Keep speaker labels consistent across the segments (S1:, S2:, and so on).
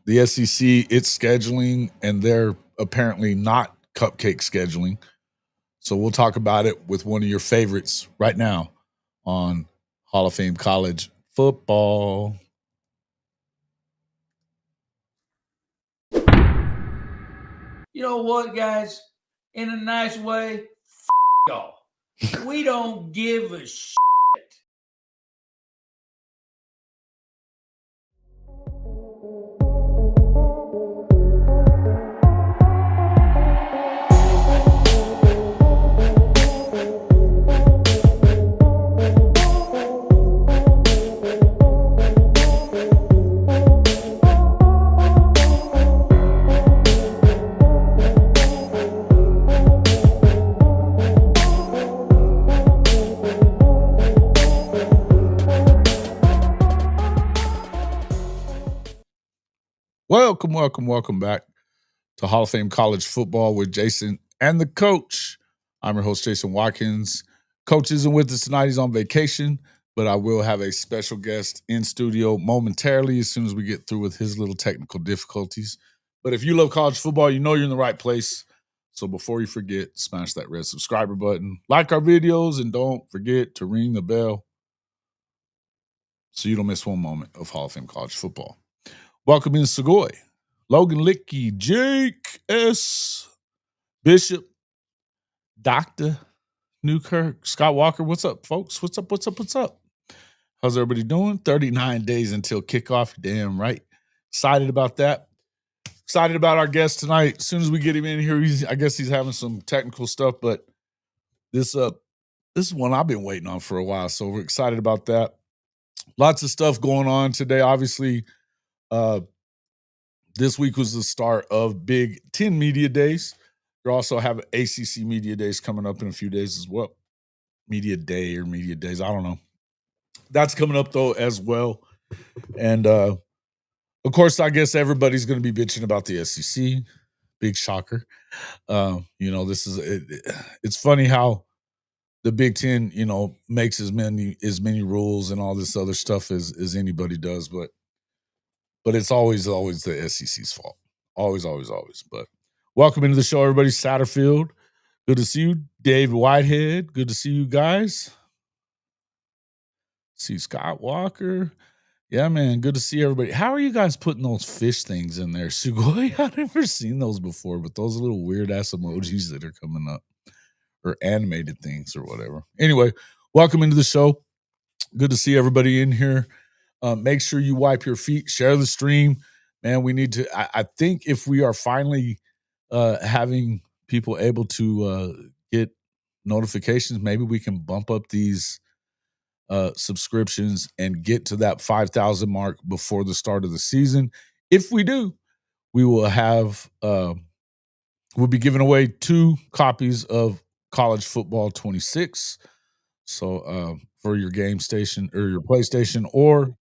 S1: the SEC, it's scheduling, and they're apparently not cupcake scheduling. So we'll talk about it with one of your favorites right now on Hall of Fame College Football.
S2: You know what, guys? In a nice way, y'all. We don't give a shit.
S1: Welcome back to Hall of Fame College Football with Jason and the coach. I'm your host, Jason Watkins. Coach isn't with us tonight. He's on vacation, but I will have a special guest in studio momentarily as soon as we get through with his little technical difficulties. But if you love college football, you know you're in the right place. So before you forget, smash that red subscriber button, like our videos, and don't forget to ring the bell so you don't miss one moment of Hall of Fame College Football. Welcome in Segoy, Logan Licky, Jake S. Bishop, Dr. Newkirk, Scott Walker. What's up, folks? What's up? How's everybody doing? 39 days until kickoff. Damn right. Excited about that. Excited about our guest tonight. As soon as we get him in here, I guess he's having some technical stuff, but this is one I've been waiting on for a while, so we're excited about that. Lots of stuff going on today. Obviously, this week was the start of Big Ten Media Days. You also have ACC Media Days coming up in a few days as well. Media Day or Media Days, I don't know. That's coming up, though, as well. And, of course, I guess everybody's going to be bitching about the SEC. Big shocker. This is it's funny how the Big Ten, makes as many rules and all this other stuff as anybody does, but it's always the SEC's fault. Always. But welcome into the show, everybody. Satterfield, good to see you. Dave Whitehead, good to see you guys. See Scott Walker. Yeah, man, good to see everybody. How are you guys putting those fish things in there? Sugoi, I've never seen those before, but those little weird-ass emojis that are coming up, or animated things or whatever. Anyway, welcome into the show. Good to see everybody in here. Make sure you wipe your feet, share the stream. Man, we need to, I think if we are finally having people able to get notifications, maybe we can bump up these subscriptions and get to that 5,000 mark before the start of the season. If we do, we will have, we'll be giving away 2 copies of College Football 26. So for your game station or your PlayStation or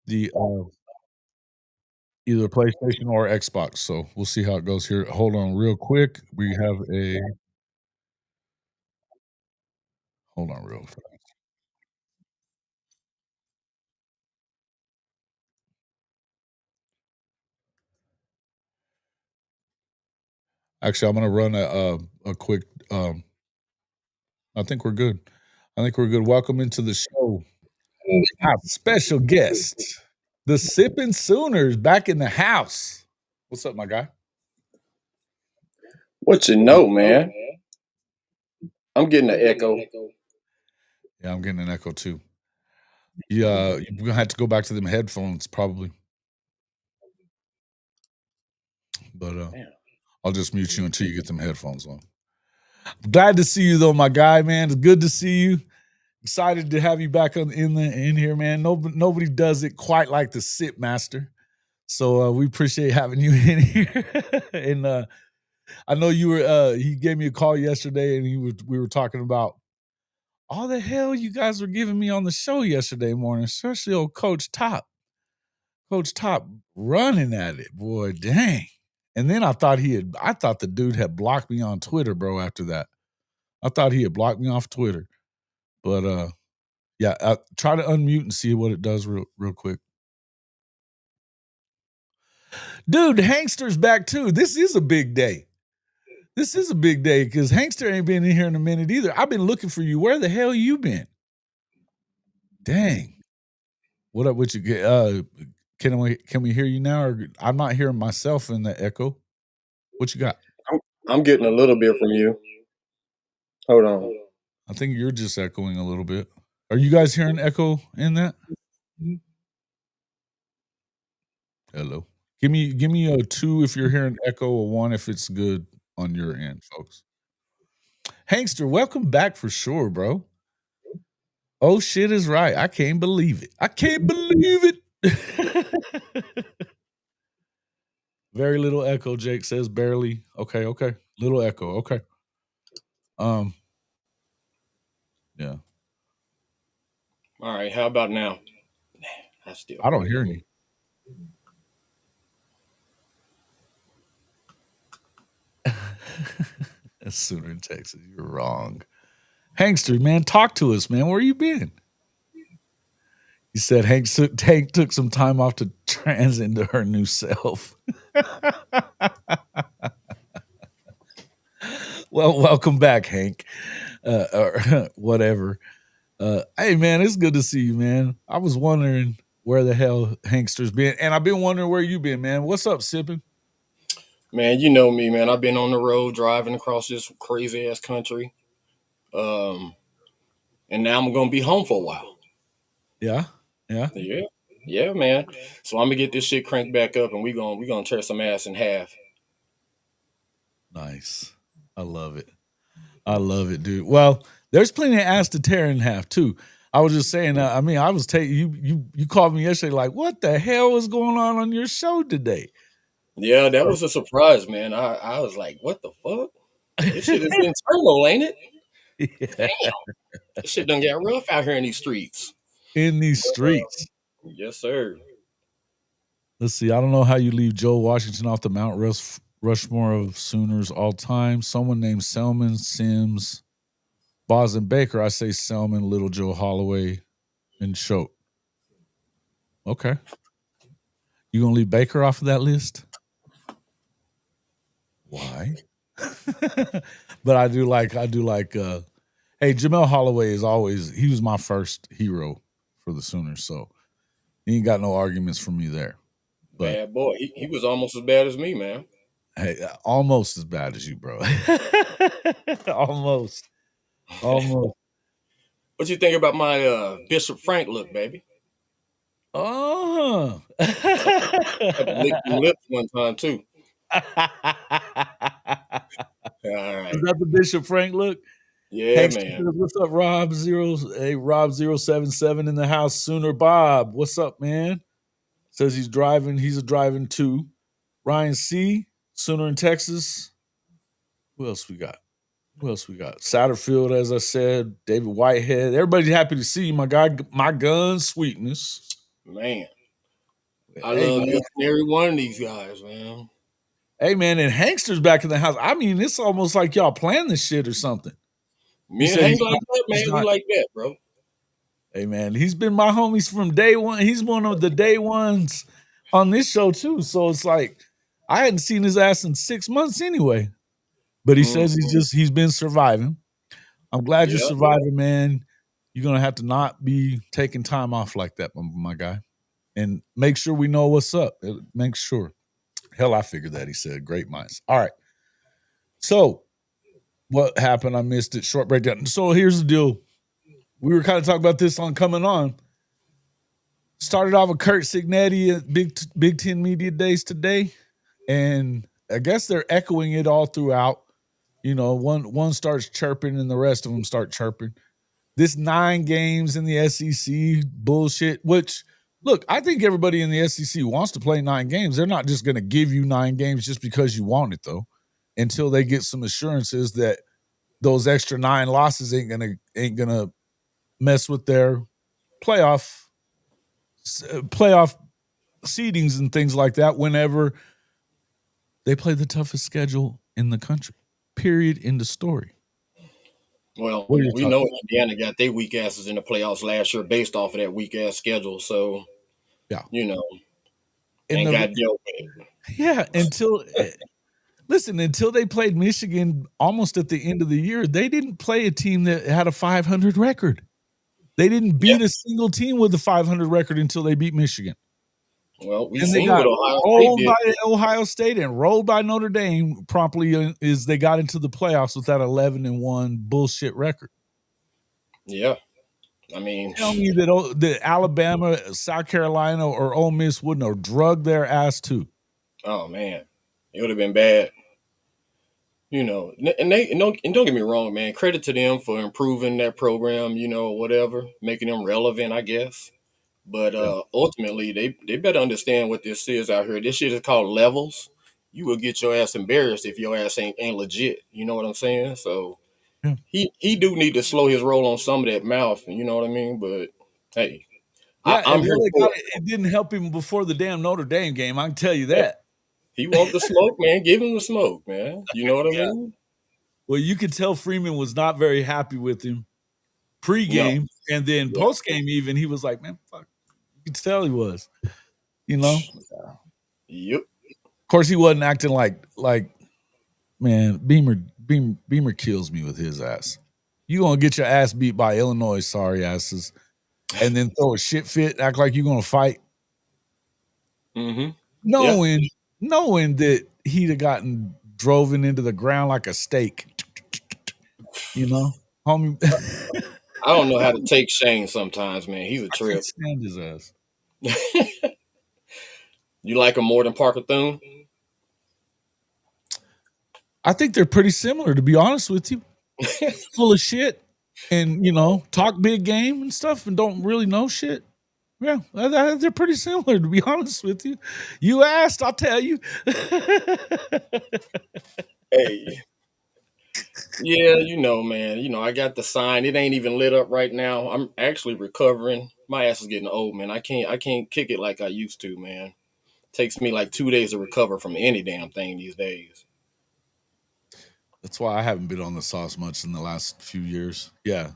S1: the either PlayStation or Xbox. So we'll see how it goes here. Hold on real quick. We have a hold on real fast. Actually, I'm gonna run a quick I think we're good. Welcome into the show. Our special guest, the Sippin' Sooners, back in the house. What's up, my guy?
S3: What you know, man? I'm getting an echo.
S1: Yeah, I'm getting an echo too. Yeah, you're gonna have to go back to them headphones probably. But I'll just mute you until you get them headphones on. Glad to see you though, my guy, man. It's good to see you. Excited to have you back in here, man. Nobody does it quite like the Sip Master. So we appreciate having you in here. And I know you were he gave me a call yesterday and we were talking about all the hell you guys were giving me on the show yesterday morning, especially old Coach Top. Coach Top running at it, boy, dang. And then I thought the dude had blocked me on Twitter, bro, after that. I thought he had blocked me off Twitter. But yeah, try to unmute and see what it does real quick. Dude, Hankster's back too. This is a big day. This is a big day because Hankster ain't been in here in a minute either. I've been looking for you. Where the hell you been? Dang. What up with you? Can we hear you now? Or I'm not hearing myself in the echo. What you got?
S3: I'm getting a little bit from you. Hold on.
S1: I think you're just echoing a little bit. Are you guys hearing echo in that? Hello. Give me a 2 if you're hearing echo, a 1 if it's good on your end, folks. Hankster, welcome back for sure, bro. Oh, shit is right. I can't believe it. I can't believe it. Very little echo, Jake says barely. Okay. Little echo. Okay. Yeah.
S3: All right, how about now?
S1: I don't hear any. Sooner in Texas. You're wrong. Hankster, man, talk to us, man. Where you been? He said Hank took some time off to trans into her new self. Well, welcome back, Hank. Or whatever. Hey, man, it's good to see you, man. I was wondering where the hell Hankster's been, and I've been wondering where you been, man. What's up, Sippin'?
S3: Man, you know me, man. I've been on the road driving across this crazy ass country. And now I'm gonna be home for a while.
S1: Yeah.
S3: Yeah, man. So I'm gonna get this shit cranked back up and we gonna tear some ass in half.
S1: Nice. I love it, dude. Well, there's plenty of ass to tear in half too. I was just saying. I mean, I was taking you called me yesterday, like, what the hell is going on your show today?
S3: Yeah, that was a surprise, man. I was like, what the fuck? This shit is internal, ain't it?
S1: Yeah.
S3: Damn. This shit done get rough out here in these streets.
S1: In these streets.
S3: Yes, sir.
S1: Let's see. I don't know how you leave Joe Washington off the Mount Rushmore of Sooners all time. Someone named Selman, Sims, Boz and Baker. I say Selman, Little Joe Holloway, and Choate. Okay. You gonna leave Baker off of that list? Why? But I do like hey, Jamel Holloway he was my first hero for the Sooners, so he ain't got no arguments for me there. But
S3: Bad boy. He was almost as bad as me, man.
S1: hey, almost as bad as you, bro. Almost.
S3: What you think about my Bishop Frank look, baby?
S1: Oh.
S3: I had to lick them lips one time too. All right.
S1: Is that the Bishop Frank look?
S3: Yeah,
S1: Hank
S3: man.
S1: says, what's up, Rob? Rob 077 in the house. Sooner Bob. What's up, man? Says he's driving. He's driving too. Ryan C. Sooner in Texas. Who else we got? Satterfield, as I said. David Whitehead. Everybody's happy to see you, my guy. My gun sweetness.
S3: Man. I love each and every one of these guys, man.
S1: Hey, man, and Hankster's back in the house. I mean, it's almost like y'all planned this shit or something.
S3: Me and Hank like that, man. We like that, bro.
S1: Hey, man, he's been my homies from day one. He's one of the day ones on this show, too. So it's like, I hadn't seen his ass in 6 months anyway. But he says he's been surviving. I'm glad you're surviving, man. You're going to have to not be taking time off like that, my guy. And make sure we know what's up. Make sure. Hell, I figured that, he said. Great minds. All right. So what happened? I missed it. Short breakdown. So here's the deal. We were kind of talking about this on Coming On. Started off with Kurt Signetti at Big Ten Media Days today. And I guess they're echoing it all throughout. You know, one starts chirping and the rest of them start chirping. This 9 games in the SEC bullshit, which, look, I think everybody in the SEC wants to play 9 games. They're not just going to give you 9 games just because you want it, though, until they get some assurances that those extra 9 losses ain't gonna mess with their playoff seedings and things like that whenever they play the toughest schedule in the country. Period. End of story.
S3: Well, we know Indiana got their weak asses in the playoffs last year based off of that weak ass schedule. So,
S1: yeah,
S3: you know, and got dealt with.
S1: Yeah, until they played Michigan almost at the end of the year, they didn't play a team that had a 500 record. They didn't beat a single team with a 500 record until they beat Michigan.
S3: Well, we
S1: And they
S3: seen
S1: got
S3: what Ohio State
S1: rolled
S3: did.
S1: by Ohio State and rolled by Notre Dame promptly as they got into the playoffs with that 11-1 bullshit record.
S3: Yeah. I mean,
S1: tell me that Alabama, South Carolina, or Ole Miss wouldn't have drugged their ass too.
S3: Oh man, it would have been bad. You know, and don't get me wrong, man. Credit to them for improving that program. You know, whatever, making them relevant, I guess. But ultimately, they better understand what this is out here. This shit is called levels. You will get your ass embarrassed if your ass ain't legit. You know what I'm saying? So he do need to slow his roll on some of that mouth. You know what I mean? But hey, I'm here for it.
S1: It didn't help him before the damn Notre Dame game. I can tell you that.
S3: He want the smoke, man. Give him the smoke, man. You know what I mean?
S1: Well, you could tell Freeman was not very happy with him pre-game, and then post-game even, he was like, man, fuck. You could tell he was, you know?
S3: Yep.
S1: Of course, he wasn't acting like man, Beamer kills me with his ass. You gonna get your ass beat by Illinois, sorry asses, and then throw a shit fit, act like you're gonna fight.
S3: Mm-hmm.
S1: Knowing that he'd have gotten driven into the ground like a steak. You know, homie.
S3: I don't know how to take Shane sometimes, man. He's a trip.
S1: I can't stand his ass.
S3: You like him more than Parker Thune?
S1: I think they're pretty similar, to be honest with you. Full of shit and, you know, talk big game and stuff and don't really know shit. Yeah, they're pretty similar, to be honest with you. You asked, I'll tell you.
S3: Hey. Yeah, you know, man. You know, I got the sign. It ain't even lit up right now. I'm actually recovering. My ass is getting old, man. I can't kick it like I used to, man. Takes me like 2 days to recover from any damn thing these days.
S1: That's why I haven't been on the sauce much in the last few years. Yeah,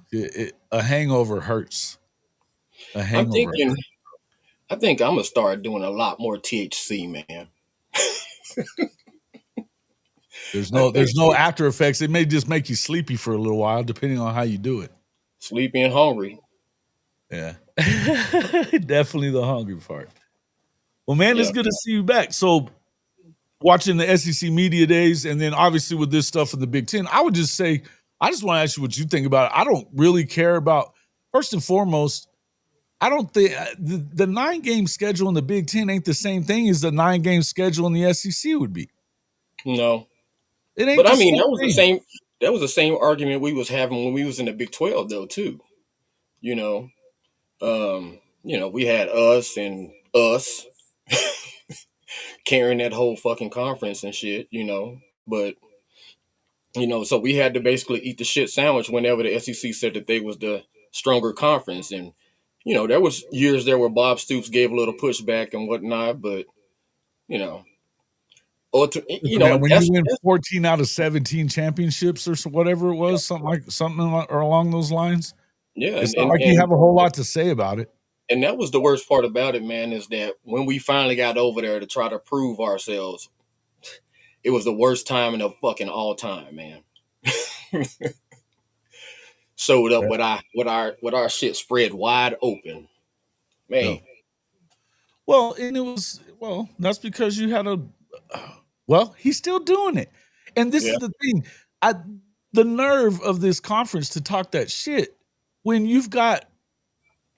S1: a hangover hurts. A hangover.
S3: I think I'm gonna start doing a lot more THC, man.
S1: There's no after effects. It may just make you sleepy for a little while, depending on how you do it.
S3: Sleepy and hungry.
S1: Yeah, definitely the hungry part. Well, man, it's good to see you back. So, watching the SEC media days, and then obviously with this stuff in the Big Ten, I would just say, I just want to ask you what you think about it. I don't really care about, first and foremost, I don't think the 9-game schedule in the Big Ten ain't the same thing as the 9-game schedule in the SEC would be.
S3: No,
S1: it ain't.
S3: But I mean, that was the same argument we was having when we was in the Big 12, though, too. You know, we had us carrying that whole fucking conference and shit. You know, but so we had to basically eat the shit sandwich whenever the SEC said that they was the stronger conference. And, there was years there where Bob Stoops gave a little pushback and whatnot, but,
S1: Man, when you win 14 out of 17 championships or whatever it was, something or along those lines.
S3: Yeah.
S1: It's not like you have a whole lot to say about it.
S3: And that was the worst part about it, man, is that when we finally got over there to try to prove ourselves, it was the worst time in the fucking all time, man. Showed up with our shit spread wide open, man.
S1: Yeah. Well, that's because you had he's still doing it, and this is the thing. The nerve of this conference to talk that shit when you've got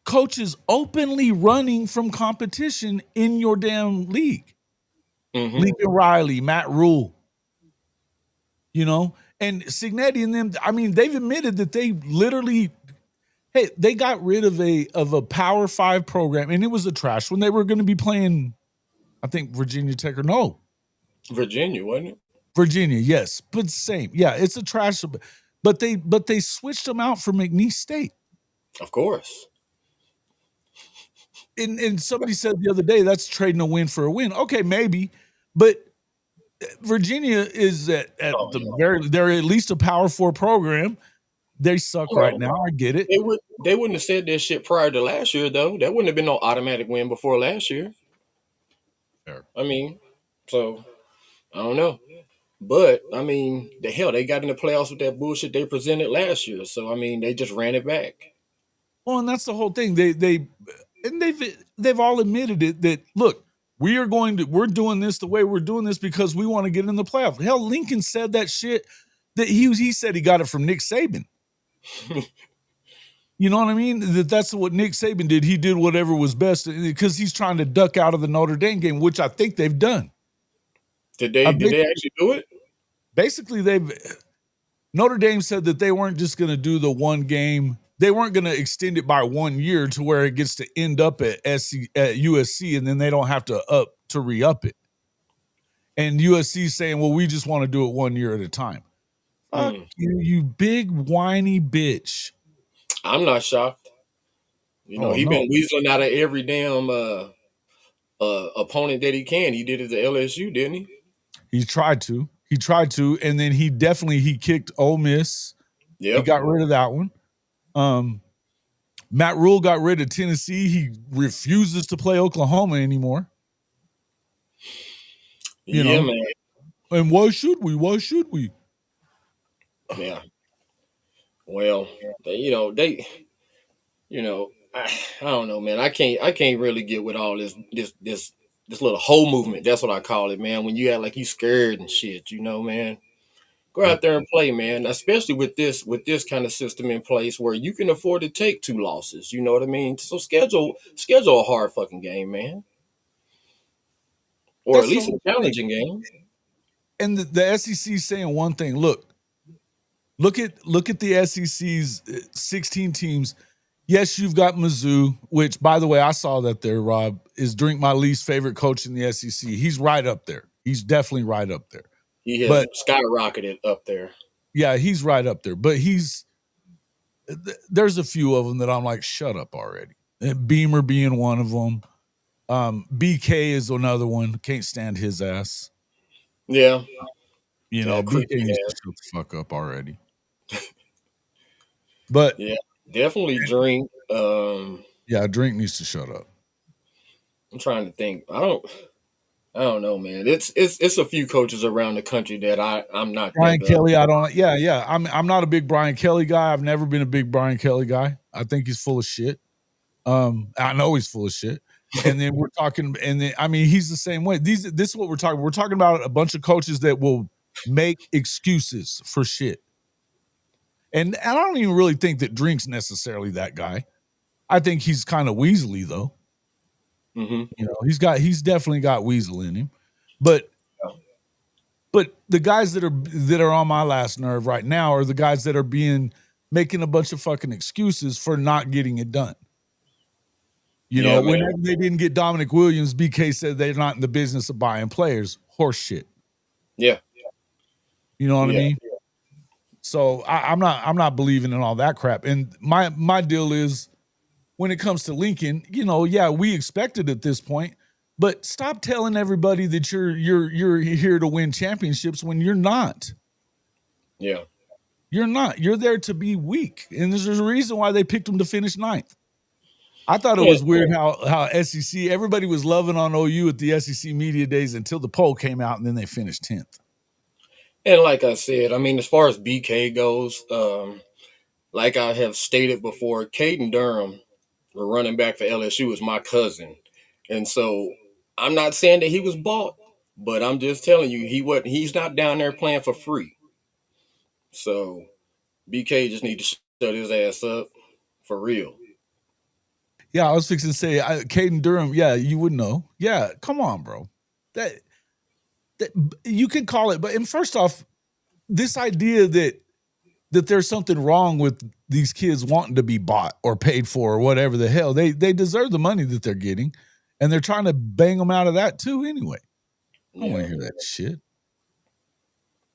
S1: coaches openly running from competition in your damn league.
S3: Mm-hmm.
S1: Lincoln Riley, Matt Rule, and Cignetti and them. I mean, they've admitted that they literally, they got rid of a Power 5 program, and it was a trash when they were going to be playing, I think Virginia Tech or no.
S3: Virginia, wasn't it?
S1: Virginia, yes, but same. Yeah, it's a trash, but they switched them out for McNeese State.
S3: Of course.
S1: And somebody said the other day that's trading a win for a win. Okay, maybe, but Virginia is they're at least a Power 4 program. They suck right now. I get it.
S3: They wouldn't have said that shit prior to last year, though. That wouldn't have been no automatic win before last year. I mean, so I don't know. But I mean, the hell they got in the playoffs with that bullshit they presented last year. So I mean, they just ran it back.
S1: Well, and that's the whole thing. They've all admitted it that look, we're doing this the way we're doing this because we want to get in the playoff. Hell, Lincoln said that shit that he said he got it from Nick Saban. You know what I mean? That's what Nick Saban did. He did whatever was best because he's trying to duck out of the Notre Dame game, which I think they've done.
S3: Did they actually do it?
S1: Basically, Notre Dame said that they weren't just going to do the one game. They weren't going to extend it by 1 year to where it gets to end up at USC, and then they don't have to re-up it. And USC saying, well, we just want to do it 1 year at a time. Fuck you big whiny bitch.
S3: I'm not shocked. He's been weaseling out of every damn opponent that he can. He did it to LSU, didn't he?
S1: He tried to, and then he kicked Ole Miss. Yep. He got rid of that one. Matt Rule got rid of Tennessee. He refuses to play Oklahoma anymore. You know, man. And why should we?
S3: Yeah. Well, I don't know, man. I can't really get with all this little whole movement. That's what I call it, man. When you act like you scared and shit, man. Go out there and play, man. Especially with this kind of system in place where you can afford to take 2 losses. You know what I mean? So schedule a hard fucking game, man. Or at least a challenging game.
S1: And the SEC saying one thing. Look at the SEC's 16 teams. Yes, you've got Mizzou, which, by the way, I saw that there, Rob, is Drink my least favorite coach in the SEC. He's right up there. He's definitely right up there.
S3: He has skyrocketed up there.
S1: Yeah, he's right up there. But there's a few of them that I'm like, shut up already. And Beamer being one of them. BK is another one. Can't stand his ass.
S3: Yeah.
S1: BK needs to shut the fuck up already. But
S3: yeah, definitely Drink.
S1: Drink needs to shut up.
S3: I'm trying to think. I don't know, man. It's a few coaches around the country that I'm not.
S1: Brian Kelly, I don't. Yeah. I'm not a big Brian Kelly guy. I've never been a big Brian Kelly guy. I think he's full of shit. I know he's full of shit. And then we're talking, he's the same way. This is what we're talking. We're talking about a bunch of coaches that will make excuses for shit. And I don't even really think that Drink's necessarily that guy. I think he's kind of weaselly though. Mm-hmm. He's definitely got weasel in him. But the guys that are on my last nerve right now are the guys that are making a bunch of fucking excuses for not getting it done. Whenever they didn't get Dominic Williams, BK said they're not in the business of buying players. Horse shit.
S3: Yeah.
S1: You know what I mean? So I'm not believing in all that crap. And my deal is when it comes to Lincoln, we expect it at this point, but stop telling everybody that you're here to win championships when you're not.
S3: Yeah.
S1: You're not. You're there to be weak. And there's a reason why they picked them to finish 9th. I thought it was weird how SEC, everybody was loving on OU at the SEC media days until the poll came out and then they finished 10th.
S3: And like I said, as far as BK goes, like I have stated before, Caden Durham, the running back for LSU, is my cousin. And so I'm not saying that he was bought, but I'm just telling you, he's not down there playing for free. So BK just need to shut his ass up for real.
S1: Yeah, I was fixing to say, Caden Durham, you would know. Yeah, come on, bro. That you could call it, and first off, this idea that there's something wrong with these kids wanting to be bought or paid for or whatever the hell, they deserve the money that they're getting, and they're trying to bang them out of that too anyway. I don't want to hear that shit.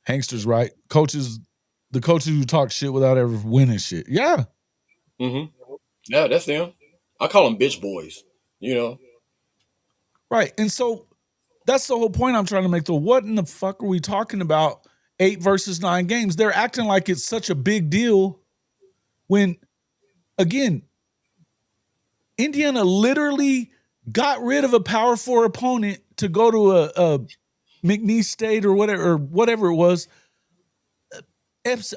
S1: Hankster's right. The coaches who talk shit without ever winning shit. Yeah.
S3: Mm-hmm. Yeah, that's them. I call them bitch boys,
S1: Right. And so that's the whole point I'm trying to make, though. What in the fuck are we talking about 8 versus 9 games? They're acting like it's such a big deal when, again, Indiana literally got rid of a Power 4 opponent to go to a McNeese State or whatever it was,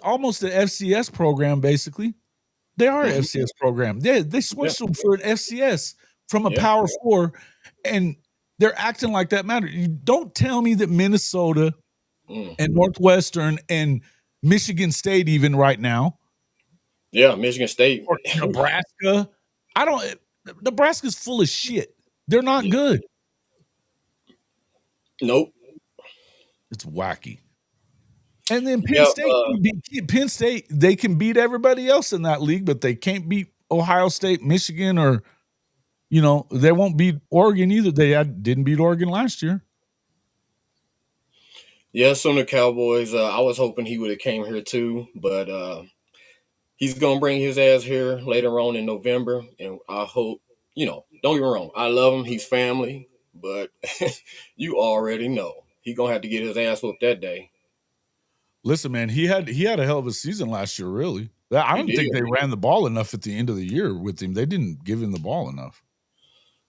S1: almost an FCS program basically. They are an FCS program. They switched them for an FCS from a Power 4, and they're acting like that matters. You don't tell me that Minnesota and Northwestern and Michigan State even right now.
S3: Yeah, Michigan State.
S1: Or Nebraska. Nebraska's full of shit. They're not good.
S3: Nope.
S1: It's wacky. And then Penn State, they can beat everybody else in that league, but they can't beat Ohio State, Michigan, or they won't beat Oregon either. They didn't beat Oregon last year.
S3: Yeah, some of the Cowboys. I was hoping he would have came here too, but he's gonna bring his ass here later on in November, and I hope don't get me wrong. I love him. He's family, but you already know he's gonna have to get his ass whooped that day.
S1: Listen, man, he had a hell of a season last year, really. I don't think they ran the ball enough at the end of the year with him. They didn't give him the ball enough.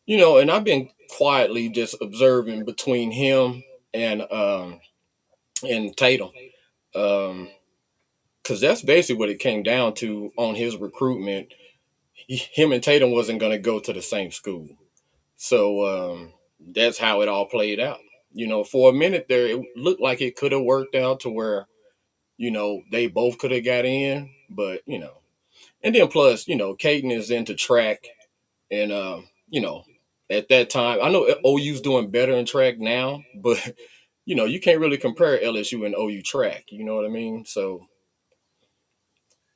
S3: And I've been quietly just observing between him and Tatum. Because that's basically what it came down to on his recruitment. Him and Tatum wasn't going to go to the same school. So that's how it all played out. For a minute there, it looked like it could have worked out to where they both could have got in, but and then plus, Caden is into track, and at that time, I know OU's doing better in track now, but you can't really compare LSU and OU track. You know what I mean? So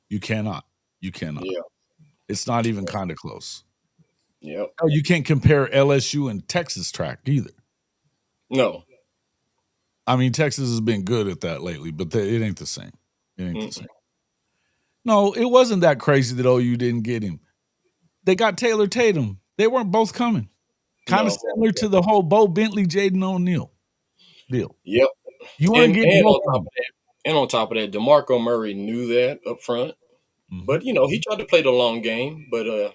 S1: you cannot.
S3: Yeah,
S1: it's not even kind of close.
S3: Yep.
S1: Oh, you can't compare LSU and Texas track either.
S3: No.
S1: I mean, Texas has been good at that lately, but it ain't the same. It ain't the same. No, it wasn't that crazy that OU didn't get him. They got Taylor Tatum. They weren't both coming. Kind of similar to the whole Bo Bentley, Jaden O'Neal deal.
S3: Yep.
S1: You want to get both of them.
S3: And on top of that, DeMarco Murray knew that up front. Mm-hmm. But, he tried to play the long game. But,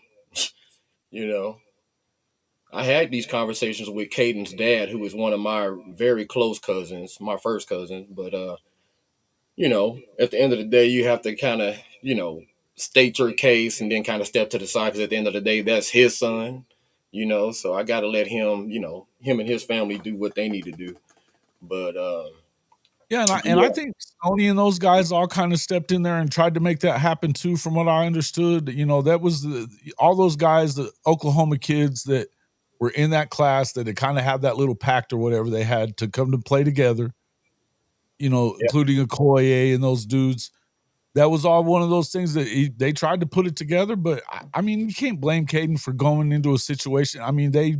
S3: I had these conversations with Caden's dad, who is one of my very close cousins, my first cousin. But, at the end of the day, you have to kind of, state your case and then kind of step to the side, because at the end of the day, that's his son, so I got to let him, him and his family do what they need to do. But,
S1: I think Sony and those guys all kind of stepped in there and tried to make that happen too, from what I understood. That was all those guys, the Oklahoma kids that were in that class that had kind of had that little pact or whatever they had to come to play together, including Okoye and those dudes. That was all one of those things that they tried to put it together. But I mean, you can't blame Caden for going into a situation. I mean, they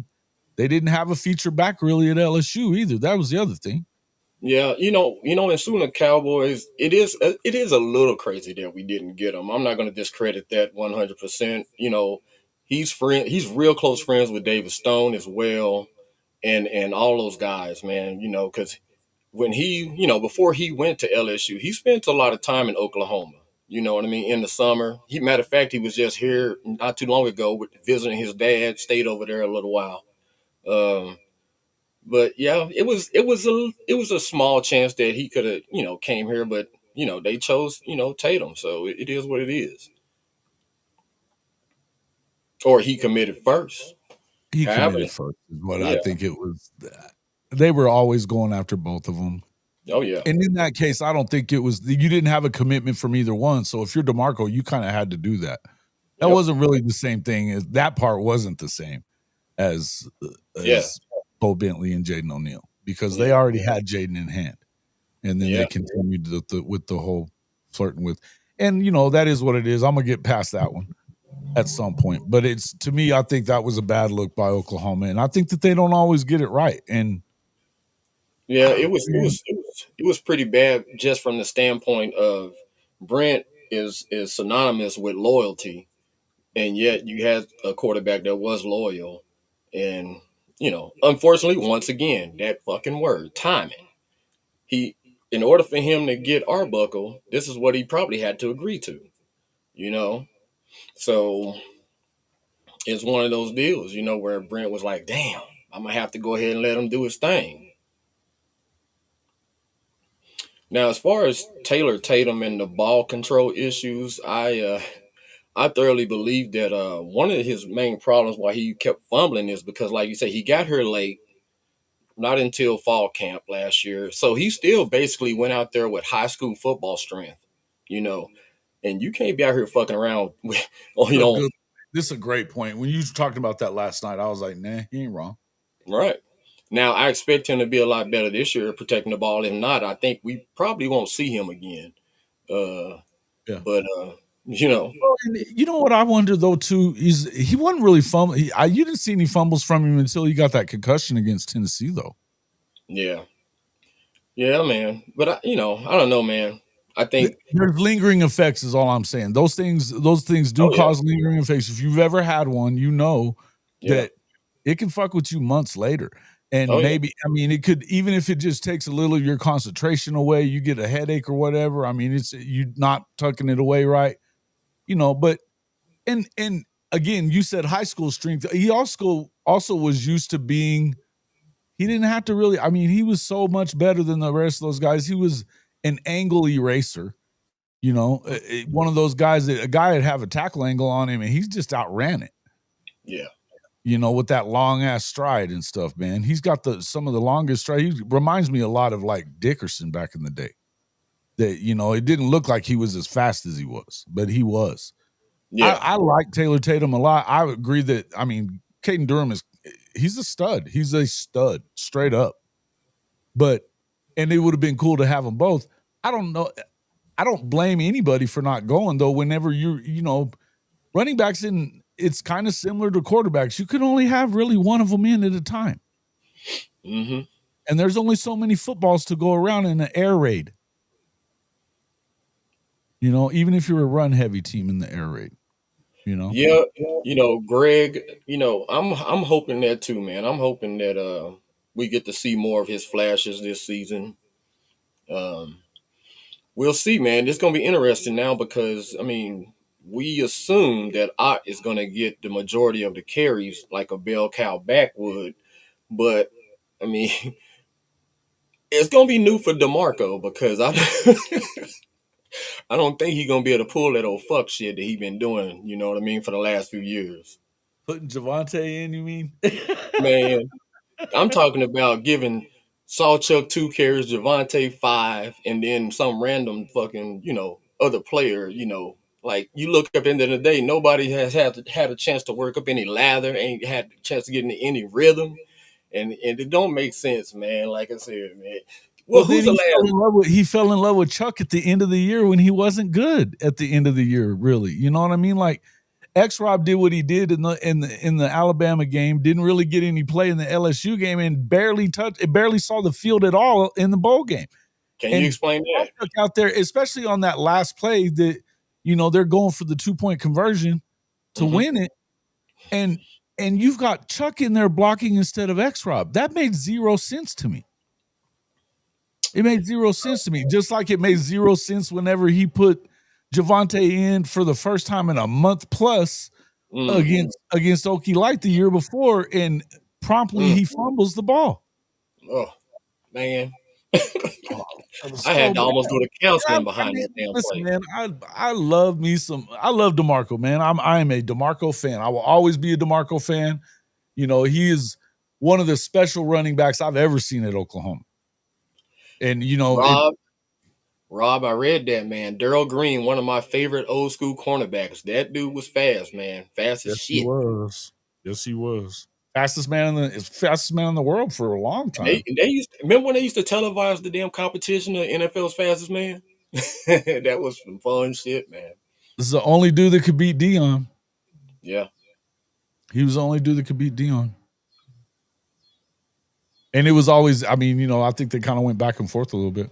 S1: didn't have a feature back really at LSU either. That was the other thing.
S3: Yeah, and soon the Cowboys, it is a little crazy that we didn't get him. I'm not going to discredit that 100%. He's real close friends with David Stone as well, and all those guys, man. Because when he, before he went to LSU, he spent a lot of time in Oklahoma. You know what I mean? In the summer, matter of fact, he was just here not too long ago visiting his dad. Stayed over there a little while. But yeah, it was a small chance that he could have, came here, but they chose, Tatum. So it is what it is. Or he committed first.
S1: He committed first is what I think it was. They were always going after both of them.
S3: Oh yeah.
S1: And in that case, I don't think it was, you didn't have a commitment from either one. So if you're DeMarco, you kind of had to do that. That wasn't really the same thing. That part wasn't the same as Bo Bentley and Jaden O'Neal, because they already had Jaden in hand, and then they continued with the whole flirting with, and that is what it is. I'm gonna get past that one at some point, but it's, to me, I think that was a bad look by Oklahoma, and I think that they don't always get it right. And
S3: it was pretty bad, just from the standpoint of Brent is synonymous with loyalty, and yet you had a quarterback that was loyal, and unfortunately, once again, that fucking word, timing. In order for him to get Arbuckle, this is what he probably had to agree to, So it's one of those deals, where Brent was like, damn, I'm gonna have to go ahead and let him do his thing. Now, as far as Taylor Tatum and the ball control issues, I thoroughly believe that one of his main problems why he kept fumbling is because, like you said, he got here late, not until fall camp last year. So he still basically went out there with high school football strength, you know, and you can't be out here fucking around with,
S1: This is a great point. When you talked about that last night, I was like, nah, he ain't wrong.
S3: Right. Now, I expect him to be a lot better this year protecting the ball. If not, I think we probably won't see him again.
S1: Yeah.
S3: But, you know.
S1: Well, you know what I wonder, though, too, is he wasn't really fumbling. You didn't see any fumbles from him until he got that concussion against Tennessee, though.
S3: Yeah. Yeah, man. But, I don't know, man. I think
S1: there's lingering effects is all I'm saying. Those things do cause lingering effects. If you've ever had one, you know that it can fuck with you months later. And maybe, I mean, it could, even if it just takes a little of your concentration away, you get a headache or whatever. I mean, it's you not tucking it away right, but and again, you said high school strength. He also was used to being, he didn't have to really, I mean, he was so much better than the rest of those guys. He was an angle eraser, one of those guys that a guy would have a tackle angle on him and he's just outran it.
S3: Yeah.
S1: With that long ass stride and stuff, man. He's got some of the longest stride. He reminds me a lot of like Dickerson back in the day. That, it didn't look like he was as fast as he was, but he was. Yeah. I like Taylor Tatum a lot. I would agree that, I mean, Caden Durham he's a stud. He's a stud straight up. And it would have been cool to have them both. I don't know. I don't blame anybody for not going, though. Whenever running backs it's kind of similar to quarterbacks. You can only have really one of them in at a time.
S3: Mm-hmm.
S1: And there's only so many footballs to go around in an air raid. Even if you're a run heavy team in the air raid,
S3: Yeah. Greg, I'm hoping that too, man. I'm hoping that we get to see more of his flashes this season. We'll see, man. It's going to be interesting now because, I mean, we assume that Ott is going to get the majority of the carries like a bell cow back would. But, I mean, it's going to be new for DeMarco because I don't think he's going to be able to pull that old fuck shit that he's been doing, you know what I mean, for the last few years.
S1: Putting Javonte in, you mean?
S3: Man, I'm talking about giving Sawchuck 2 carries, Javonte 5, and then some random fucking, other player, like you look up into the day, nobody has had a chance to work up any lather, ain't had a chance to get into any rhythm, and it don't make sense, man. Like I said, man.
S1: Well, who's the last? He fell in love with Chuck at the end of the year when he wasn't good at the end of the year, really. You know what I mean? Like X-Rob did what he did in the Alabama game, didn't really get any play in the LSU game, and barely saw the field at all in the bowl game.
S3: Can you explain that?
S1: Out there, especially on that last play that, they're going for the 2-point conversion to win it. And you've got Chuck in there blocking instead of X-Rob. That made zero sense to me. It made zero sense to me. Just like it made zero sense whenever he put Javonte in for the first time in a month plus against Okie Light the year before, and promptly he fumbles the ball.
S3: Oh, man. I had to almost go to counseling behind that damn play.
S1: Man, I love DeMarco, man. I am a DeMarco fan. I will always be a DeMarco fan. He is one of the special running backs I've ever seen at Oklahoma. And
S3: Rob, I read that, man. Darrell Green, one of my favorite old school cornerbacks. That dude was fast, man. Fast as shit.
S1: He was. Yes, he was. Fastest man in the world for a long time.
S3: Remember when they used to televise the damn competition of NFL's fastest man? That was some fun shit, man.
S1: This is the only dude that could beat Dion.
S3: Yeah.
S1: He was the only dude that could beat Dion. And it was always, I mean, I think they kind of went back and forth a little bit.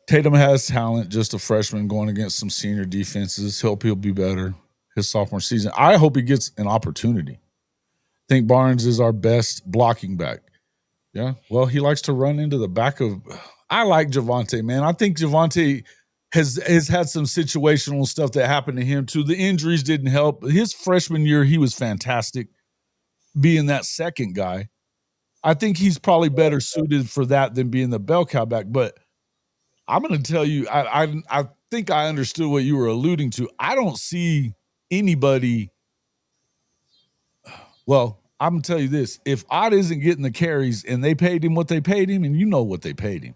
S1: Tatum has talent, just a freshman going against some senior defenses. Hope he'll be better his sophomore season. I hope he gets an opportunity. I think Barnes is our best blocking back. Yeah, well, he likes to run into the back of – I like Javonte, man. I think Javonte has had some situational stuff that happened to him, too. The injuries didn't help. His freshman year, he was fantastic. being that second guy. I think he's probably better suited for that than being the bell cow back. But I'm going to tell you, I think I understood what you were alluding to. I don't see anybody. Well, I'm going to tell you this. If Ott isn't getting the carries and they paid him what they paid him, and you know what they paid him,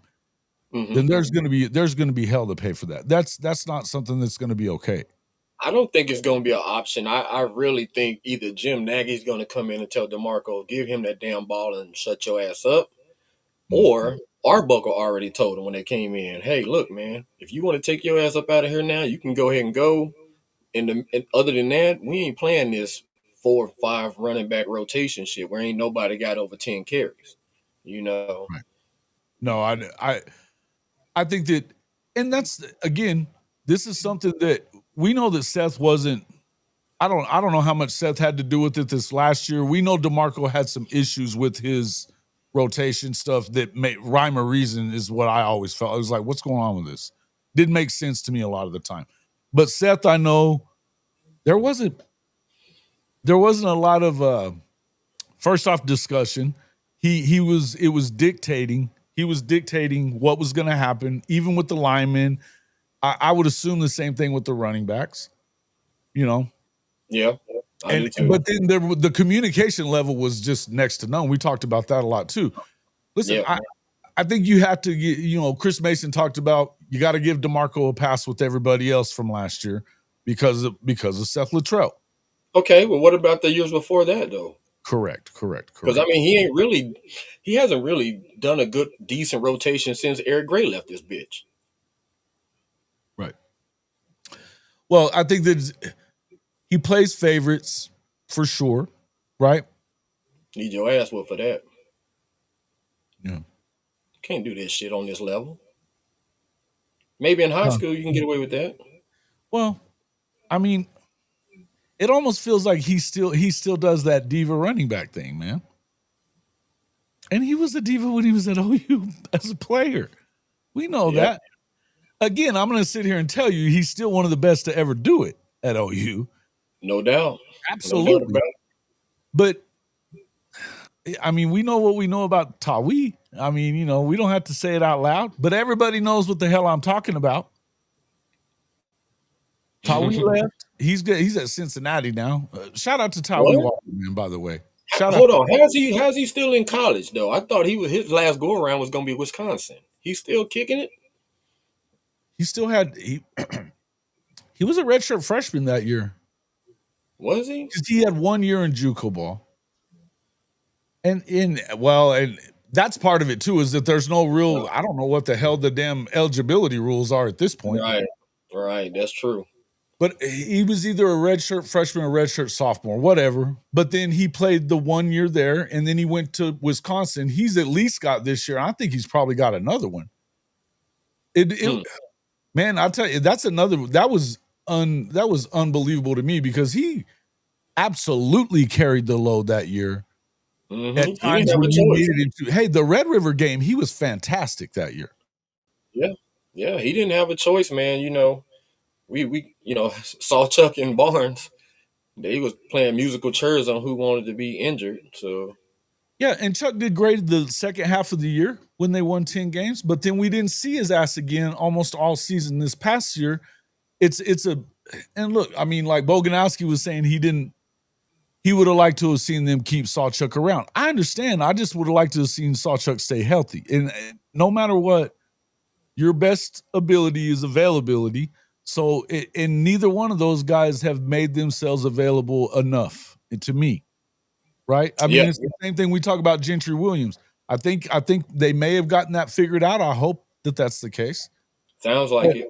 S1: then there's going to be hell to pay for that. That's not something that's going to be okay.
S3: I don't think it's going to be an option. I really think either Jim Nagy's going to come in and tell DeMarco, give him that damn ball and shut your ass up, or Arbuckle already told him when they came in, hey, look, man, if you want to take your ass up out of here now, you can go ahead and go. And other than that, we ain't playing this 4 or 5 running back rotation shit where ain't nobody got over 10 carries, you know.
S1: Right. No, I think that, and that's, again, this is something that we know that Seth wasn't. I don't know how much Seth had to do with it this last year. We know DeMarco had some issues with his rotation stuff that made rhyme or reason is what I always felt. I was like, what's going on with this? Didn't make sense to me a lot of the time. But Seth, I know there wasn't a lot of first off discussion. He was dictating what was going to happen, even with the linemen. I would assume the same thing with the running backs, you know.
S3: Yeah,
S1: but then the communication level was just next to none. We talked about that a lot too. Listen, I think you have to get, you know, Chris Mason talked about you got to give DeMarco a pass with everybody else from last year because of Seth Littrell.
S3: Okay, well, what about the years before that though?
S1: Correct.
S3: Because I mean, he hasn't really done a decent rotation since Eric Gray left this bitch.
S1: Right. Well, I think that he plays favorites for sure, right?
S3: Need your ass whooped for that.
S1: Yeah.
S3: Can't do this shit on this level. Maybe in high school you can get away with that.
S1: Well, I mean, it almost feels like he still does that diva running back thing, man. And he was a diva when he was at OU as a player. We know that. Again, I'm going to sit here and tell you he's still one of the best to ever do it at OU.
S3: No doubt.
S1: Absolutely. No doubt about it. But, I mean, we know what we know about Tawi. I mean, you know, we don't have to say it out loud, but everybody knows what the hell I'm talking about. Tawi left. He's good. He's at Cincinnati now. Shout out to Tawi Walker, man, by the way.
S3: Hold on. How's he still in college, though? I thought his last go-around was going to be Wisconsin. He's still kicking it?
S1: He still had he was a redshirt freshman that year.
S3: Was he?
S1: Because he had 1 year in JUCO ball. And that's part of it too, is that there's no real, I don't know what the hell the damn eligibility rules are at this point.
S3: Right. That's true.
S1: But he was either a redshirt freshman or redshirt sophomore, whatever. But then he played the 1 year there, and then he went to Wisconsin. He's at least got this year. I think he's probably got another one. Man, I'll tell you, that was unbelievable to me because he absolutely carried the load that year.
S3: Mm-hmm.
S1: At times when you needed him to. Hey, the Red River game, he was fantastic that year.
S3: Yeah, he didn't have a choice, man. You know, we saw Chuck and Barnes. They was playing musical chairs on who wanted to be injured. So
S1: yeah, and Chuck did great the second half of the year when they won 10 games, but then we didn't see his ass again almost all season this past year. And look, I mean, like Boganowski was saying, he would have liked to have seen them keep Sawchuk around. I understand. I just would have liked to have seen Sawchuk stay healthy. And no matter what, your best ability is availability. So, and neither one of those guys have made themselves available enough to me. Right? I mean, it's the same thing we talk about Gentry Williams. I think they may have gotten that figured out. I hope that that's the case.
S3: Sounds like it.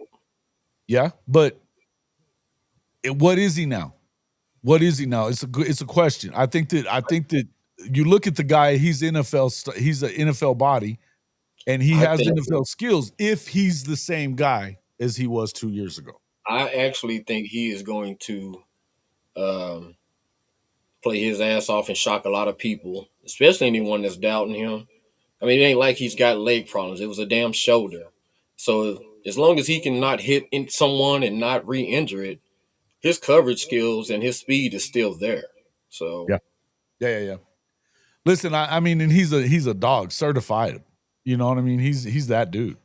S1: Yeah, but what is he now? What is he now? It's a question. I think that you look at the guy. He's an NFL body, and he has NFL skills. If he's the same guy as he was 2 years ago,
S3: I actually think he is going to play his ass off and shock a lot of people, especially anyone that's doubting him. I mean, it ain't like he's got leg problems. It was a damn shoulder. So as long as he can not hit someone and not re-injure it, his coverage skills and his speed is still there. So
S1: Yeah. Listen, I mean, and he's a dog, certified. You know what I mean? He's that dude.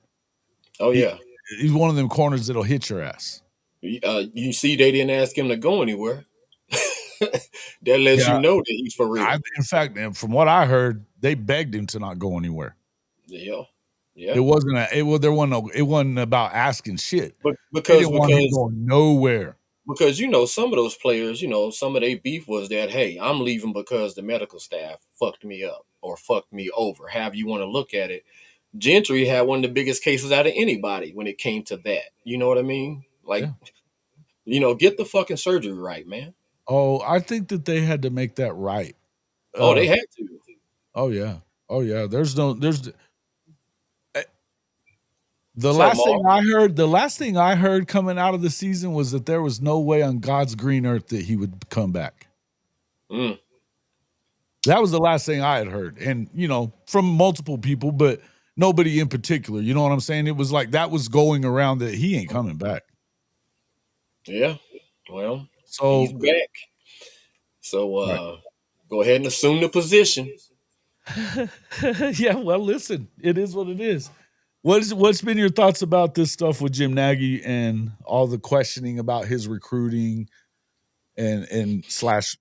S3: Oh yeah,
S1: He's one of them corners that'll hit your ass.
S3: You see, they didn't ask him to go anywhere. That lets you know that he's for real.
S1: In fact, from what I heard, they begged him to not go anywhere.
S3: Yeah.
S1: It wasn't about asking shit.
S3: But
S1: they didn't want him going nowhere.
S3: Because some of those players, some of their beef was that, hey, I'm leaving because the medical staff fucked me up or fucked me over. However you want to look at it. Gentry had one of the biggest cases out of anybody when it came to that. You know what I mean? Like, get the fucking surgery right, man.
S1: Oh, I think that they had to make that right.
S3: They had to.
S1: Oh yeah. The last thing I heard coming out of the season was that there was no way on God's green earth that he would come back. That was the last thing I had heard. And, from multiple people, but nobody in particular. You know what I'm saying? It was like that was going around that he ain't coming back.
S3: Yeah. Well, he's back. So go ahead and assume the position.
S1: Yeah, well, listen, it is what it is. What's been your thoughts about this stuff with Jim Nagy and all the questioning about his recruiting and /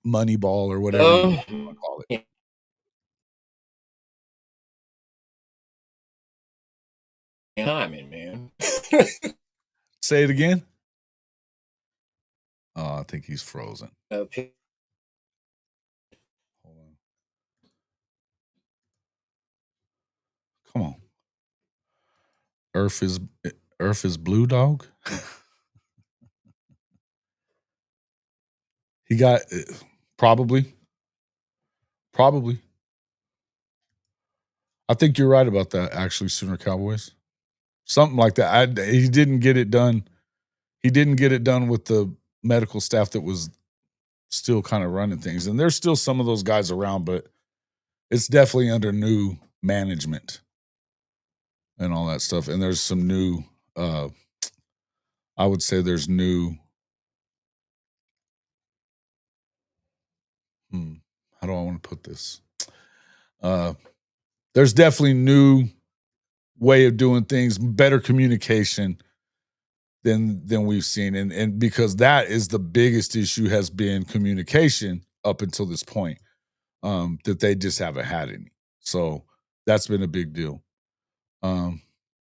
S1: Moneyball or whatever you want to call it?
S3: Timing, man.
S1: Say it again. Oh, I think he's frozen. Hold on. Come on. Earth is blue, dog. He got probably. I think you're right about that, actually, Sooner Cowboys. Something like that. He didn't get it done. He didn't get it done with the medical staff that was still kind of running things. And there's still some of those guys around, but it's definitely under new management and all that stuff. And there's some new, I would say there's new, how do I want to put this? There's definitely new way of doing things, better communication than we've seen. And because that is the biggest issue has been communication up until this point, that they just haven't had any. So that's been a big deal.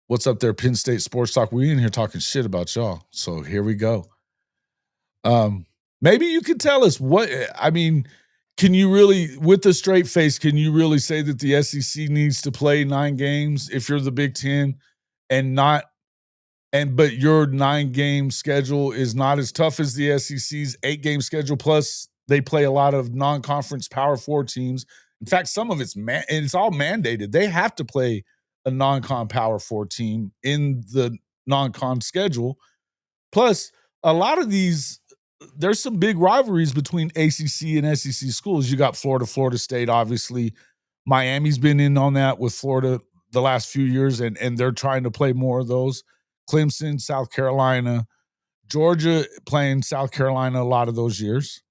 S1: What's up there, Penn State Sports Talk? We in here talking shit about y'all. So here we go. Maybe you can tell us can you really, with a straight face, can you really say that the SEC needs to play 9 games if you're the Big Ten but your 9-game schedule is not as tough as the SEC's 8-game schedule, plus they play a lot of non-conference Power 4 teams. In fact, some of it's it's all mandated. They have to play a non-con Power 4 team in the non-con schedule. Plus, a lot of these, there's some big rivalries between ACC and SEC schools. You got Florida State, obviously. Miami's been in on that with Florida the last few years, and they're trying to play more of those. Clemson, South Carolina, Georgia playing South Carolina a lot of those years.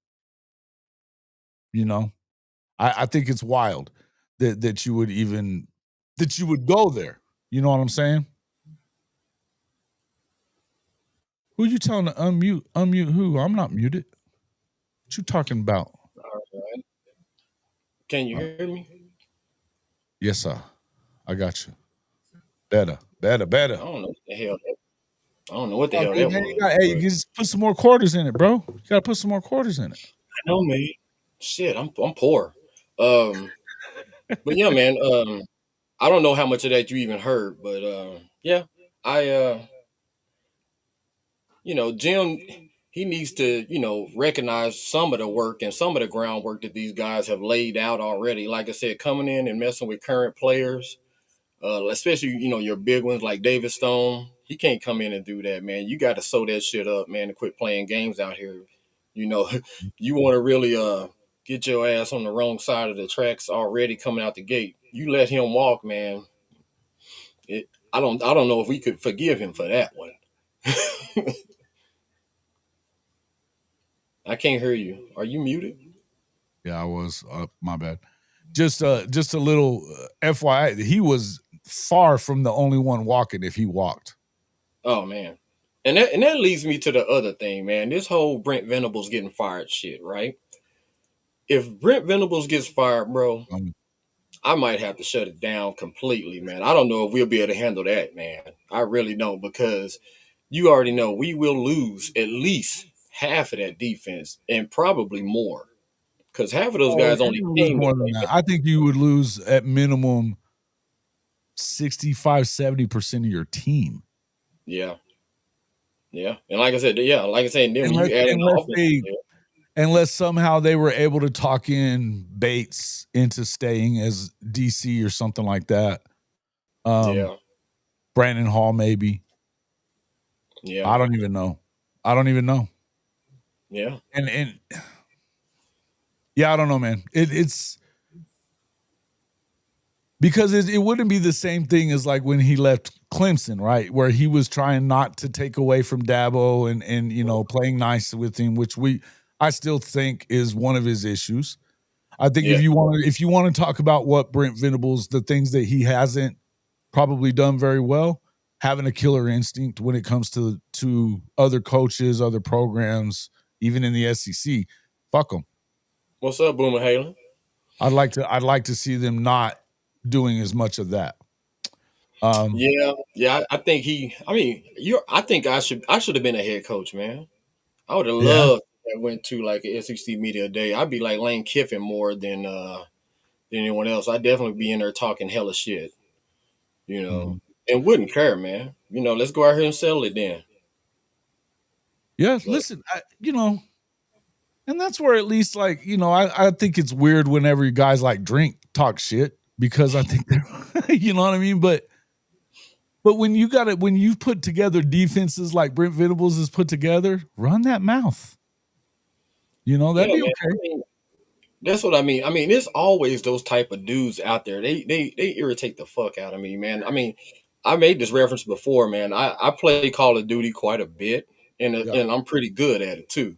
S1: I think it's wild that you would go there. You know what I'm saying? Who you telling to unmute? Unmute who? I'm not muted. What you talking about?
S3: All right. Can you hear me?
S1: Yes, sir. I got you. Better.
S3: I don't know what the hell that was.
S1: You just put some more quarters in it, bro. You got to put some more quarters in it.
S3: I know, man. Shit, I'm poor. But yeah, man. I don't know how much of that you even heard, but yeah, Jim, he needs to, recognize some of the work and some of the groundwork that these guys have laid out already. Like I said, coming in and messing with current players, especially, your big ones like David Stone. He can't come in and do that, man. You got to sew that shit up, man, and quit playing games out here. You want to really get your ass on the wrong side of the tracks already coming out the gate. You let him walk, man. I don't know if we could forgive him for that one. I can't hear you. Are you muted?
S1: Yeah, I was. My bad. Just a little FYI. He was far from the only one walking if he walked.
S3: Oh man. And that leads me to the other thing, man. This whole Brent Venables getting fired shit, right? If Brent Venables gets fired, bro, I might have to shut it down completely, man. I don't know if we'll be able to handle that, man. I really don't, because you already know we will lose at least half of that defense and probably more. Because half of those guys on the team.
S1: More than that. I think you would lose at minimum 65-70% of your team.
S3: Yeah. Yeah. And like I said, and then when you add in the offense,
S1: unless somehow they were able to talk in Bates into staying as DC or something like that. Brandon Hall, maybe.
S3: Yeah.
S1: I don't even know.
S3: Yeah.
S1: And yeah, I don't know, man. It's because it wouldn't be the same thing as like when he left Clemson, right? Where he was trying not to take away from Dabo and you know, playing nice with him, which I still think is one of his issues. I think if you want to talk about what Brent Venables, the things that he hasn't probably done very well, having a killer instinct when it comes to other coaches, other programs, even in the SEC, fuck them.
S3: What's up, Boomer Halen?
S1: I'd like to see them not doing as much of that.
S3: I think I think I should have been a head coach, man. I would have loved that went to like an SEC media day. I'd be like Lane Kiffin more than anyone else. I'd definitely be in there talking hella shit, you know, and wouldn't care, man. You know, let's go out here and settle it then.
S1: Yeah, listen, and that's where at least like, I think it's weird whenever guys like Drink talk shit, because I think they're, you know what I mean? But when you've put together defenses like Brent Venables has put together, run that mouth. That'd be okay.
S3: I mean, that's what I mean. I mean, there's always those type of dudes out there. They irritate the fuck out of me, man. I mean, I made this reference before, man. I play Call of Duty quite a bit, and I'm pretty good at it too.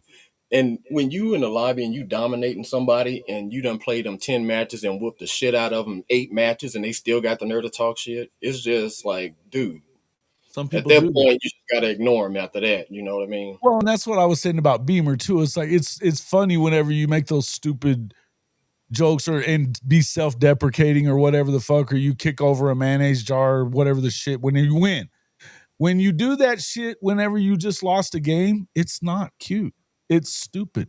S3: And when you in the lobby and you dominating somebody and you done played them 10 matches and whooped the shit out of them 8 matches and they still got the nerve to talk shit, it's just like, dude.
S1: Some people
S3: at that point, you just gotta ignore them after that. You know what I mean?
S1: Well, and that's what I was saying about Beamer too. It's like it's funny whenever you make those stupid jokes and be self-deprecating or whatever the fuck, or you kick over a mayonnaise jar or whatever the shit when you win. When you do that shit whenever you just lost a game, it's not cute. It's stupid.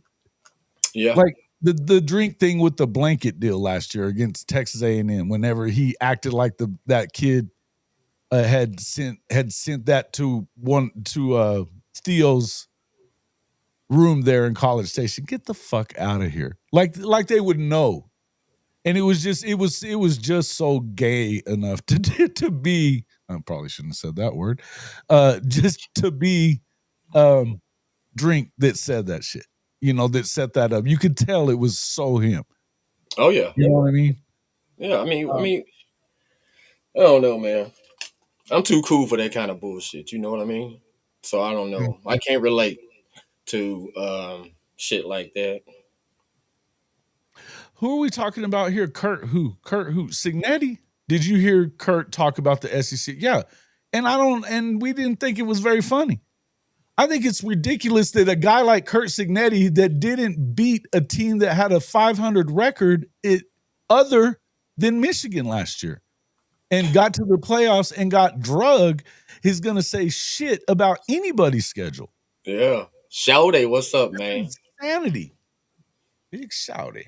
S3: Yeah.
S1: Like the Drink thing with the blanket deal last year against Texas A&M, whenever he acted like that kid had sent that to Theo's room there in College Station. Get the fuck out of here. Like they would know. And it was just so gay enough to be, I probably shouldn't have said that word. Just to be Drink that said that shit. That set that up. You could tell it was so him.
S3: Oh yeah.
S1: You know what I mean?
S3: Yeah, I mean, I don't know, man. I'm too cool for that kind of bullshit. You know what I mean? So I don't know. I can't relate to shit like that.
S1: Who are we talking about here? Kurt who? Signetti? Did you hear Kurt talk about the SEC? Yeah. And we didn't think it was very funny. I think it's ridiculous that a guy like Kurt Signetti that didn't beat a team that had a 500 record other than Michigan last year and got to the playoffs and got drugged is going to say shit about anybody's schedule.
S3: Yeah. Shouty, what's up, man?
S1: Insanity. Big Shouty.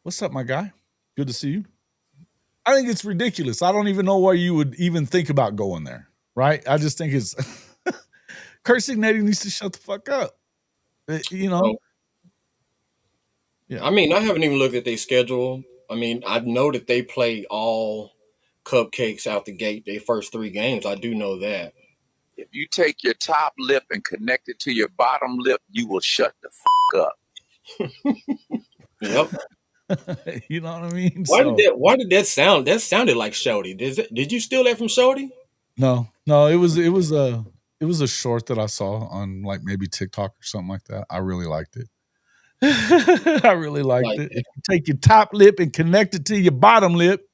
S1: What's up, my guy? Good to see you. I think it's ridiculous. I don't even know why you would even think about going there, right? I just think it's Kurt Signetti needs to shut the fuck up. Yeah.
S3: I mean, I haven't even looked at their schedule. I mean, I know that they play all cupcakes out the gate, their first 3 games. I do know that.
S4: If you take your top lip and connect it to your bottom lip, you will shut the fuck up.
S3: Yep.
S1: You know what I mean?
S3: Why did that sound? That sounded like Shorty. Did you steal that from Shorty?
S1: No, it was a short that I saw on like maybe TikTok or something like that. I really liked it. I really liked
S3: Like
S1: it.
S3: that.
S1: If you take your top lip and connect it to your bottom lip.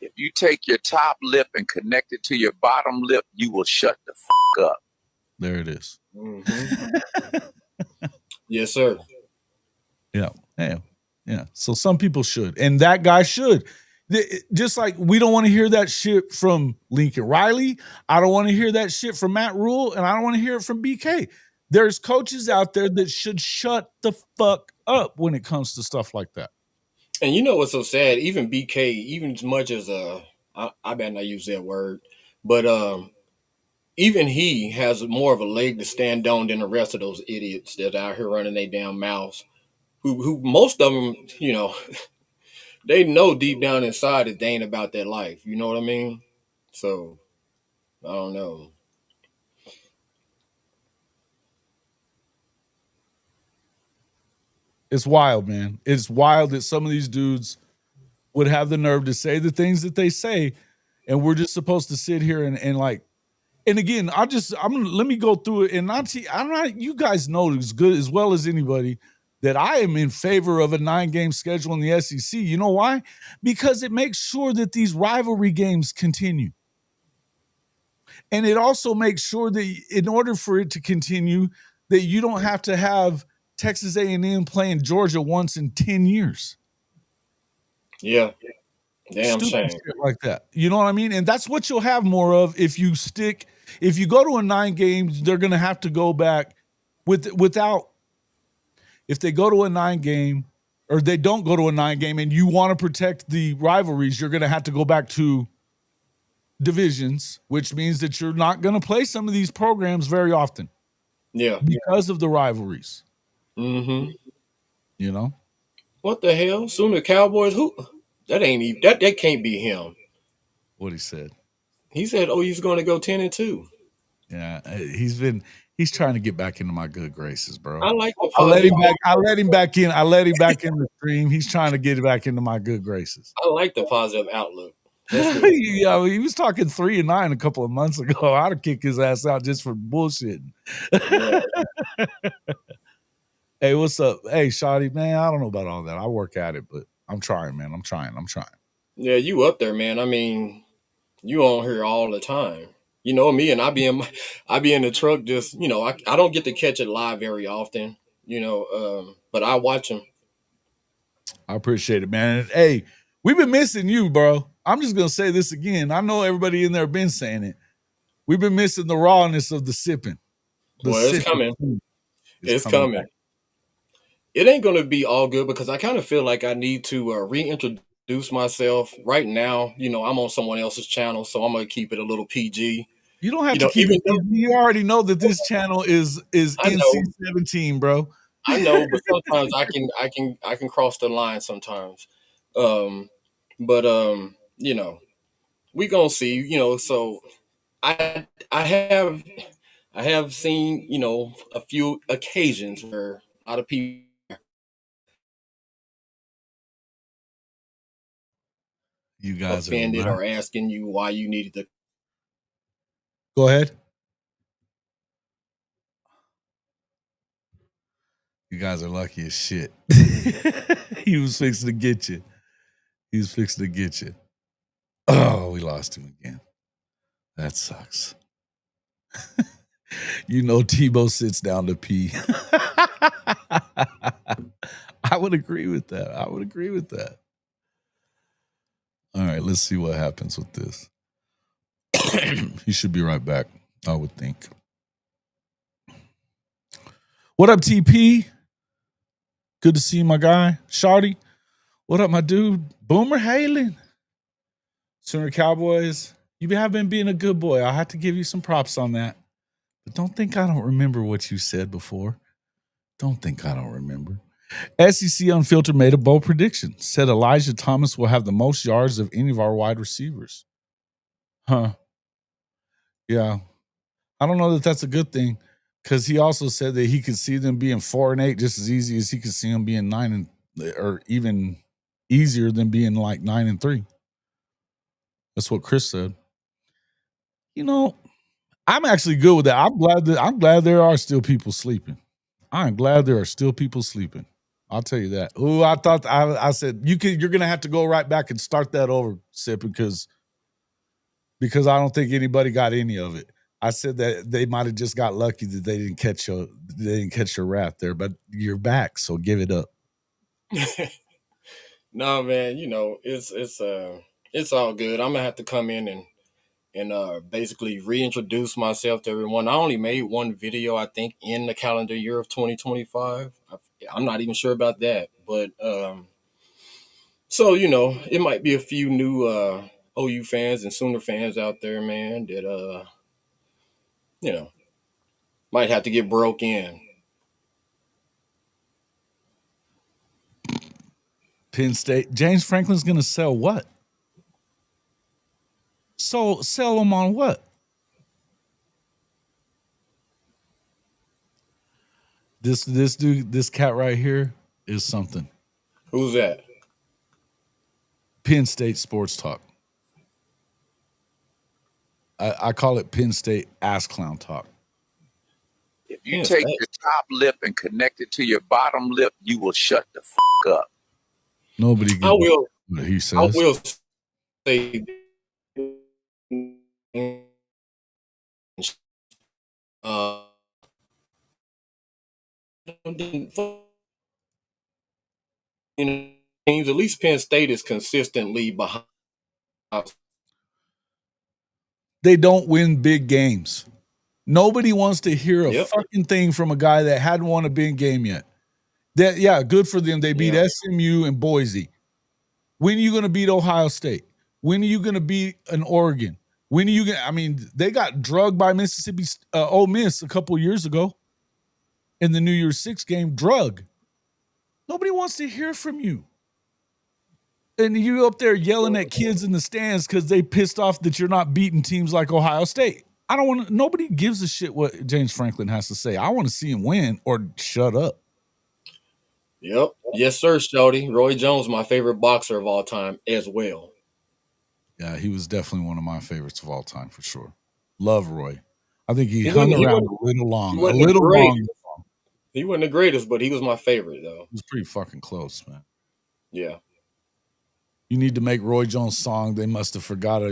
S4: If you take your top lip and connect it to your bottom lip, you will shut the up.
S1: There it is.
S3: Yes, sir.
S1: Yeah. Yeah. So some people should, and that guy should. Just like we don't want to hear that shit from Lincoln Riley. I don't want to hear that shit from Matt Rule, and I don't want to hear it from BK. There's coaches out there that should shut the fuck up when it comes to stuff like that.
S3: And you know what's so sad? Even BK, even as much as I better not use that word, but even he has more of a leg to stand on than the rest of those idiots that are out here running their damn mouths. Who most of them, you know, they know deep down inside that they ain't about that life. You know what I mean? So I don't know.
S1: It's wild, man. It's wild that some of these dudes would have the nerve to say the things that they say, and we're just supposed to sit here and like. And again, let me go through it, and I'm not. You guys know as good as well as anybody that I am in favor of a 9-game schedule in the SEC. You know why? Because it makes sure that these rivalry games continue. And it also makes sure that in order for it to continue, that you don't have to have Texas A&M playing Georgia once in 10 years.
S3: Yeah. Damn
S1: Stupid
S3: shame.
S1: shit like that. You know what I mean? And that's what you'll have more of if you go to a 9 games, they're going to have to go back if they go to a 9 game or they don't go to a 9 game and you want to protect the rivalries, you're going to have to go back to divisions, which means that you're not going to play some of these programs very often.
S3: Yeah.
S1: Because of the rivalries.
S3: Mm-hmm.
S1: You know?
S3: What the hell? Soon the Cowboys, who? That ain't even, that can't be him.
S1: What he said.
S3: He said, he's going to go 10-2.
S1: Yeah, he's trying to get back into my good graces, bro.
S3: I like the
S1: I let him
S3: positive.
S1: back. I let him back in. I let him back in the stream. He's trying to get back into my good graces.
S3: I like the positive outlook. That's good.
S1: Yeah, he was talking 3-9 a couple of months ago. I'd have kicked his ass out just for bullshitting.
S3: Yeah.
S1: Hey, what's up? Hey, Shotty, man, I don't know about all that. I work at it, but I'm trying, man. I'm trying.
S3: Yeah, you up there, man. I mean, you on here all the time. You know me, and I be in the truck. Just I don't get to catch it live very often. But I watch them.
S1: I appreciate it, man. And, hey, we've been missing you, bro. I'm just gonna say this again. I know everybody in there been saying it. We've been missing the rawness of the sipping.
S3: It's coming. It's coming.
S1: Back.
S3: It ain't gonna be all good because I kind of feel like I need to reintroduce myself right now. I'm on someone else's channel, so I'm gonna keep it a little PG.
S1: You don't have to keep it PG. You already know that this channel is NC-17, bro.
S3: I know, but sometimes I can cross the line sometimes. We gonna see. So I have seen a few occasions where a lot of people.
S1: You guys
S3: offended or asking you why you needed to.
S1: Go ahead. You guys are lucky as shit. He was fixing to get you. Oh, we lost him again. That sucks. Tebow sits down to pee. I would agree with that. All right, let's see what happens with this. He should be right back, I would think. What up, TP? Good to see you, my guy. Shardy, what up, my dude? Boomer Halen. Sooner Cowboys, you have been being a good boy. I'll have to give you some props on that. But don't think I don't remember what you said before. Don't think I don't remember. SEC Unfiltered made a bold prediction. Said Elijah Thomas will have the most yards of any of our wide receivers. Huh. Yeah. I don't know that that's a good thing because he also said that he could see them being 4-8 just as easy as he could see them being 9 or even easier than being like 9-3. That's what Chris said. I'm actually good with that. I'm glad there are still people sleeping. I'm glad there are still people sleeping. I'll tell you that. Ooh, I thought I said you're gonna have to go right back and start that over, Sip, because I don't think anybody got any of it. I said that they might have just got lucky that they didn't catch your rap there, but you're back, so give it up.
S3: No, man, it's all good. I'm gonna have to come in and basically reintroduce myself to everyone. I only made one video, I think, in the calendar year of 2025. I'm not even sure about that, but so it might be a few new OU fans and Sooner fans out there, man, that might have to get broke in.
S1: Penn State. James Franklin's gonna sell what? So sell them on what? This dude, this cat right here is something.
S3: Who's that?
S1: Penn State Sports Talk. I call it Penn State Ass Clown Talk.
S4: If you take your top lip and connect it to your bottom lip, you will shut the fuck up.
S1: Nobody
S3: I will.
S1: What he says.
S3: I will say. Teams, at least Penn State is consistently behind.
S1: They don't win big games. Nobody wants to hear a fucking thing from a guy that hadn't won a big game yet. Good for them. They beat SMU and Boise. When are you going to beat Ohio State? When are you going to beat an Oregon? When are you going to, I mean, they got drugged by Mississippi Ole Miss a couple years ago in the New Year's Six game. Drug. Nobody wants to hear from you. And you up there yelling at kids in the stands because they pissed off that you're not beating teams like Ohio State. Nobody gives a shit what James Franklin has to say. I want to see him win or shut up.
S3: Yep. Yes, sir, Shorty. Roy Jones, my favorite boxer of all time as well.
S1: Yeah, he was definitely one of my favorites of all time for sure. Love Roy. I think he hung around a little long.
S3: He wasn't the greatest, but he was my favorite, though.
S1: He was pretty fucking close, man.
S3: Yeah.
S1: You need to make Roy Jones' song. They must have forgot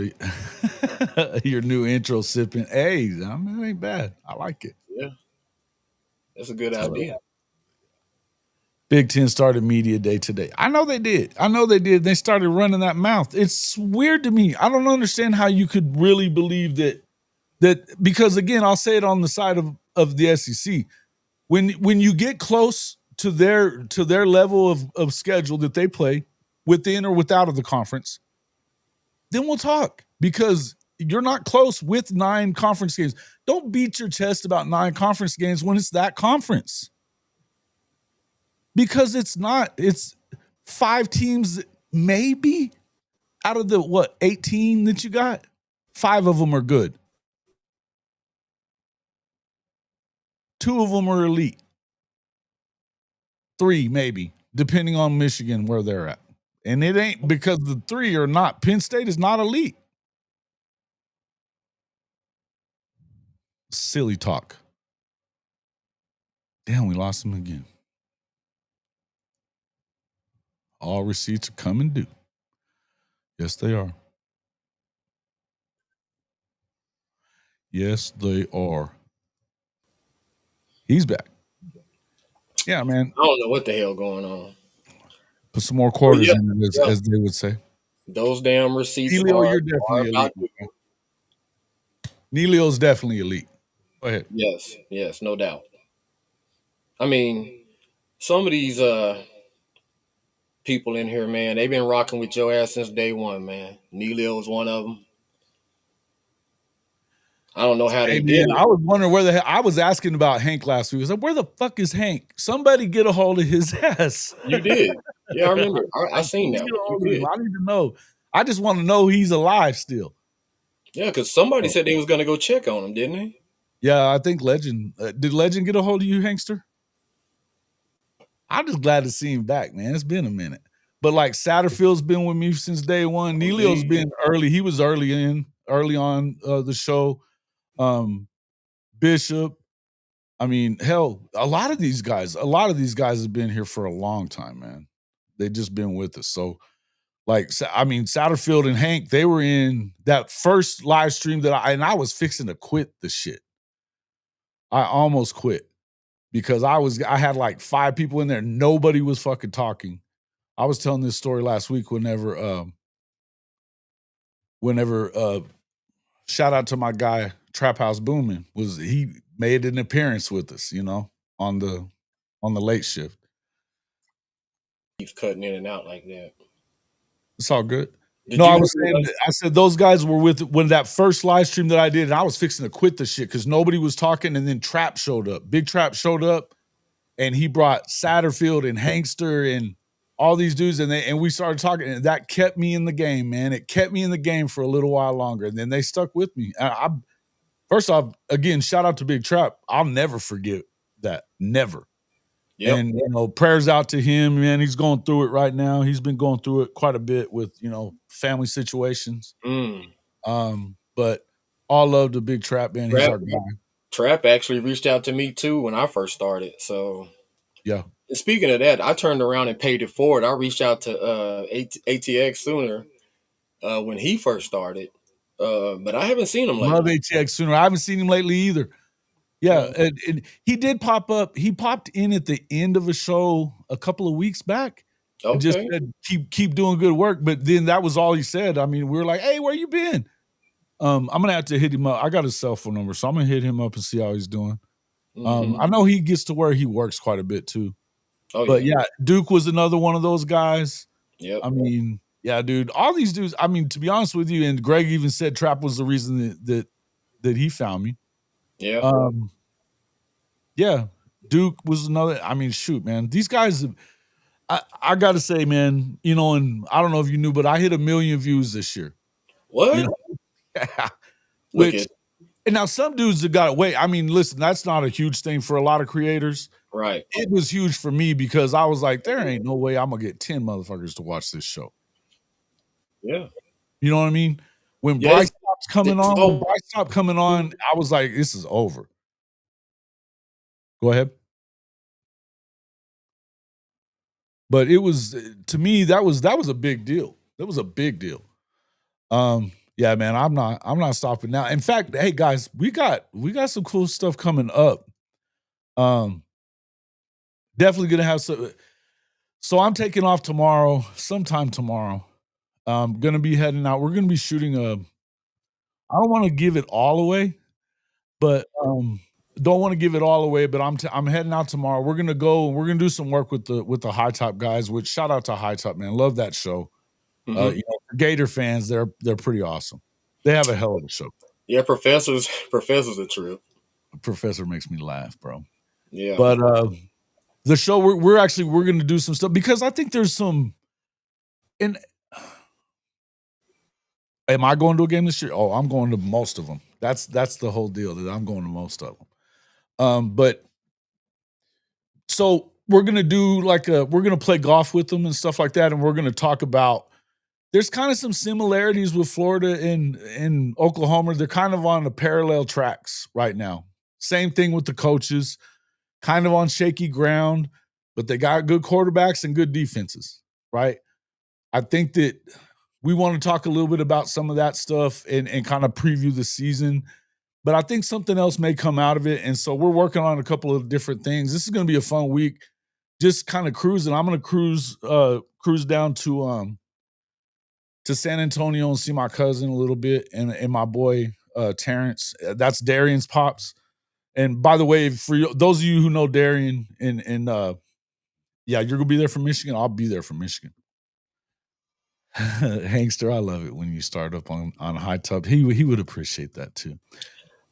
S1: your new intro sipping. Hey, I mean, it ain't bad. I like it.
S3: Yeah. That's a good idea.
S1: Big Ten started media day today. I know they did. They started running that mouth. It's weird to me. I don't understand how you could really believe that because, again, I'll say it on the side of the SEC. When you get close to their level of schedule that they play, within or without of the conference, then we'll talk, because you're not close with 9 conference games. Don't beat your chest about 9 conference games when it's that conference, because it's not. It's 5 teams maybe out of the 18 that you got. 5 of them are good. 2 of them are elite. 3 maybe, depending on Michigan where they're at. And it ain't because the 3 are not. Penn State is not elite. Silly talk. Damn, we lost him again. All receipts are coming due. Yes, they are. Yes, they are. He's back. Yeah, man.
S3: I don't know what the hell going on.
S1: Put some more quarters in it, as they would say.
S3: Those damn receipts.
S1: Neilio, you're definitely elite. Neilio's definitely elite. Go ahead.
S3: Yes, no doubt. I mean, some of these people in here, man, they've been rocking with your ass since day one, man. Neilio is one of them. I don't know how they did it.
S1: I was wondering where the hell. I was asking about Hank last week. I was like, where the fuck is Hank? Somebody get a hold of his ass.
S3: You did. Yeah, I remember. I seen that.
S1: I need to know. I just want to know he's alive still.
S3: Yeah, because somebody said they was going to go check on him, didn't they?
S1: Yeah, I think Legend. Did Legend get a hold of you, Hankster? I'm just glad to see him back, man. It's been a minute. But like Satterfield's been with me since day one. Neilio's been early. He was early on the show. Bishop. I mean, hell, a lot of these guys have been here for a long time, man. They've just been with us. So, like, I mean, Satterfield and Hank, they were in that first live stream that I was fixing to quit the shit. I almost quit because I had like 5 people in there. Nobody was fucking talking. I was telling this story last week whenever shout out to my guy Trap House Boomin', he made an appearance with us, you know, on the late shift.
S3: Keeps cutting in and out like that.
S1: It's all good. I said those guys were with when that first live stream that I did, and I was fixing to quit the shit because nobody was talking, and then Trap showed up. Big Trap showed up, and he brought Satterfield and Hankster and all these dudes, and we started talking, and that kept me in the game, man. It kept me in the game for a little while longer, and then they stuck with me. First off, again, shout out to Big Trap. I'll never forget that. Never. Yep. And, you know, prayers out to him, man. He's going through it right now. He's been going through it quite a bit with, you know, family situations. But all love to Big Trap, man. He's our guy.
S3: Trap actually reached out to me, too, when I first started. So,
S1: yeah.
S3: And speaking of that, I turned around and paid it forward. I reached out to ATX sooner when he first started. But I haven't seen him lately.
S1: Love ATX sooner. I haven't seen him lately either. Yeah, and he did pop up. He popped in at the end of a show a couple of weeks back. And just said, keep doing good work. But then that was all he said. I mean, we were like, hey, where you been? I'm gonna have to hit him up. I got his cell phone number, so I'm gonna hit him up and see how he's doing. I know he gets to where he works quite a bit too. But yeah, Duke was another one of those guys.
S3: Yep.
S1: I mean, yeah, dude, all these dudes. I mean, to be honest with you, and Greg even said Trap was the reason that he found me.
S3: Yeah.
S1: Yeah. Duke was another. I mean, shoot, man. These guys, I got to say, man, you know, and I don't know if you knew, but I hit 1 million views this year.
S3: What?
S1: You know? Yeah. Which, and now some dudes have got to wait. I mean, listen, that's not a huge thing for a lot of creators.
S3: Right.
S1: It was huge for me because I was like, there ain't no way I'm going to get 10 motherfuckers to watch this show.
S3: Yeah.
S1: You know what I mean? When Bryce stopped coming on, I was like, this is over. Go ahead. But it was, to me, that was a big deal. That was a big deal. Yeah, man, I'm not stopping now. In fact, hey guys, we got some cool stuff coming up. Definitely gonna have some. So I'm taking off tomorrow, sometime tomorrow. I'm gonna be heading out. We're gonna be shooting I don't want to give it all away, but don't want to give it all away, but I'm heading out tomorrow. We're gonna go and we're gonna do some work with the High Top guys. Which shout out to High Top, man. Love that show. You know, for Gator fans, they're pretty awesome. They have a hell of a show.
S3: Yeah, professor's a trip.
S1: Professor makes me laugh, bro.
S3: Yeah,
S1: but the show we're going to do some stuff because I think there's some. And am I going to a game this year? Oh, I'm going to most of them. That's the whole deal. That I'm going to most of them. But so we're gonna do we're gonna play golf with them and stuff like that, and we're gonna talk about. There's kind of some similarities with Florida and Oklahoma. They're kind of on the parallel tracks right now. Same thing with the coaches, kind of on shaky ground, but they got good quarterbacks and good defenses, right? I think that we want to talk a little bit about some of that stuff and kind of preview the season, but I think something else may come out of it. And so we're working on a couple of different things. This is going to be a fun week, just kind of cruising. I'm going to cruise down to San Antonio and see my cousin a little bit and my boy Terrence. That's Darian's pops. And by the way, for those of you who know Darian and yeah, you're gonna be there from Michigan. I'll be there from Michigan. Hankster, I love it when you start up on High Top. He would appreciate that too.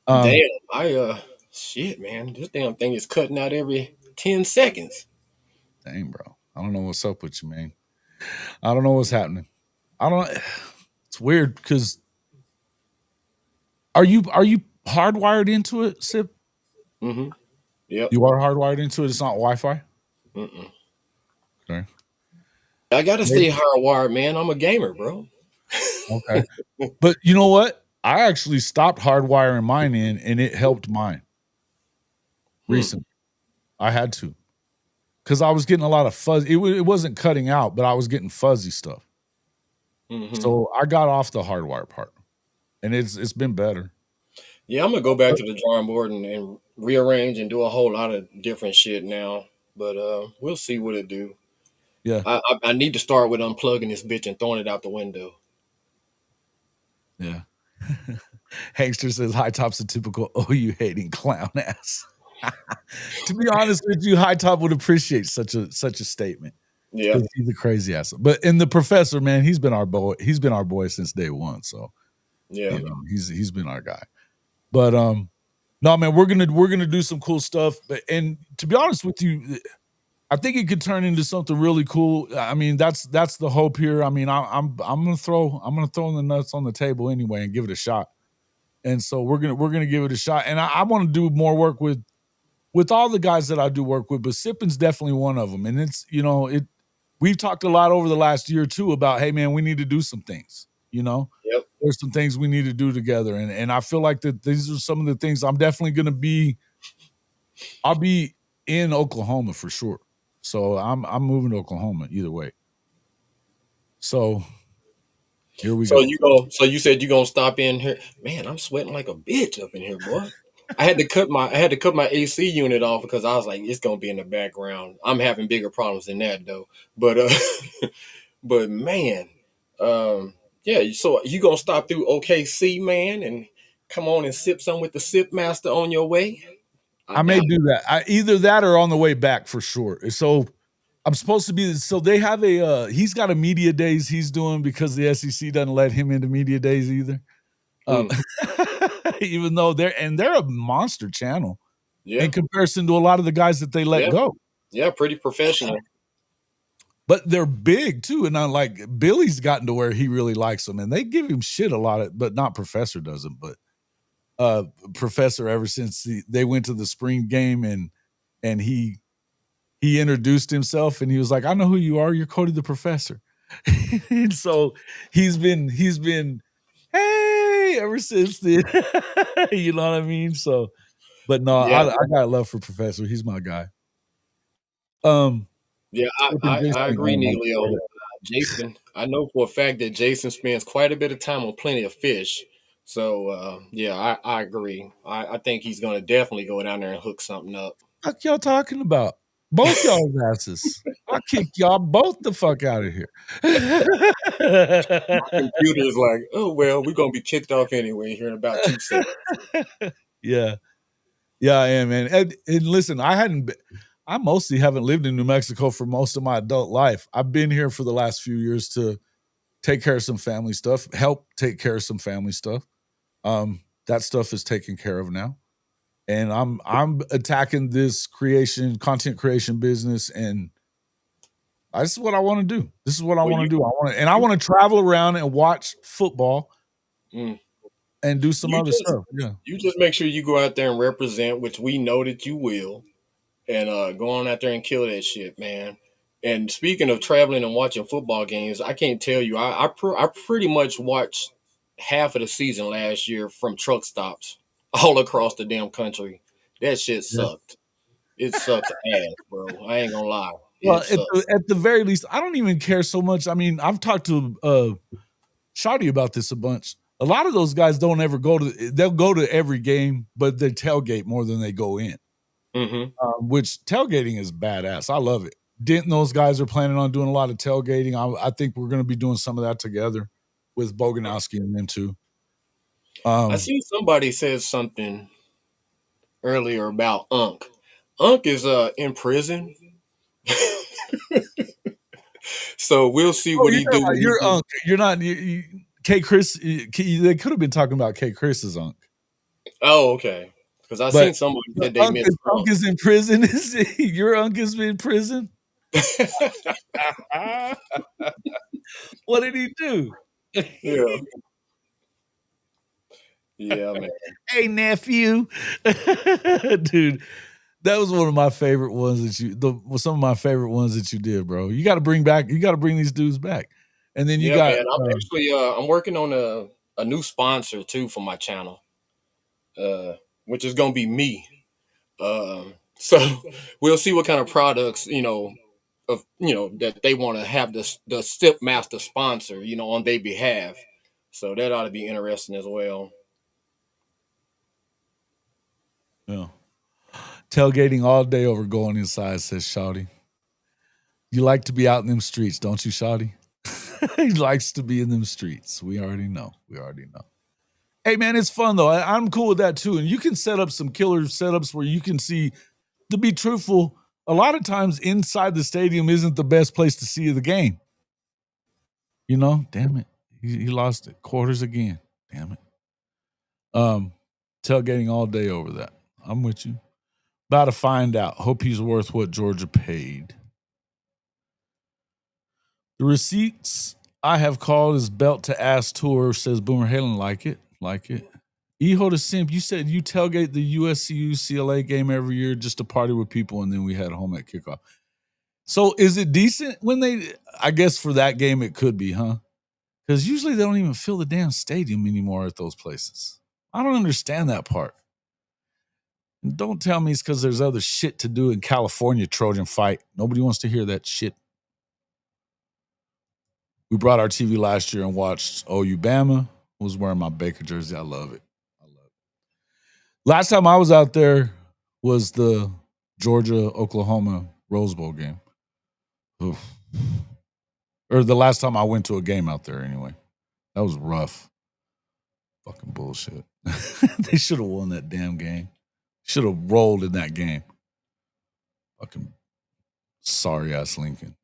S3: Damn, shit, man, this damn thing is cutting out every 10 seconds.
S1: Dang, bro, I don't know what's up with you, man. I don't know what's happening. It's weird because are you hardwired into it, Sip?
S3: Mm-hmm. Yep.
S1: You are hardwired into it. It's not Wi-Fi. Okay.
S3: I gotta stay hardwired, man. I'm a gamer, bro.
S1: Okay. But you know what? I actually stopped hardwiring mine in, and it helped mine. recently. I had to. Because I was getting a lot of fuzz. It wasn't cutting out, but I was getting fuzzy stuff. So I got off the hardwire part. And it's been better.
S3: Yeah, I'm gonna go back to the drawing board and rearrange and do a whole lot of different shit now. But we'll see what it do.
S1: Yeah.
S3: I need to start with unplugging this bitch and throwing it out the window.
S1: Yeah. Hangster says High Top's a typical OU hating clown ass. To be honest with you, High Top would appreciate such a statement.
S3: Yeah,
S1: he's a crazy ass. But in the professor, man, he's been our boy. He's been our boy since day one. So
S3: yeah,
S1: you know, he's been our guy. But no, man, we're gonna do some cool stuff. And to be honest with you, I think it could turn into something really cool. I mean, that's the hope here. I mean, I'm gonna throw the nuts on the table anyway and give it a shot. And so we're gonna give it a shot. And I want to do more work with all the guys that I do work with, but Sippin's definitely one of them. And it's, you know, we've talked a lot over the last year or two about, hey man, we need to do some things, you know?
S3: Yep.
S1: There's some things we need to do together. And I feel like that these are some of the things I'm definitely gonna be. I'll be in Oklahoma for sure. So I'm moving to Oklahoma either way. So here we go.
S3: So you said you're gonna stop in here. Man, I'm sweating like a bitch up in here, boy. I had to cut my AC unit off because I was like, it's gonna be in the background. I'm having bigger problems than that though. But but man, yeah, so you gonna stop through OKC, man, and come on and sip some with the Sip Master on your way?
S1: I may do that. Either that or on the way back for sure. So I'm supposed to be. So they have he's got a media days he's doing because the SEC doesn't let him into media days either. Even though they're a monster channel in comparison to a lot of the guys that they let go.
S3: Yeah, pretty professional.
S1: But they're big too, and I'm like Billy's gotten to where he really likes them, and they give him shit a lot, but not Professor doesn't. But Professor, ever since they went to the spring game and he introduced himself and he was like, I know who you are. You're Cody the Professor. And so he's been, hey, ever since then. You know what I mean? So, but no, I got love for Professor. He's my guy.
S3: Yeah, I agree, Neilio. Jason, I know for a fact that Jason spends quite a bit of time on Plenty of Fish. So, yeah, I agree. I think he's going to definitely go down there and hook something up.
S1: What y'all talking about? Both y'all's asses. I'll kick y'all both the fuck out of here.
S3: My computer is like, oh, well, we're going to be kicked off anyway here in about 2 seconds.
S1: Yeah. Yeah, I am, man. And listen, I mostly haven't lived in New Mexico for most of my adult life. I've been here for the last few years to take care of some family stuff, help take care of some family stuff. That stuff is taken care of now. And I'm attacking this content creation business, and this is what I want to do. This is what I want to do. I want to travel around and watch football and do some other stuff. Yeah.
S3: You just make sure you go out there and represent, which we know that you will, and go on out there and kill that shit, man. And speaking of traveling and watching football games, I can't tell you, I pretty much watched half of the season last year from truck stops all across the damn country. That shit sucked. It sucked ass, bro. I ain't gonna lie.
S1: Well, at the very least, I don't even care so much. I mean, I've talked to Shadi about this a bunch. A lot of those guys don't ever they'll go to every game, but they tailgate more than they go in. Which tailgating is badass. I love it. Denton, those guys are planning on doing a lot of tailgating. I think we're going to be doing some of that together with Boganowski and them too.
S3: I see somebody said something earlier about Unc. Unc is in prison. So we'll see what he do.
S1: You're Unc. You're not K. Chris. They could have been talking about K. Chris's Unc.
S3: Oh, okay. Because I seen somebody that they missed.
S1: Unc is in prison. Is he? Your Unc is in prison. What did he do?
S3: Yeah. Yeah, man.
S1: Hey, nephew. Dude, that was one of my favorite ones some of my favorite ones that you did, bro. You got to bring these dudes back. And then you got.
S3: Man, I'm actually I'm working on a new sponsor too for my channel, which is gonna be me. So we'll see what kind of products, that they want to have the Step Master sponsor, on their behalf. So that ought to be interesting as well.
S1: Yeah. Tailgating all day over going inside, says Shawty. You like to be out in them streets, don't you, Shawty? He likes to be in them streets. We already know. Hey, man, it's fun, though. I'm cool with that, too. And you can set up some killer setups where you can see, to be truthful, a lot of times inside the stadium isn't the best place to see the game. Damn it. He lost it. Quarters again. Damn it. Tailgating all day over that. I'm with you. About to find out. Hope he's worth what Georgia paid. The receipts I have called his belt to ass tour, says Boomer Halen. Like it. Eho to Simp, you said you tailgate the USC UCLA game every year just to party with people, and then we had home at kickoff. So is it decent when I guess for that game it could be, huh? Because usually they don't even fill the damn stadium anymore at those places. I don't understand that part. And don't tell me it's because there's other shit to do in California, Trojan fight. Nobody wants to hear that shit. We brought our TV last year and watched OU Bama. I was wearing my Baker jersey. I love it. Last time I was out there was the Georgia-Oklahoma Rose Bowl game. Oof. Or the last time I went to a game out there anyway. That was rough. Fucking bullshit. They should have won that damn game. Should have rolled in that game. Fucking sorry ass Lincoln.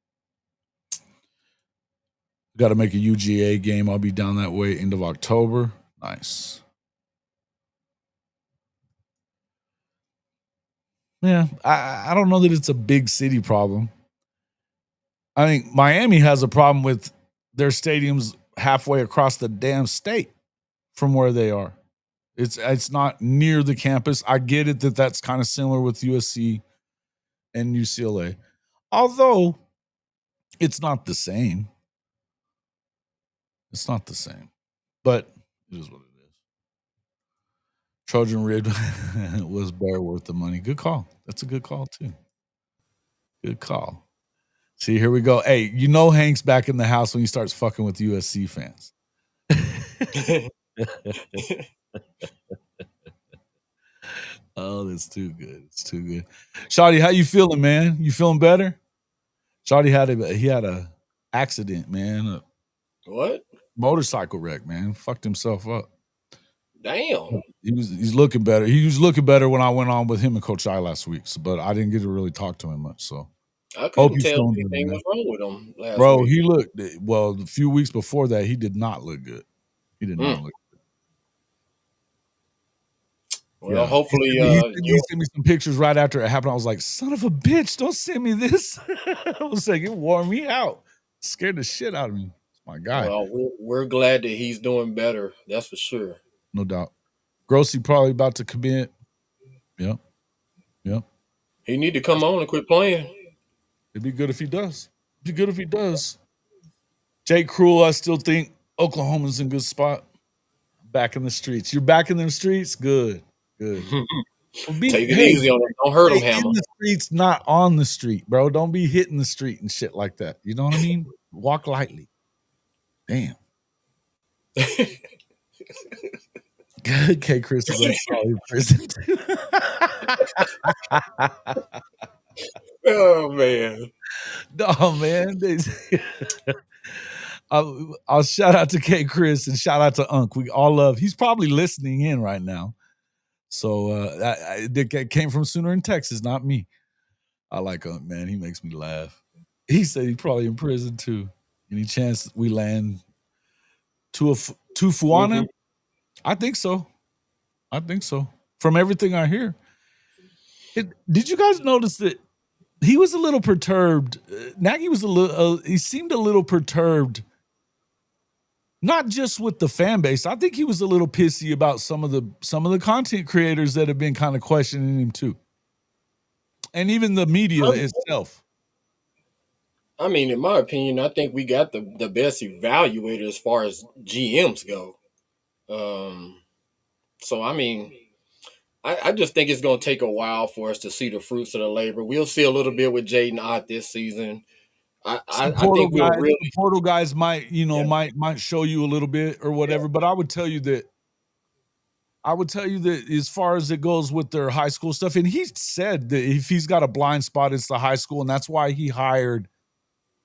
S1: Got to make a UGA game. I'll be down that way end of October. Nice. Yeah, I don't know that it's a big city problem. I think Miami has a problem with their stadiums halfway across the damn state from where they are. It's not near the campus. I get it that that's kind of similar with USC and UCLA, although it's not the same. It's not the same, but it is what it is. Trojan Rid was bear worth the money. Good call. That's a good call too. Good call. See, here we go. Hey, Hank's back in the house when he starts fucking with USC fans. Oh, that's too good. It's too good. Shawty, how you feeling, man? You feeling better? Shawty had a accident, man.
S3: What?
S1: Motorcycle wreck, man. Fucked himself up.
S3: Damn.
S1: He's looking better. He was looking better when I went on with him and Coach I last week, but I didn't get to really talk to him much. So
S3: I couldn't tell anything was wrong with him last
S1: Bro,
S3: week.
S1: he looked a few weeks before that, he did not look good. He did not look good.
S3: Well, hopefully
S1: he sent me some pictures right after it happened. I was like, son of a bitch, don't send me this. I was like, it wore me out. Scared the shit out of me. It's my guy.
S3: Well, we're glad that he's doing better. That's for sure.
S1: No doubt. Grossy probably about to commit. Yep.
S3: He need to come on and quit playing.
S1: It'd be good if he does. Jake Cruel, I still think Oklahoma's in a good spot. Back in the streets. You're back in them streets? Good. Well,
S3: take it easy on him. Don't hurt him, Hammer.
S1: In the streets, not on the street, bro. Don't be hitting the street and shit like that. You know what I mean? Walk lightly. Damn. Okay, Chris is probably in prison too.
S3: Oh man.
S1: No, man. I'll shout out to K Chris and shout out to Unc. We all love. He's probably listening in right now. So it came from Sooner in Texas, not me. I like Unc, man. He makes me laugh. He said he's probably in prison too. Any chance we land to Fuana? Mm-hmm. I think so. From everything I hear. Did you guys notice that he was a little perturbed? Nagy was he seemed a little perturbed. Not just with the fan base. I think he was a little pissy about some of the content creators that have been kind of questioning him too. And even the media itself.
S3: I mean, in my opinion, I think we got the best evaluator as far as GMs go. So, I mean, I just think it's going to take a while for us to see the fruits of the labor. We'll see a little bit with Jaden Ott this season. I think we'll really
S1: the portal guys might,
S3: Yeah.
S1: might show you a little bit or whatever. But I would tell you that as far as it goes with their high school stuff, and he said that if he's got a blind spot, it's the high school, and that's why he hired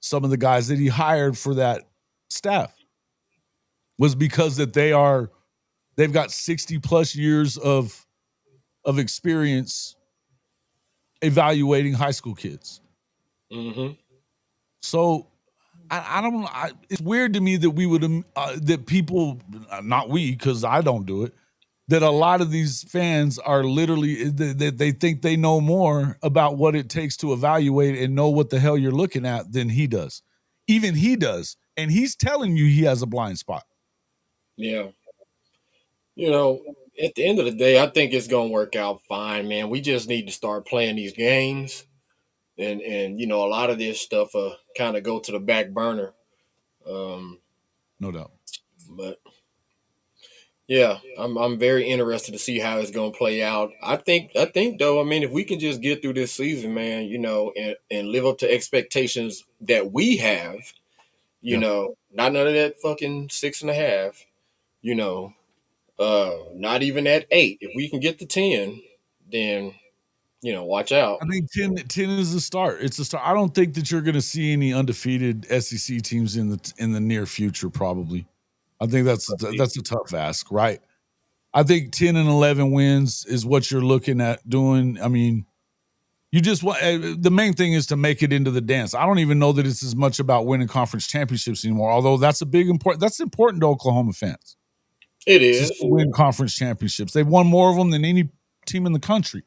S1: some of the guys that he hired for that staff, was because that they've got 60 plus years of experience evaluating high school kids.
S3: Mm-hmm.
S1: So I don't. It's weird to me that we would that people, not we, because I don't do it. That a lot of these fans are literally that they think they know more about what it takes to evaluate and know what the hell you're looking at than he does. Even he does, and he's telling you he has a blind spot.
S3: Yeah. At the end of the day, I think it's going to work out fine, man. We just need to start playing these games. And a lot of this stuff kind of go to the back burner.
S1: No doubt.
S3: But yeah, I'm very interested to see how it's going to play out. I think though, I mean, if we can just get through this season, man, and live up to expectations that we have, not none of that fucking 6.5, not even at 8. If we can get to 10, then watch out.
S1: I think 10 is the start. It's a start. I don't think that you're going to see any undefeated SEC teams in the near future. Probably, I think that's a tough ask, right? I think 10 and 11 wins is what you're looking at doing. I mean, you just want the main thing is to make it into the dance. I don't even know that it's as much about winning conference championships anymore. Although that's important to Oklahoma fans.
S3: It is
S1: to win conference championships. They've won more of them than any team in the country.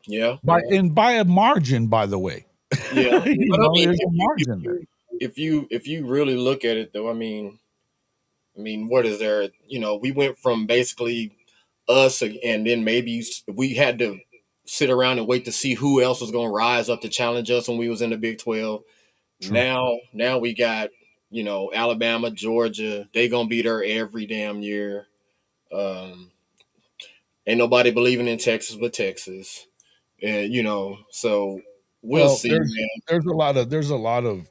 S3: Yeah,
S1: by a margin, by the way.
S3: Yeah, but I mean,
S1: there's a margin there.
S3: If you really look at it, though, I mean, what is there? We went from basically us, and then maybe we had to sit around and wait to see who else was going to rise up to challenge us when we was in the Big 12. True. Now we got Alabama, Georgia. They gonna be there every damn year. Ain't nobody believing in Texas but Texas. And so we'll see, man.
S1: There's a lot of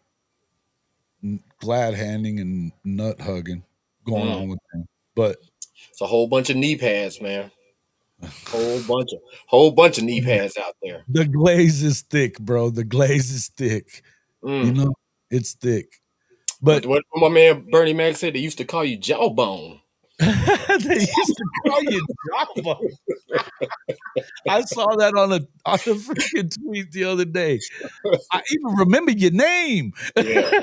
S1: glad handing and nut hugging going on with them, but
S3: it's a whole bunch of knee pads, man. Whole bunch of knee pads out there.
S1: The glaze is thick, bro. The glaze is thick. It's thick. But
S3: what my man Bernie Mac said, they used to call you jawbone.
S1: They used to call you jawbone. I saw that on a freaking tweet the other day. I even remember your name.
S3: Yeah.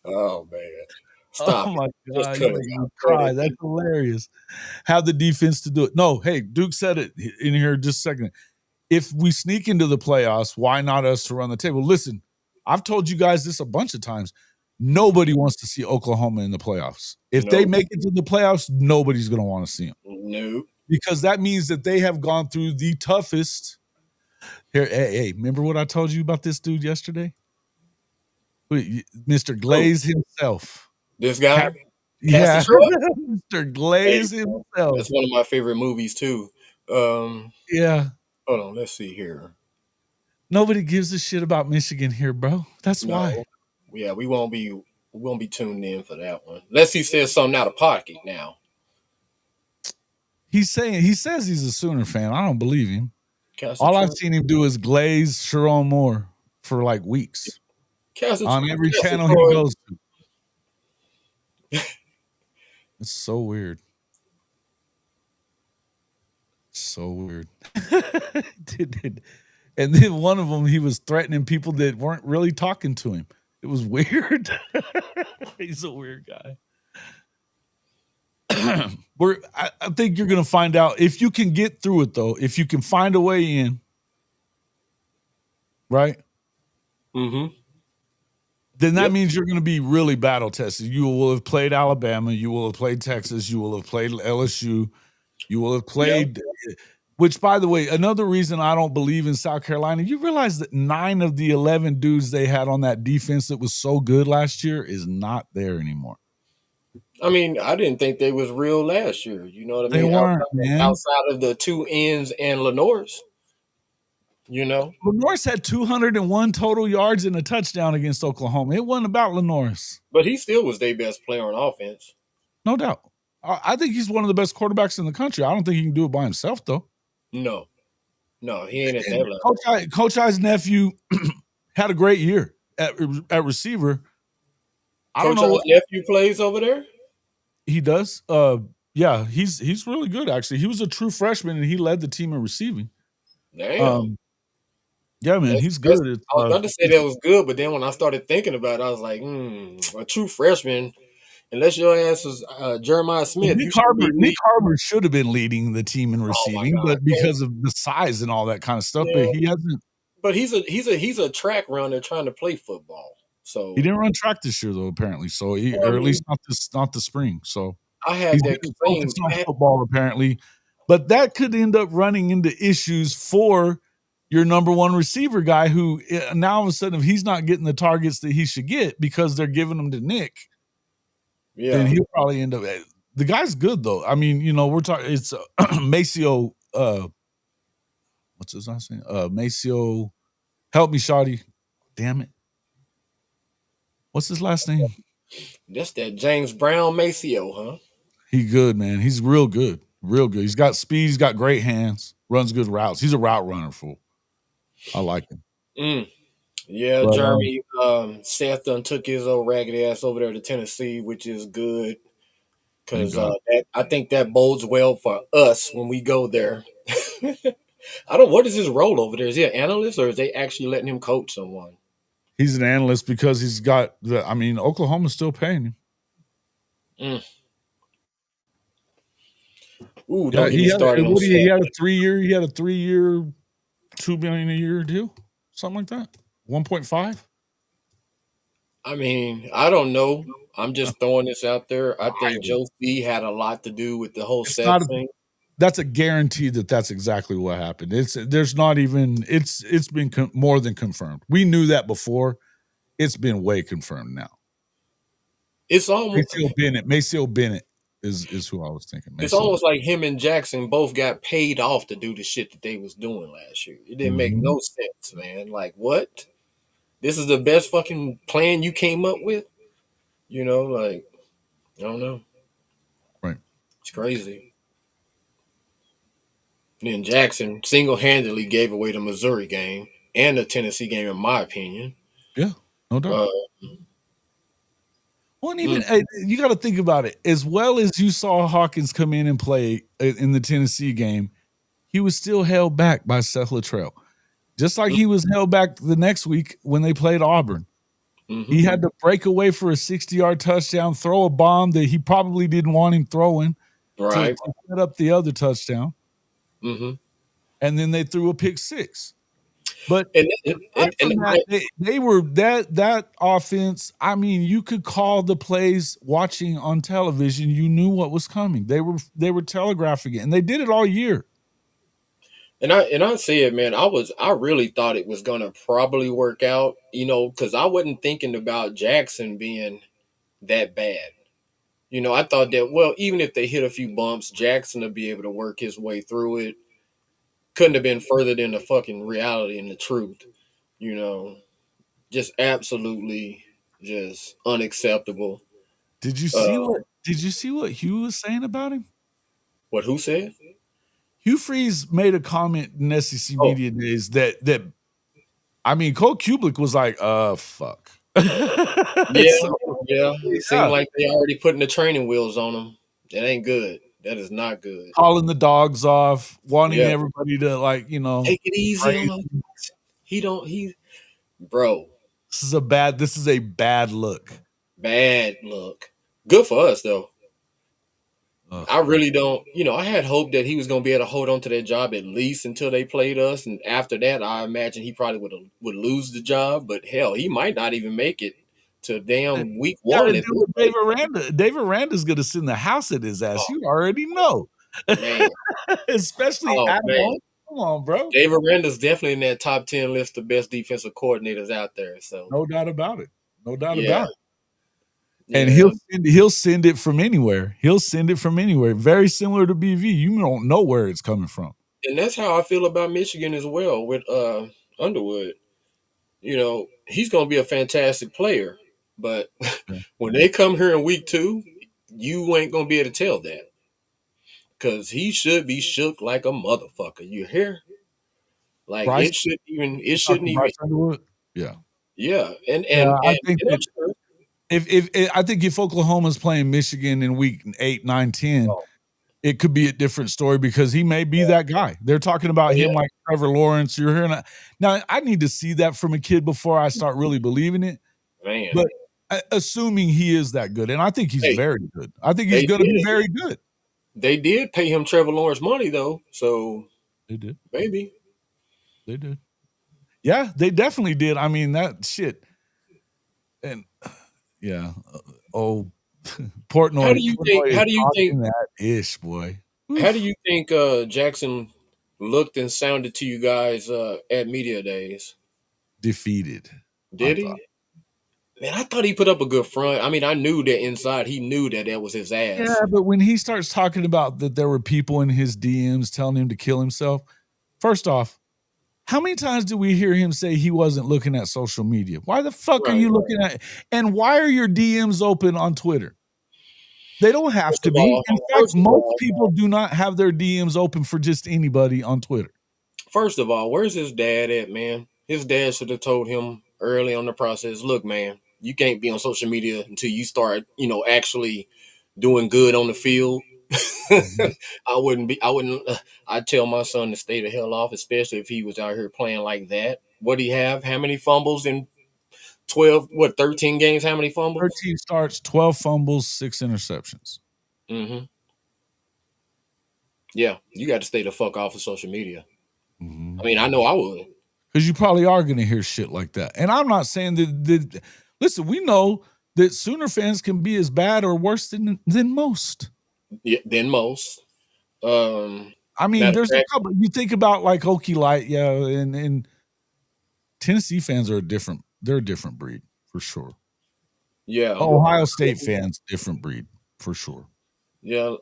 S3: Oh man. Stop.
S1: Oh my God. You cry. That's hilarious. Have the defense to do it. No, hey, Duke said it in here just a second. If we sneak into the playoffs, why not us to run the table? Listen, I've told you guys this a bunch of times. Nobody wants to see Oklahoma in the playoffs. If they make it to the playoffs, nobody's going to want to see them.
S3: No.
S1: Because that means that they have gone through the toughest. Here, hey, remember what I told you about this dude yesterday? Mr. Glaze himself.
S3: This guy?
S1: Yeah. Mr. Glaze himself.
S3: That's one of my favorite movies, too.
S1: Yeah.
S3: Hold on, let's see here.
S1: Nobody gives a shit about Michigan here, bro. That's why.
S3: Yeah, we won't be tuned in for that one. Unless he says something out of pocket now.
S1: He says he's a Sooner fan. I don't believe him. All I've seen him do is glaze Sharon Moore for like weeks on every channel he goes to. It's so weird. So weird. And then one of them, he was threatening people that weren't really talking to him. It was weird. He's a weird guy. I think you're going to find out if you can get through it, though. If you can find a way in, right?
S3: Mm-hmm.
S1: Then that means you're going to be really battle tested. You will have played Alabama. You will have played Texas. You will have played LSU. You will have played, which, by the way, another reason I don't believe in South Carolina, you realize that 9 of the 11 dudes they had on that defense that was so good last year is not there anymore.
S3: I mean, I didn't think they was real last year. You know what I
S1: They
S3: mean?
S1: weren't, man.
S3: Outside of the two ends and Lenore's, you know.
S1: Lenore's had 201 total yards and a touchdown against Oklahoma. It wasn't about Lenore's.
S3: But he still was their best player on offense.
S1: No doubt. I think he's one of the best quarterbacks in the country. I don't think he can do it by himself, though.
S3: No, he ain't at that level.
S1: Coach I's nephew had a great year at receiver. I don't know
S3: Coach I's nephew plays over there?
S1: He does. Yeah, he's really good, actually. He was a true freshman, and he led the team in receiving.
S3: Damn.
S1: Yeah, man, he's good.
S3: I was about to say that was good, but then when I started thinking about it, I was like, a true freshman, unless your ass is Jeremiah Smith.
S1: Nick Harmer should have been leading the team in receiving, but because of the size and all that kind of stuff, but he hasn't.
S3: But he's a track runner trying to play football. So
S1: he didn't run track this year, though, apparently. So or at least not the spring. So
S3: I had that
S1: focused on football, apparently. But that could end up running into issues for your number one receiver guy, who now all of a sudden, if he's not getting the targets that he should get because they're giving them to Nick, then he'll probably end up. The guy's good, though. I mean, we're talking. It's Maceo. What's his last name? Maceo. Help me, Shawty. Damn it. What's his last name?
S3: That's that James Brown Maceo, huh?
S1: He good, man. He's real good. Real good. He's got speed. He's got great hands. Runs good routes. He's a route runner, fool. I like him.
S3: Yeah, but, Jeremy Seth done took his old raggedy ass over there to Tennessee, which is good. Because I think that bodes well for us when we go there. What is his role over there? Is he an analyst, or is they actually letting him coach someone?
S1: He's an analyst because he's got Oklahoma's still paying him.
S3: Ooh, don't get me started on
S1: he had a 3-year, $2 million a year deal, something like that. 1.5.
S3: I mean, I don't know. I'm just throwing this out there. I think Joe C had a lot to do with the whole Seth thing.
S1: That's a guarantee that's exactly what happened. It's been more than confirmed. We knew that before. It's been way confirmed now.
S3: It's almost
S1: Maceo Bennett is who I was thinking.
S3: It's almost like him and Jackson both got paid off to do the shit that they was doing last year. It didn't make no sense, man. Like, what? This is the best fucking plan you came up with? Like, I don't know.
S1: Right.
S3: It's crazy. And then Jackson single-handedly gave away the Missouri game and the Tennessee game, in my opinion.
S1: Yeah, no doubt. Well, even you got to think about it. As well as you saw Hawkins come in and play in the Tennessee game, he was still held back by Seth Luttrell. Just like he was held back the next week when they played Auburn. He had to break away for a 60-yard touchdown, throw a bomb that he probably didn't want him throwing to set up the other touchdown. And then they threw a pick six. But they were that offense. I mean, you could call the plays watching on television. You knew what was coming. They were telegraphing it, and they did it all year.
S3: And I say it, man. I really thought it was gonna probably work out, because I wasn't thinking about Jackson being that bad. I thought that, even if they hit a few bumps, Jackson would be able to work his way through it. Couldn't have been further than the fucking reality and the truth. Just absolutely just unacceptable.
S1: Did you see what Hugh was saying about him?
S3: What, who said?
S1: Hugh Freeze made a comment in SEC Media Days that Cole Kublik was like, fuck.
S3: Yeah. It seemed like they already putting the training wheels on him. That ain't good. That is not good.
S1: Calling the dogs off, wanting everybody to
S3: take it easy on him. Bro.
S1: This is a bad look.
S3: Bad look. Good for us though. I really don't, I had hope that he was going to be able to hold on to that job at least until they played us. And after that, I imagine he probably would lose the job. But hell, he might not even make it to damn week one.
S1: Dave Aranda's going to send the house at his ass. You already know.
S3: Man.
S1: Especially at home. Come on, bro.
S3: Dave Aranda's definitely in that top 10 list of best defensive coordinators out there. So
S1: no doubt about it. No doubt about it. And he'll send it from anywhere. He'll send it from anywhere. Very similar to BV. You don't know where it's coming from.
S3: And that's how I feel about Michigan as well with Underwood. He's going to be a fantastic player, but when they come here in week 2, you ain't going to be able to tell that because he should be shook like a motherfucker. You hear? Like
S1: Bryce?
S3: it shouldn't even.
S1: Underwood? Yeah.
S3: Yeah, and
S1: I think
S3: and
S1: that if Oklahoma's playing Michigan in week 8, 9, 10, it could be a different story because he may be that guy. They're talking about him like Trevor Lawrence. You're hearing that. Now, I need to see that from a kid before I start really believing it.
S3: Man.
S1: But assuming he is that good, and I think he's very good. I think he's going to be very good.
S3: They did pay him Trevor Lawrence money, though. So
S1: they did.
S3: Maybe.
S1: They did. Yeah, they definitely did. I mean, that shit. And yeah. Portnoy.
S3: How do you think
S1: that ish, boy?
S3: How do you think Jackson looked and sounded to you guys at media days?
S1: Defeated.
S3: Did he? Man, I thought he put up a good front. I mean, I knew that inside he knew that was his ass.
S1: Yeah, but when he starts talking about that there were people in his DMs telling him to kill himself, first off, how many times did we hear him say he wasn't looking at social media? Why the fuck are you looking at? And why are your DMs open on Twitter? They don't have to be. In fact, most people do not have their DMs open for just anybody on Twitter.
S3: First of all, where's his dad at, man? His dad should have told him early on the process, look, man, you can't be on social media until you start, actually doing good on the field. I'd tell my son to stay the hell off, especially if he was out here playing like that. What'd he have? How many fumbles in 13 games? How many fumbles?
S1: 13 starts, 12 fumbles, 6 interceptions.
S3: Mm-hmm. Yeah, you got to stay the fuck off of social media.
S1: Mm-hmm.
S3: I mean, I know I would.
S1: Because you probably are going to hear shit like that. And I'm not saying that listen, we know that Sooner fans can be as bad or worse than most.
S3: Yeah, than most.
S1: I mean, there's a couple. You think about like Okie Light, yeah, and Tennessee fans are they're a different breed for sure.
S3: Yeah.
S1: Ohio State fans, different breed for sure.
S3: Yeah,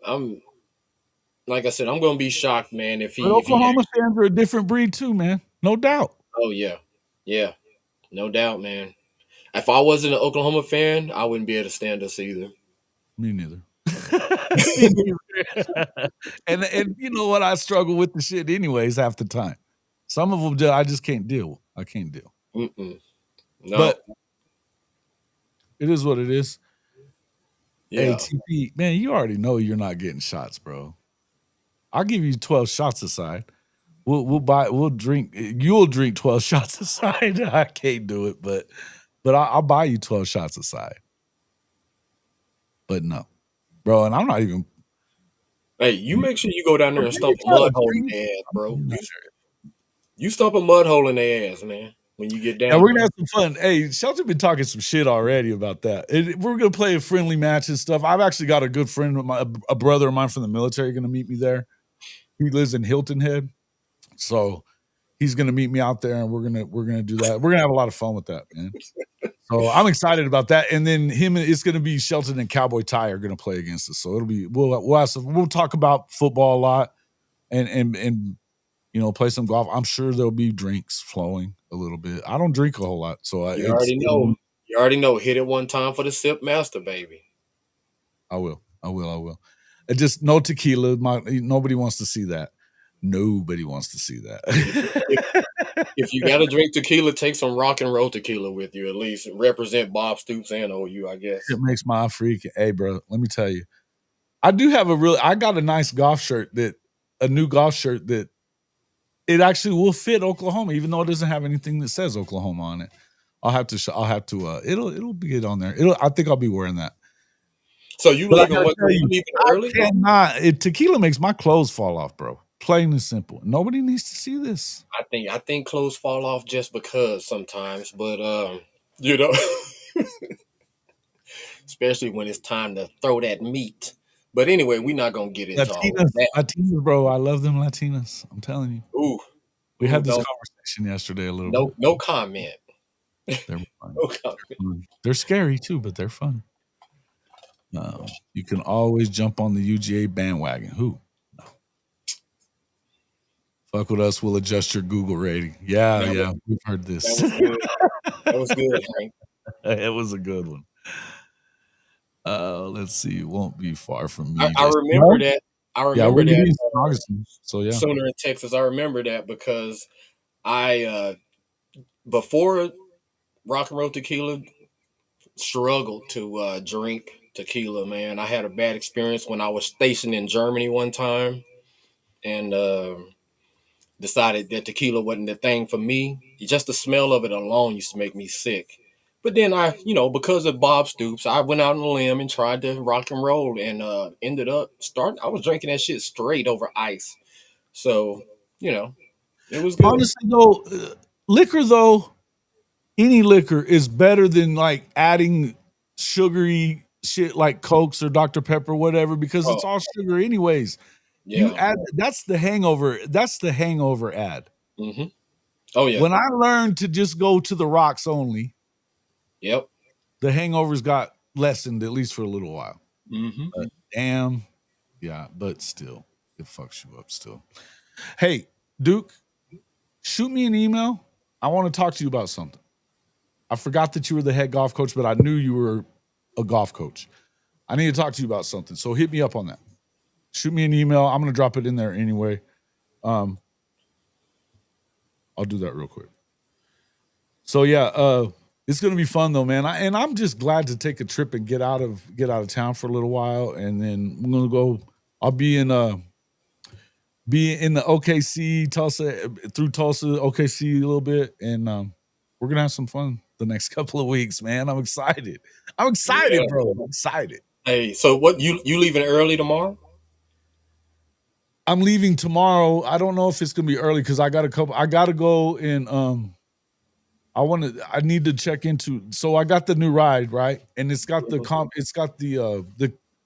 S3: like I said, I'm gonna be shocked, man, if
S1: Oklahoma fans are a different breed too, man. No doubt.
S3: Oh yeah. Yeah. No doubt, man. If I wasn't an Oklahoma fan, I wouldn't be able to stand us either.
S1: Me neither. and you know what? I struggle with the shit anyways half the time. Some of them I just can't deal. I can't deal.
S3: No.
S1: But it is what it is.
S3: Yeah.
S1: ATP, man, you already know you're not getting shots, bro. I'll give you 12 shots aside. We'll drink. You'll drink 12 shots aside. I can't do it, but I'll buy you 12 shots aside. But no, bro, and I'm not even.
S3: Hey, you make sure you go down there and stomp a mud hole in their ass, bro. You stomp a mud hole in their ass, man. When you get down,
S1: yeah, we're gonna have some fun. Hey, Shelton been talking some shit already about that. We're gonna play a friendly match and stuff. I've actually got a good friend, a brother of mine from the military, gonna meet me there. He lives in Hilton Head, so he's gonna meet me out there, and we're gonna do that. We're gonna have a lot of fun with that, man. So I'm excited about that. And then it's gonna be Shelton and Cowboy Ty are gonna play against us. So it'll be we'll talk about football a lot, and play some golf. I'm sure there'll be drinks flowing a little bit. I don't drink a whole lot, so
S3: you already know. You already know. Hit it one time for the sip master, baby.
S1: I will. Just no tequila. Nobody wants to see that. Nobody wants to see that.
S3: If you got to drink tequila, take some rock and roll tequila with you at least. Represent Bob Stoops and OU, I guess.
S1: It makes my freak. Hey, bro, let me tell you. I do have I got a nice golf shirt a new golf shirt that it actually will fit Oklahoma, even though it doesn't have anything that says Oklahoma on it. I'll have to, it'll be on there. I think I'll be wearing that.
S3: So you leaving early?
S1: I cannot. Tequila makes my clothes fall off, bro. Plain and simple. Nobody needs to see this.
S3: I think clothes fall off just because sometimes, but especially when it's time to throw that meat. But anyway, we're not gonna get into all that.
S1: Latinas, bro. I love them Latinas. I'm telling you.
S3: Ooh.
S1: We had this conversation yesterday a little bit.
S3: No comment.
S1: They're fun. They're scary too, but they're fun. You can always jump on the UGA bandwagon. Who? No. Fuck with us. We'll adjust your Google rating. Yeah. We've heard this.
S3: That was good. That was good, Hank.
S1: It was a good one. Let's see. It won't be far from me.
S3: I remember that. I remember that.
S1: So yeah.
S3: Sooner in Texas. I remember that because I before Rock and Roll Tequila struggled to drink tequila, man. I had a bad experience when I was stationed in Germany one time and decided that tequila wasn't the thing for me. Just the smell of it alone used to make me sick. But then because of Bob Stoops, I went out on a limb and tried to rock and roll and ended up I was drinking that shit straight over ice. So, it was good.
S1: Honestly, though, liquor, though, any liquor is better than like adding sugary shit like Cokes or Dr. Pepper, whatever, because it's all sugar anyways.
S3: Yeah.
S1: You add that's the hangover. That's the hangover ad.
S3: Mm-hmm. Oh yeah.
S1: When I learned to just go to the rocks only,
S3: yep,
S1: the hangovers got lessened at least for a little while.
S3: Mm-hmm.
S1: Damn, yeah, but still, it fucks you up. Still, hey Duke, shoot me an email. I want to talk to you about something. I forgot that you were the head golf coach, but I knew you were a golf coach. I need to talk to you about something. So hit me up on that. Shoot me an email. I'm going to drop it in there anyway. I'll do that real quick. So yeah, it's going to be fun though, man. I'm just glad to take a trip and get out of town for a little while, and then I'm going to go. I'll be in the OKC, Tulsa, OKC a little bit, and we're gonna have some fun the next couple of weeks, man. I'm excited. Bro. I'm excited.
S3: Hey, so what you leaving early tomorrow?
S1: I'm leaving tomorrow. I don't know if it's gonna be early because I gotta go and I need to check into. So I got the new ride, right? And it's got the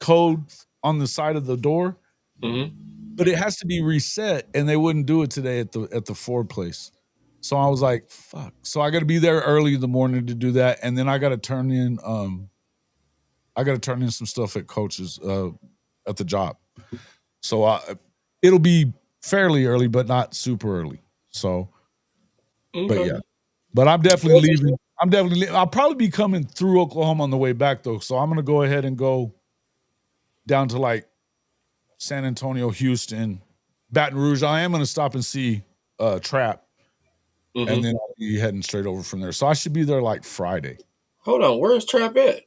S1: code on the side of the door.
S3: Mm-hmm.
S1: But it has to be reset, and they wouldn't do it today at the Ford place. So I was like, fuck. So I got to be there early in the morning to do that, and then I got to turn in some stuff at Coach's at the job. So it'll be fairly early, but not super early. So, okay. But yeah, but I'm definitely leaving. I'll probably be coming through Oklahoma on the way back though. So I'm gonna go ahead and go down to like San Antonio, Houston, Baton Rouge. I am going to stop and see Trap, and then I'll be heading straight over from there. So I should be there like Friday.
S3: Hold on, where's Trap at?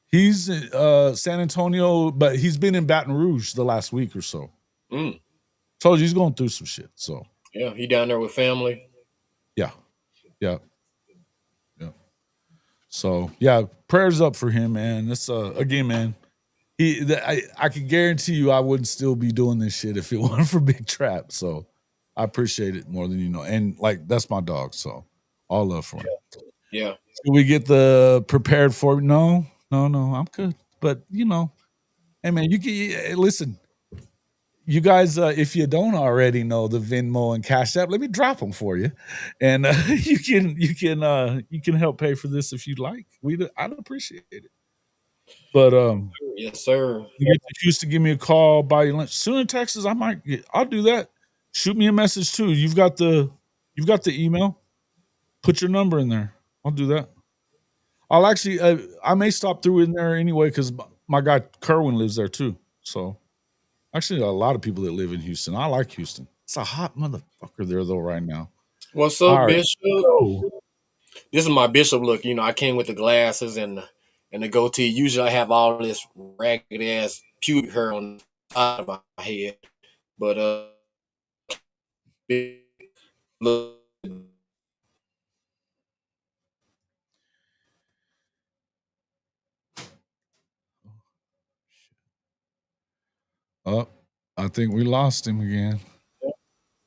S1: He's San Antonio, but he's been in Baton Rouge the last week or so. Told you he's going through some shit. So
S3: yeah, he down there with family.
S1: Yeah. So yeah, prayers up for him, man. This again, man. I can guarantee you I wouldn't still be doing this shit if it wasn't for Big Trap. So I appreciate it more than you know. And like, that's my dog. So all love for him.
S3: Yeah.
S1: Should we get the prepared for? No, I'm good. But hey man, you can listen. You guys, if you don't already know the Venmo and Cash App, let me drop them for you, and you can help pay for this if you'd like. I'd appreciate it. But
S3: yes, sir.
S1: You get to Houston, give me a call, buy you lunch. Soon in Texas, I'll do that. Shoot me a message too. You've got the email. Put your number in there. I'll do that. I'll actually, I may stop through in there anyway because my guy Kerwin lives there too. So actually, a lot of people that live in Houston. I like Houston. It's a hot motherfucker there though right now.
S3: What's up, Bishop? This is my Bishop look. I came with the glasses and the goatee. Usually I have all this ragged ass pubic hair on the side of my head. But look.
S1: Oh, I think we lost him again.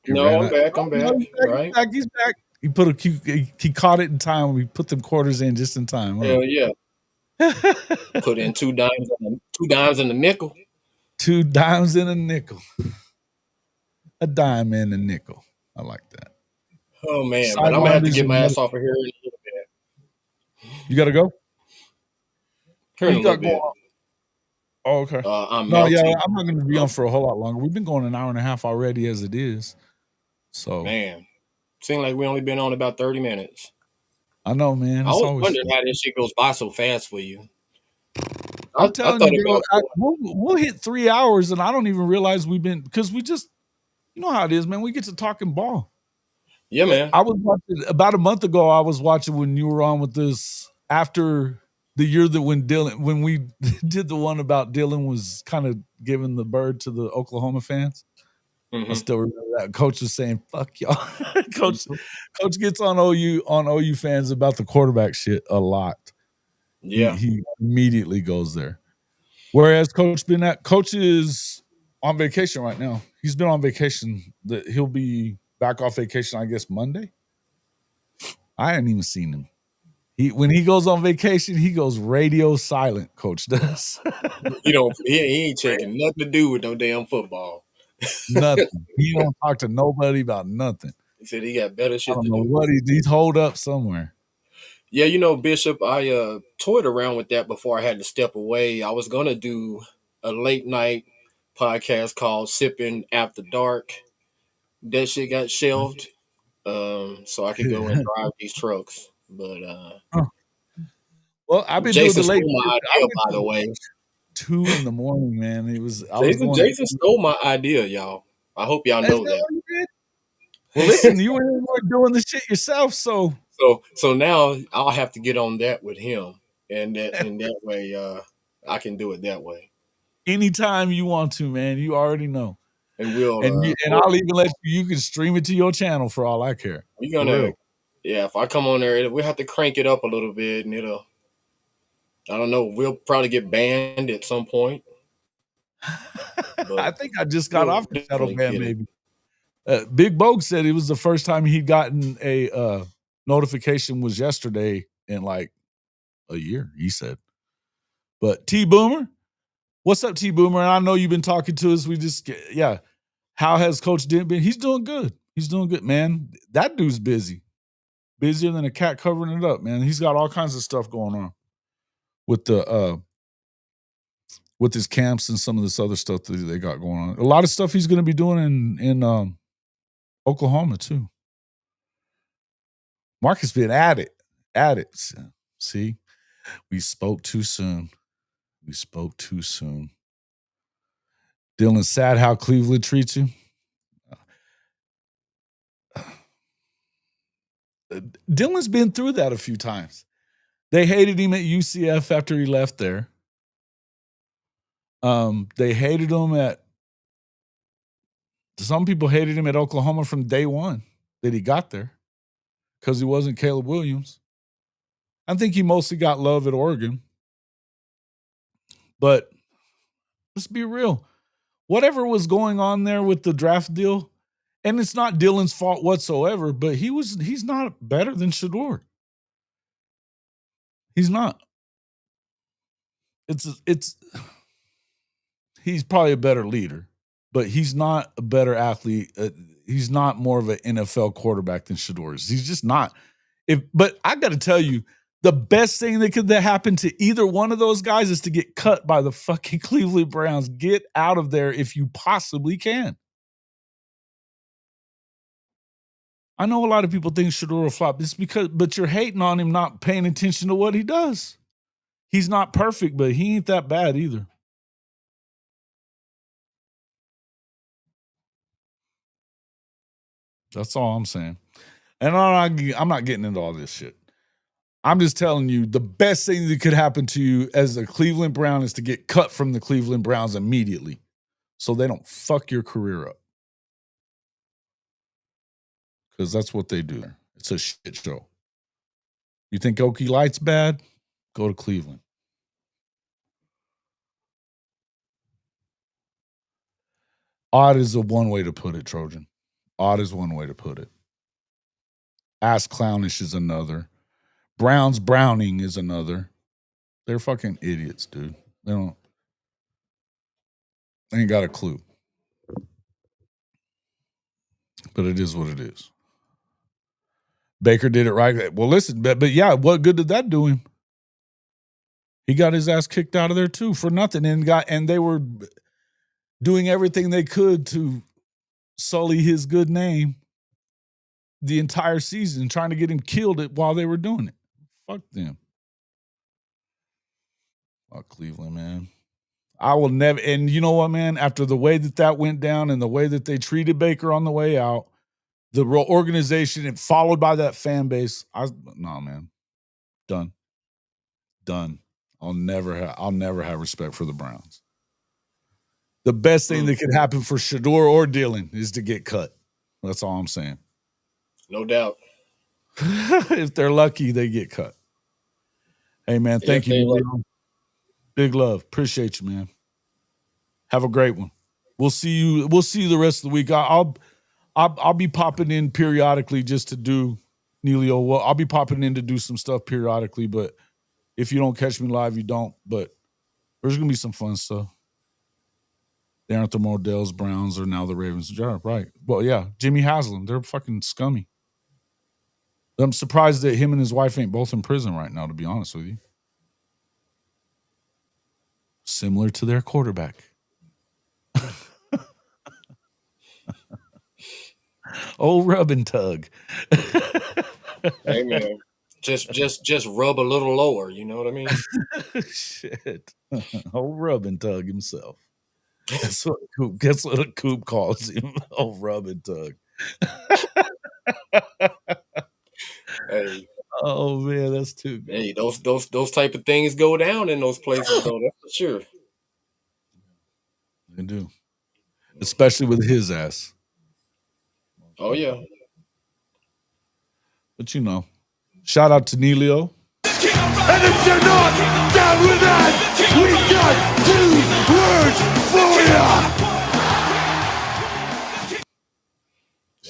S3: No, I'm back. Right?
S1: He's back. He caught it in time. We put them quarters in just in time.
S3: Hell yeah. Put in 2 dimes and a nickel.
S1: 2 dimes and a nickel. A dime and a nickel. I like that.
S3: Oh man, but I'm gonna have to get my ass off of here in a little bit.
S1: You gotta go?
S3: Here in a little bit.
S1: Oh, okay.
S3: I'm
S1: No, yeah,
S3: melting.
S1: I'm not going to be on for a whole lot longer. We've been going an hour and a half already as it is. So,
S3: Man, seems like we only been on about 30 minutes.
S1: I know, man.
S3: I
S1: It's
S3: was
S1: always
S3: wondering how this shit goes by so fast for you.
S1: I'm
S3: I
S1: telling
S3: thought
S1: you, bro.
S3: about
S1: We'll hit 3 hours, and I don't even realize we've been because we just, you know how it is, man. We get to talking ball.
S3: yeah, man.
S1: I was watching about a month ago. I was watching when you were on with this after the year that when we did the one about Dylan was kind of giving the bird to the Oklahoma fans. I still remember that. Coach was saying, "Fuck y'all." Coach gets on OU fans about the quarterback shit a lot.
S3: Yeah.
S1: He immediately goes there. Whereas Coach is on vacation right now. He's been on vacation. He'll be back off vacation, I guess, Monday. I hadn't even seen him. When he goes on vacation, he goes radio silent. Coach does
S3: He ain't checking nothing to do with no damn football.
S1: nothing. He don't talk to nobody about nothing.
S3: He said he got better
S1: I
S3: shit
S1: don't
S3: to
S1: know
S3: do.
S1: what he's holed up somewhere.
S3: Yeah, Bishop, I toyed around with that before I had to step away. I was gonna do a late night podcast called Sipping After Dark. That shit got shelved. So I could go and drive these trucks. But
S1: Well, I've been doing
S3: Jason
S1: the late.
S3: stole my idea, by the way.
S1: 2 a.m, man. I was going.
S3: Jason stole my idea, y'all. I hope y'all
S1: Is
S3: know
S1: that
S3: that.
S1: what you did? Well, listen, you weren't doing the shit yourself, so
S3: So now I'll have to get on that with him, and that way I can do it that way.
S1: anytime you want to, man, you already know.
S3: And
S1: I'll even let you can stream it to your channel for all I care.
S3: we're gonna, yeah. If I come on there, we'll have to crank it up a little bit, and I don't know. We'll probably get banned at some point.
S1: I think I just got off the shadow ban,
S3: get it.
S1: maybe. Big Bogue said it was the first time he'd gotten a notification was yesterday in like a year, he said. But T Boomer, what's up, T Boomer? And I know you've been talking to us. How has Coach Dent been? He's doing good. He's doing good, man. That dude's busy. Busier than a cat covering it up, man. He's got all kinds of stuff going on with with his camps and some of this other stuff that they got going on. A lot of stuff he's going to be doing in Oklahoma too. Marcus been at it. See, we spoke too soon. Dylan, sad how Cleveland treats you. Dylan's been through that a few times. They hated him at UCF after he left there. They hated him some people hated him at Oklahoma from day one that he got there because he wasn't Caleb Williams. I think he mostly got love at Oregon. But let's be real. Whatever was going on there with the draft deal, and it's not Dylan's fault whatsoever, but he's not better than Shedeur. He's not. He's probably a better leader, but he's not a better athlete. He's not more of an NFL quarterback than Shedeur is. He's just not. But I got to tell you, the best thing that could happen to either one of those guys is to get cut by the fucking Cleveland Browns. Get out of there if you possibly can. I know a lot of people think Shedeur will flop. But you're hating on him not paying attention to what he does. He's not perfect, but he ain't that bad either. That's all I'm saying. And I'm not getting into all this shit. I'm just telling you the best thing that could happen to you as a Cleveland Brown is to get cut from the Cleveland Browns immediately so they don't fuck your career up. Because that's what they do. It's a shit show. You think Okie Light's bad? Go to Cleveland. Odd is the one way to put it, Trojan. Odd is one way to put it. Ass clownish is another. Brown's Browning is another. They're fucking idiots, dude. They ain't got a clue. But it is what it is. Baker did it right. Well, listen, but yeah, what good did that do him? He got his ass kicked out of there too for nothing, and they were doing everything they could to sully his good name the entire season, trying to get him killed while they were doing it. Fuck them. Fuck Cleveland, man. I will never, and you know what, man? After the way that went down and the way that they treated Baker on the way out, the organization and followed by that fan base, no, man. Done. I'll never have respect for the Browns. The best thing that could happen for Shador or Dylan is to get cut. That's all I'm saying.
S3: No doubt.
S1: If they're lucky, they get cut. Hey, man, thank you. Big love. Appreciate you, man. Have a great one. We'll see you the rest of the week. I'll be popping in periodically just to do Neilio. Well, I'll be popping in to do some stuff periodically, but if you don't catch me live, you don't. But there's gonna be some fun stuff. They aren't the Models, Browns, or now the Ravens. Yeah, right. Well, yeah, Jimmy Haslam. They're fucking scummy. I'm surprised that him and his wife ain't both in prison right now, to be honest with you. Similar to their quarterback. Oh, rub and tug.
S3: Hey, man. Just rub a little lower, you know what I mean?
S1: Shit. Oh, rub and tug himself. That's what a coop calls him. Oh, rub and tug.
S3: Hey.
S1: Oh man, that's too good.
S3: Hey, those type of things go down in those places, though. That's for sure.
S1: They do, especially with his ass.
S3: Oh yeah.
S1: But you know, shout out to Neilio.
S5: And if you're not down with that, we got 2 words for you.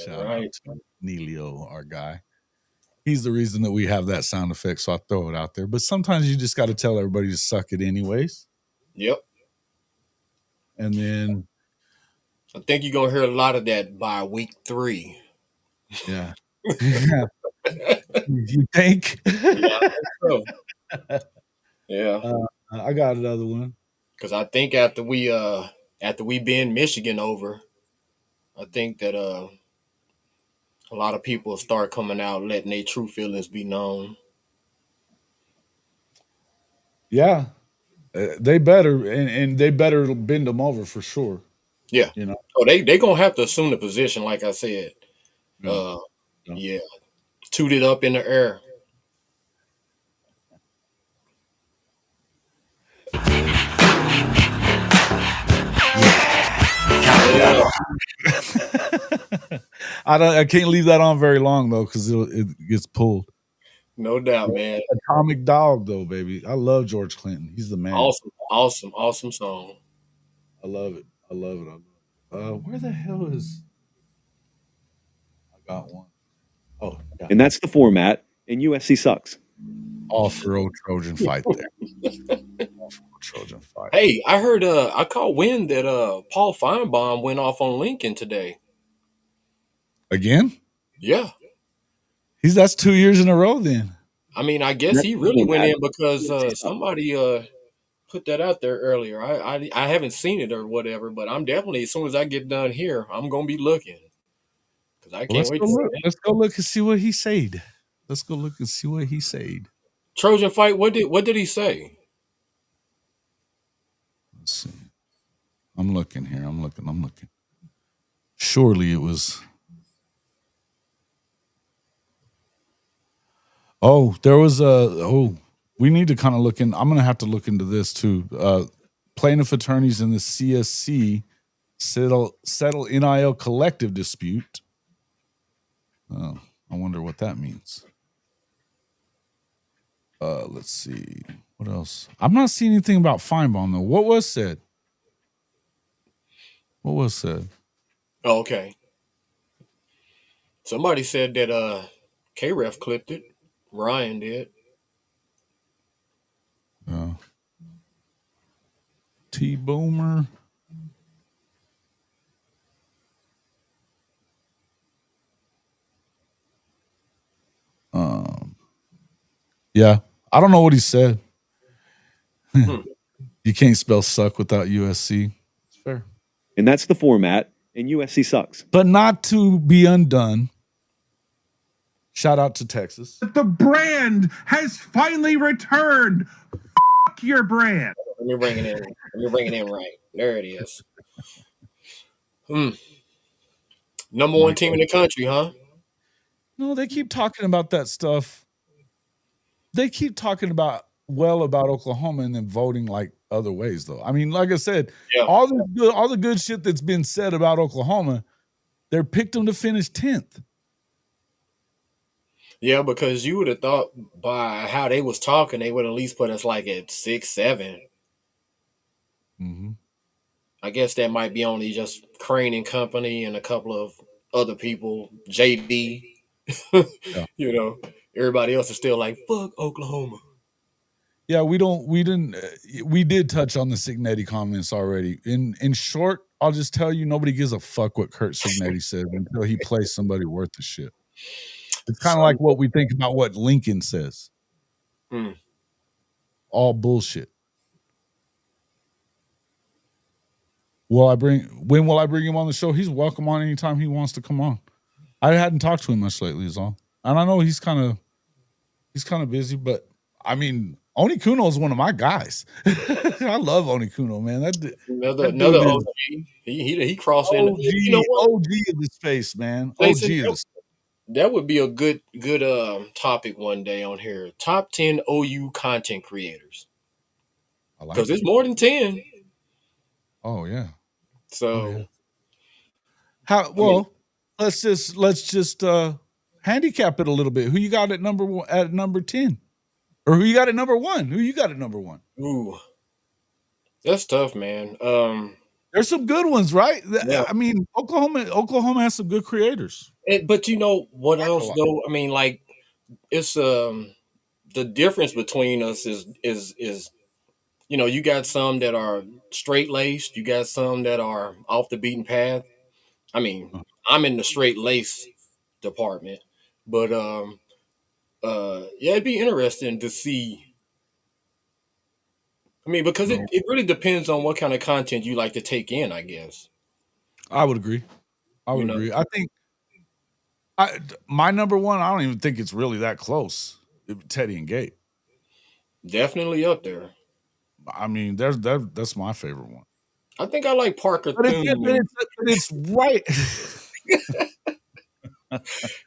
S1: Shout out to Neilio, our guy. He's the reason that we have that sound effect, so I throw it out there. But sometimes you just got to tell everybody to suck it anyways.
S3: Yep.
S1: And then
S3: I think you're gonna hear a lot of that by week 3.
S1: Yeah. You think?
S3: Yeah, I think so. Yeah.
S1: I got another one.
S3: Because I think after we bend Michigan over, I think that a lot of people will start coming out, letting their true feelings be known.
S1: Yeah, they better, and they better bend them over for sure.
S3: Yeah,
S1: you know.
S3: Oh, they gonna have to assume the position, like I said. Yeah, toot it up in the air.
S1: I can't leave that on very long though, because it gets pulled.
S3: No doubt, man.
S1: Atomic Dog though, baby. I love George Clinton. He's the man.
S3: Awesome song.
S1: I love it. Where the hell is? I got one. Oh, yeah.
S6: And that's the format. And USC sucks.
S1: Off-road Trojan fight there. Off-road Trojan fight.
S3: Hey, I heard. I caught wind that Paul Feinbaum went off on Lincoln today.
S1: Again?
S3: Yeah.
S1: That's 2 years in a row then.
S3: I mean, I guess he really went in because somebody put that out there earlier. I haven't seen it or whatever, but I'm definitely, as soon as I get done here, I'm gonna be looking because I can't wait to see it.
S1: Let's go look and see what he said. Let's go look and see what he said.
S3: Trojan fight. What did he say?
S1: Let's see. I'm looking here. I'm looking. Surely it was. Oh, there was we need to kind of look in. I'm going to have to look into this too. Plaintiff attorneys in the CSC settle NIL collective dispute. Oh, I wonder what that means. Let's see. What else? I'm not seeing anything about Feinbaum though. What was said?
S3: Oh, okay. Somebody said that K-Ref clipped it. Ryan did.
S1: T-Boomer. Yeah, I don't know what he said. You can't spell suck without USC. It's fair.
S6: And that's the format, and USC sucks.
S1: But not to be undone. Shout out to Texas.
S5: The brand has finally returned. Fuck your brand.
S3: Let me bring it in. Let me bring it in right. There it is. Number one team in the country, huh?
S1: No, they keep talking about that stuff. They keep talking about Oklahoma and then voting like other ways, though. I mean, like I said, all the good shit that's been said about Oklahoma, they picked them to finish 10th.
S3: Yeah, because you would have thought by how they was talking, they would at least put us like at 6, 7.
S1: Mm-hmm.
S3: I guess that might be only just Crane and Company and a couple of other people, JD. You know, everybody else is still like, fuck Oklahoma.
S1: Yeah, we did touch on the Cignetti comments already. In short, I'll just tell you, nobody gives a fuck what Kurt Cignetti says until he plays somebody worth the shit. It's kind of like what we think about what Lincoln says. All bullshit. When will I bring him on the show? He's welcome on anytime he wants to come on. I hadn't talked to him much lately, is all. And I know he's kind of busy, but I mean, Oni Kuno is one of my guys. I love Oni Kuno, man.
S3: Another OG. He crossed in. You know what?
S1: OG of the space, man.
S3: Jason,
S1: OG of the space.
S3: That would be a good topic one day on here. Top 10 OU content creators. Because it's more than 10.
S1: Oh yeah.
S3: So
S1: let's just handicap it a little bit. Who you got at number 10? Or who you got at number 1? Who you got at number 1?
S3: Ooh. That's tough, man.
S1: There's some good ones, right?
S3: Yeah.
S1: I mean, Oklahoma has some good creators.
S3: But you know what else though? I mean, like it's the difference between us is you know, you got some that are straight laced, you got some that are off the beaten path. I mean, I'm in the straight lace department, but yeah, it'd be interesting to see. I mean, because it really depends on what kind of content you like to take in, I guess.
S1: I would agree. I think my number 1, I don't even think it's really that close. Teddy and Gate.
S3: Definitely up there.
S1: I mean, that's my favorite one.
S3: I think I like Parker Thune.
S1: But it's right.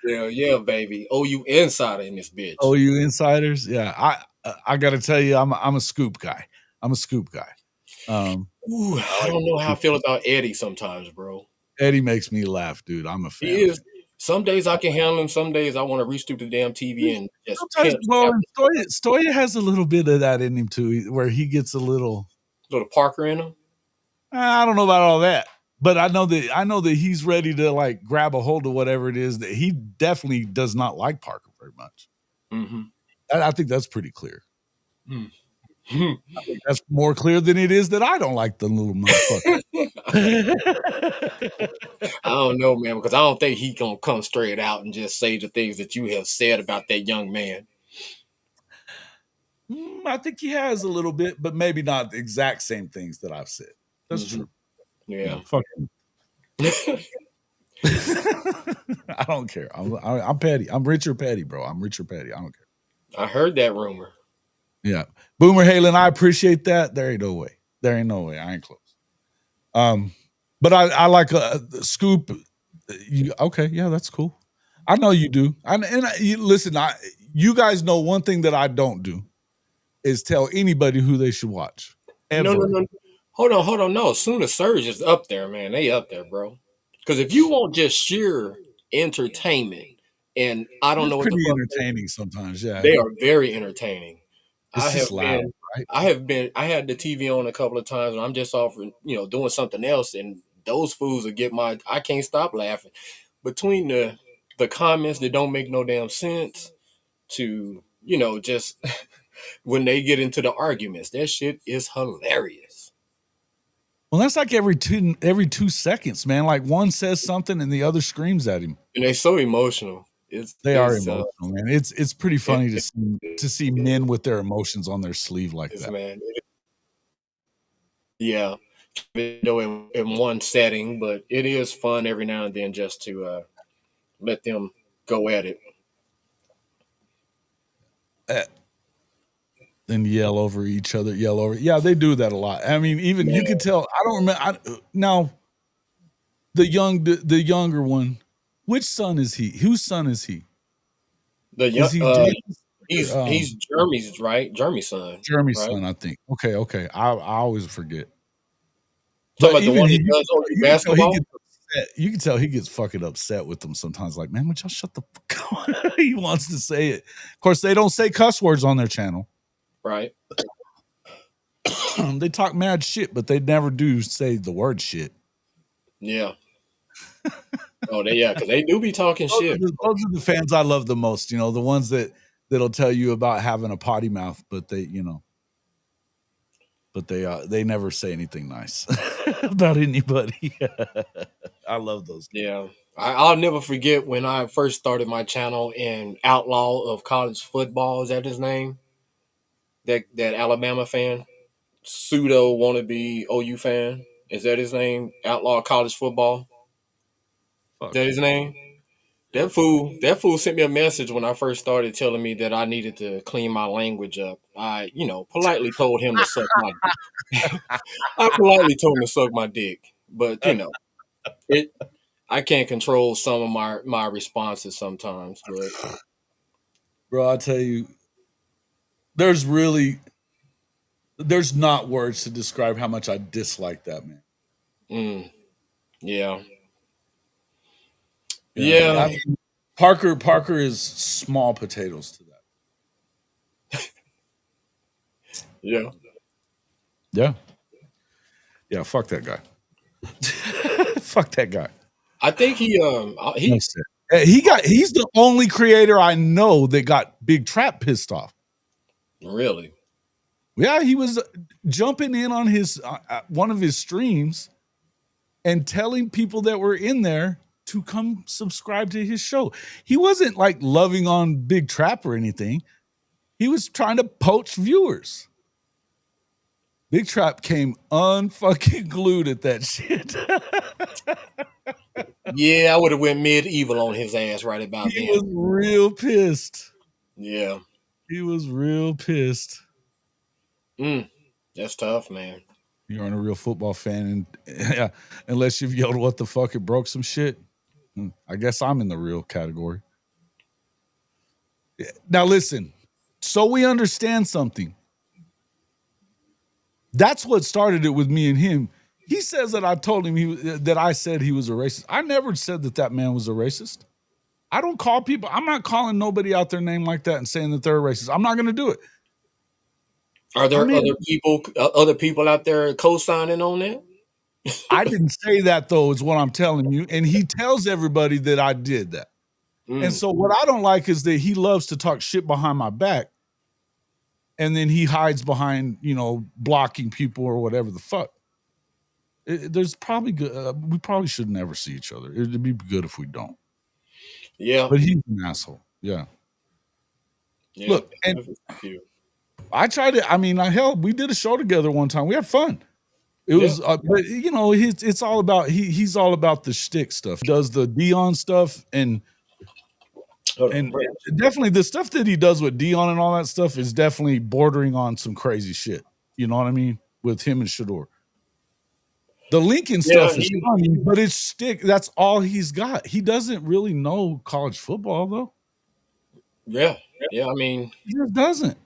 S3: yeah, baby. OU insider in this bitch.
S1: OU insiders. Yeah. I got to tell you, I'm a scoop guy. I don't
S3: know how I feel about Eddie sometimes, bro.
S1: Eddie makes me laugh, dude. I'm a fan.
S3: He is. Some days I can handle him. Some days I want to reach through the damn TV and just.
S1: Stoya has a little bit of that in him too, where he gets a little
S3: Parker in him.
S1: I don't know about all that, but I know that he's ready to like grab a hold of whatever it is. That he definitely does not like Parker very much.
S3: Mm-hmm.
S1: I think that's pretty clear. I think that's more clear than it is that I don't like the little motherfucker.
S3: I don't know, man, because I don't think he gonna come straight out and just say the things that you have said about that young man.
S1: I think he has a little bit, but maybe not the exact same things that I've said. That's true.
S3: Yeah.
S1: Fuck him. I don't care. I'm petty. I'm Richard Petty, bro. I'm Richard Petty. I don't care.
S3: I heard that rumor.
S1: Yeah. Boomer Halen, I appreciate that. There ain't no way. I ain't close. But I like a scoop. Okay, yeah, that's cool. I know you do. Listen, you guys know one thing that I don't do is tell anybody who they should watch. Ever.
S3: No. Hold on. No, Sooner Surge is up there, man. They up there, bro. Because if you want just sheer entertainment, and I don't know what
S1: pretty entertaining sometimes, yeah.
S3: They are very entertaining.
S1: I had
S3: the TV on a couple of times, and I'm just off, doing something else, and those fools will get I can't stop laughing. Between the comments that don't make no damn sense to, just when they get into the arguments, that shit is hilarious.
S1: Well, that's like every 2 seconds, man. Like one says something and the other screams at him.
S3: And they're so emotional.
S1: They are emotional, man. It's pretty funny to see men with their emotions on their sleeve like that.
S3: Man, Yeah, video in one setting, but it is fun every now and then just to let them go at it.
S1: And yell over each other, Yeah, they do that a lot. I mean, even you can tell. I don't remember. Now, the younger one, which son is he? Whose son is he? Is he
S3: he's Jeremy's, right? Jeremy's son.
S1: Jeremy's
S3: right?
S1: son, I think. Okay. I always forget.
S3: Talking
S1: But
S3: about the one that does OU basketball?
S1: You can tell he gets fucking upset with them sometimes. Like, man, would y'all shut the fuck up? He wants to say it. Of course, they don't say cuss words on their channel.
S3: Right.
S1: They talk mad shit, but they never do say the word shit.
S3: Yeah. Because they do be talking shit.
S1: Those are the fans I love the most. The ones that'll tell you about having a potty mouth, but they never say anything nice about anybody. I love those.
S3: Yeah. I'll never forget when I first started my channel and Outlaw of College Football, is that his name? That Alabama fan, pseudo wannabe OU fan, is that his name? Outlaw of College Football. Is that his name? That fool sent me a message when I first started telling me that I needed to clean my language up. I, politely told him to suck my dick. I politely told him to suck my dick. But, I can't control some of my responses sometimes. But
S1: bro, I'll tell you, there's not words to describe how much I dislike that man.
S3: Yeah.
S1: I mean, Parker is small potatoes to that. Yeah, fuck that guy. Fuck that guy.
S3: I think he's
S1: the only creator I know that got Big Trap pissed off.
S3: Really?
S1: Yeah, he was jumping in on his one of his streams and telling people that were in there to come subscribe to his show. He wasn't like loving on Big Trap or anything. He was trying to poach viewers. Big Trap came unfucking glued at that shit.
S3: Yeah, I would have went medieval on his ass right about then.
S1: He was real pissed.
S3: Yeah.
S1: He was real pissed.
S3: That's tough, man.
S1: You aren't a real football fan, and unless you've yelled "what the fuck," it broke some shit. I guess I'm in the real category. Now listen, so we understand something. That's what started it with me and him. He says that I told him that I said he was a racist. I never said that man was a racist. I don't call people. I'm not calling nobody out their name like that and saying that they're a racist. I'm not going to do it.
S3: Are there other people out there co-signing on that?
S1: I didn't say that, though, is what I'm telling you. And he tells everybody that I did that. And so what I don't like is that he loves to talk shit behind my back. And then he hides behind, blocking people or whatever the fuck. There's probably good. We probably should never see each other. It'd be good if we don't.
S3: Yeah.
S1: But he's an asshole. Yeah. Look, and I tried to, hell, we did a show together one time. We had fun. It was, but it's all about, he's all about the shtick stuff. He does the Dion stuff and definitely the stuff that he does with Dion and all that stuff is definitely bordering on some crazy shit. You know what I mean? With him and Shador. The Lincoln stuff is funny, but it's shtick. That's all he's got. He doesn't really know college football, though.
S3: Yeah. I mean,
S1: he just doesn't.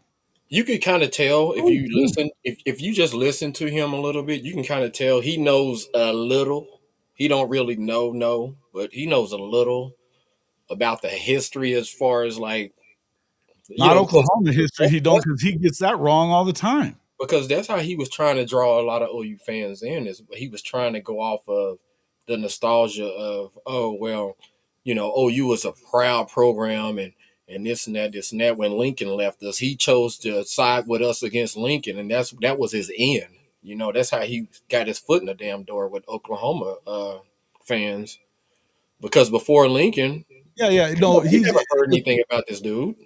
S3: You could kind of tell if you listen, if you just listen to him a little bit, you can kind of tell he knows a little. He don't really know, but he knows a little about the history as far as like
S1: not Oklahoma history. He don't, because he gets that wrong all the time.
S3: Because that's how he was trying to draw a lot of OU fans in. Is he was trying to go off of the nostalgia of OU was a proud program and this and that. When Lincoln left us, he chose to side with us against Lincoln, and that was his end. That's how he got his foot in the damn door with Oklahoma fans. Because before Lincoln, he never heard anything about this dude.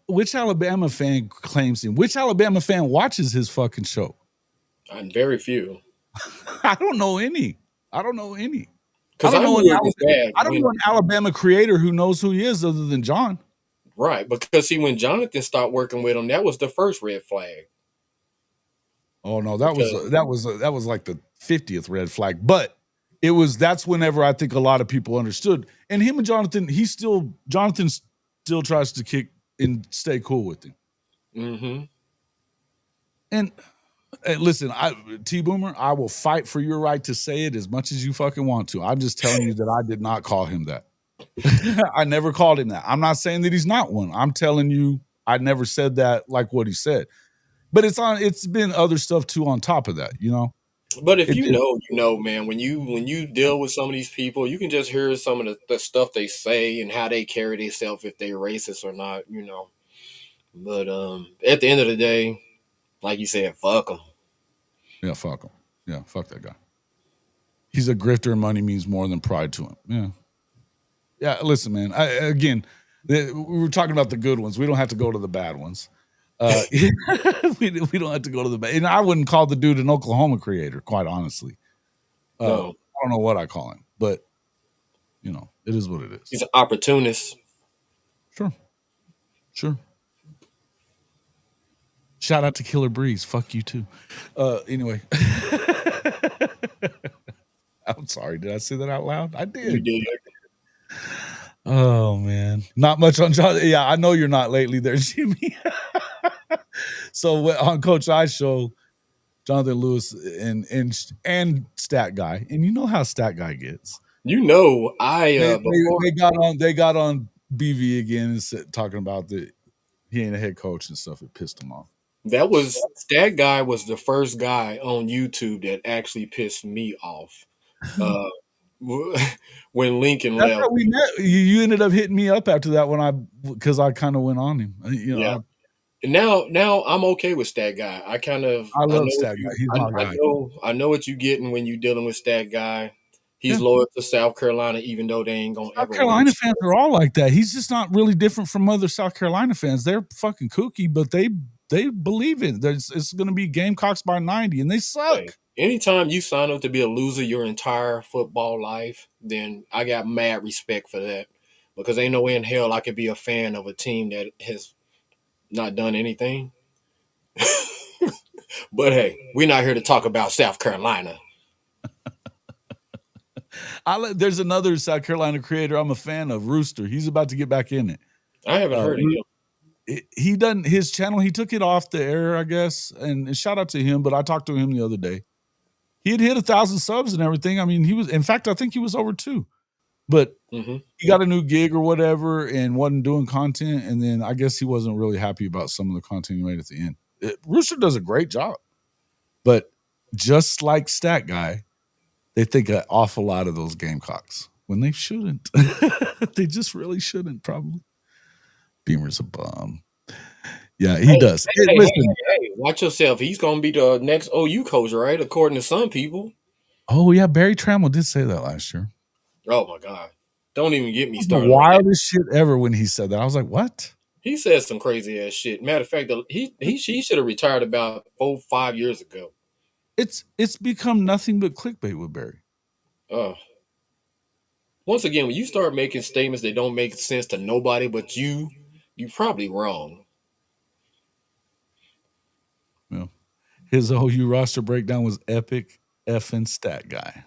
S1: Which Alabama fan claims him? Which Alabama fan watches his fucking show?
S3: Very few.
S1: I don't know any. I don't know any.
S3: Because I knew it was bad.
S1: I don't know an Alabama creator who knows who he is other than John.
S3: Right, because see, when Jonathan stopped working with him, that was the first red flag.
S1: Oh no, that was like the 50th red flag. But that's whenever I think a lot of people understood. And him and Jonathan, Jonathan still tries to kick and stay cool with him.
S3: Mm-hmm.
S1: And listen, T-Boomer, I will fight for your right to say it as much as you fucking want to. I'm just telling you that I did not call him that. I never called him that. I'm not saying that he's not one. I'm telling you, I never said that like what he said. But it's been other stuff too on top of that, you know.
S3: But if you know, man, when you deal with some of these people, you can just hear some of the stuff they say and how they carry themselves, if they're racist or not, you know. But at the end of the day, like you said, fuck them.
S1: Yeah, fuck him. Yeah, fuck that guy. He's a grifter, and money means more than pride to him. Yeah. Yeah, listen, man. Again, we were talking about the good ones. We don't have to go to the bad ones. We don't have to go to the bad. And I wouldn't call the dude an Oklahoma creator, quite honestly.
S3: No.
S1: I don't know what I call him, but you know, it is what it is.
S3: He's an opportunist.
S1: Sure. Shout out to Killer Breeze. Fuck you too. Anyway. I'm sorry. Did I say that out loud? I did.
S3: You did.
S1: Oh man, not much on John. Yeah, I know you're not lately there, Jimmy. So on Coach I's show, Jonathan Lewis and Stat Guy, and you know how Stat Guy gets.
S3: You know,
S1: they got on BV again and talking about that he ain't a head coach and stuff. It pissed him off.
S3: That guy was the first guy on YouTube that actually pissed me off. When Lincoln
S1: That's
S3: left,
S1: how we met. You ended up hitting me up after that because I kind of went on him. You know,
S3: yeah. Now I'm okay with Stat Guy. I
S1: love Stat Guy. He's my guy.
S3: I know what you're getting when you're dealing with Stat Guy. He's loyal to South Carolina, even though they ain't gonna
S1: South
S3: ever.
S1: Carolina fans are all like that. He's just not really different from other South Carolina fans. They're fucking kooky, but they believe it. It's going to be Gamecocks by 90, and they suck.
S3: Hey, anytime you sign up to be a loser your entire football life, then I got mad respect for that, because ain't no way in hell I could be a fan of a team that has not done anything. But hey, we're not here to talk about South Carolina.
S1: There's another South Carolina creator I'm a fan of, Rooster. He's about to get back in it.
S3: I haven't heard of him.
S1: He done his channel. He took it off the air, I guess, and shout out to him. But I talked to him the other day. He had hit 1,000 subs and everything. I mean, in fact, I think he was over 2. But he got a new gig or whatever and wasn't doing content. And then I guess he wasn't really happy about some of the content he made at the end. Rooster does a great job. But just like Stat Guy, they think an awful lot of those Gamecocks when they shouldn't. They just really shouldn't, probably. Beamer's a bum. Yeah, he does.
S3: Hey, watch yourself. He's going to be the next OU coach, right? According to some people.
S1: Oh, yeah. Barry Trammell did say that last year.
S3: Oh, my God. Don't even get me started.
S1: The wildest shit ever when he said that. I was like, what?
S3: He said some crazy ass shit. Matter of fact, he should have retired about 4-5 years ago.
S1: It's become nothing but clickbait with Barry.
S3: Once again, when you start making statements that don't make sense to nobody but you're probably wrong.
S1: Yeah. His OU roster breakdown was epic. Effing Stat Guy.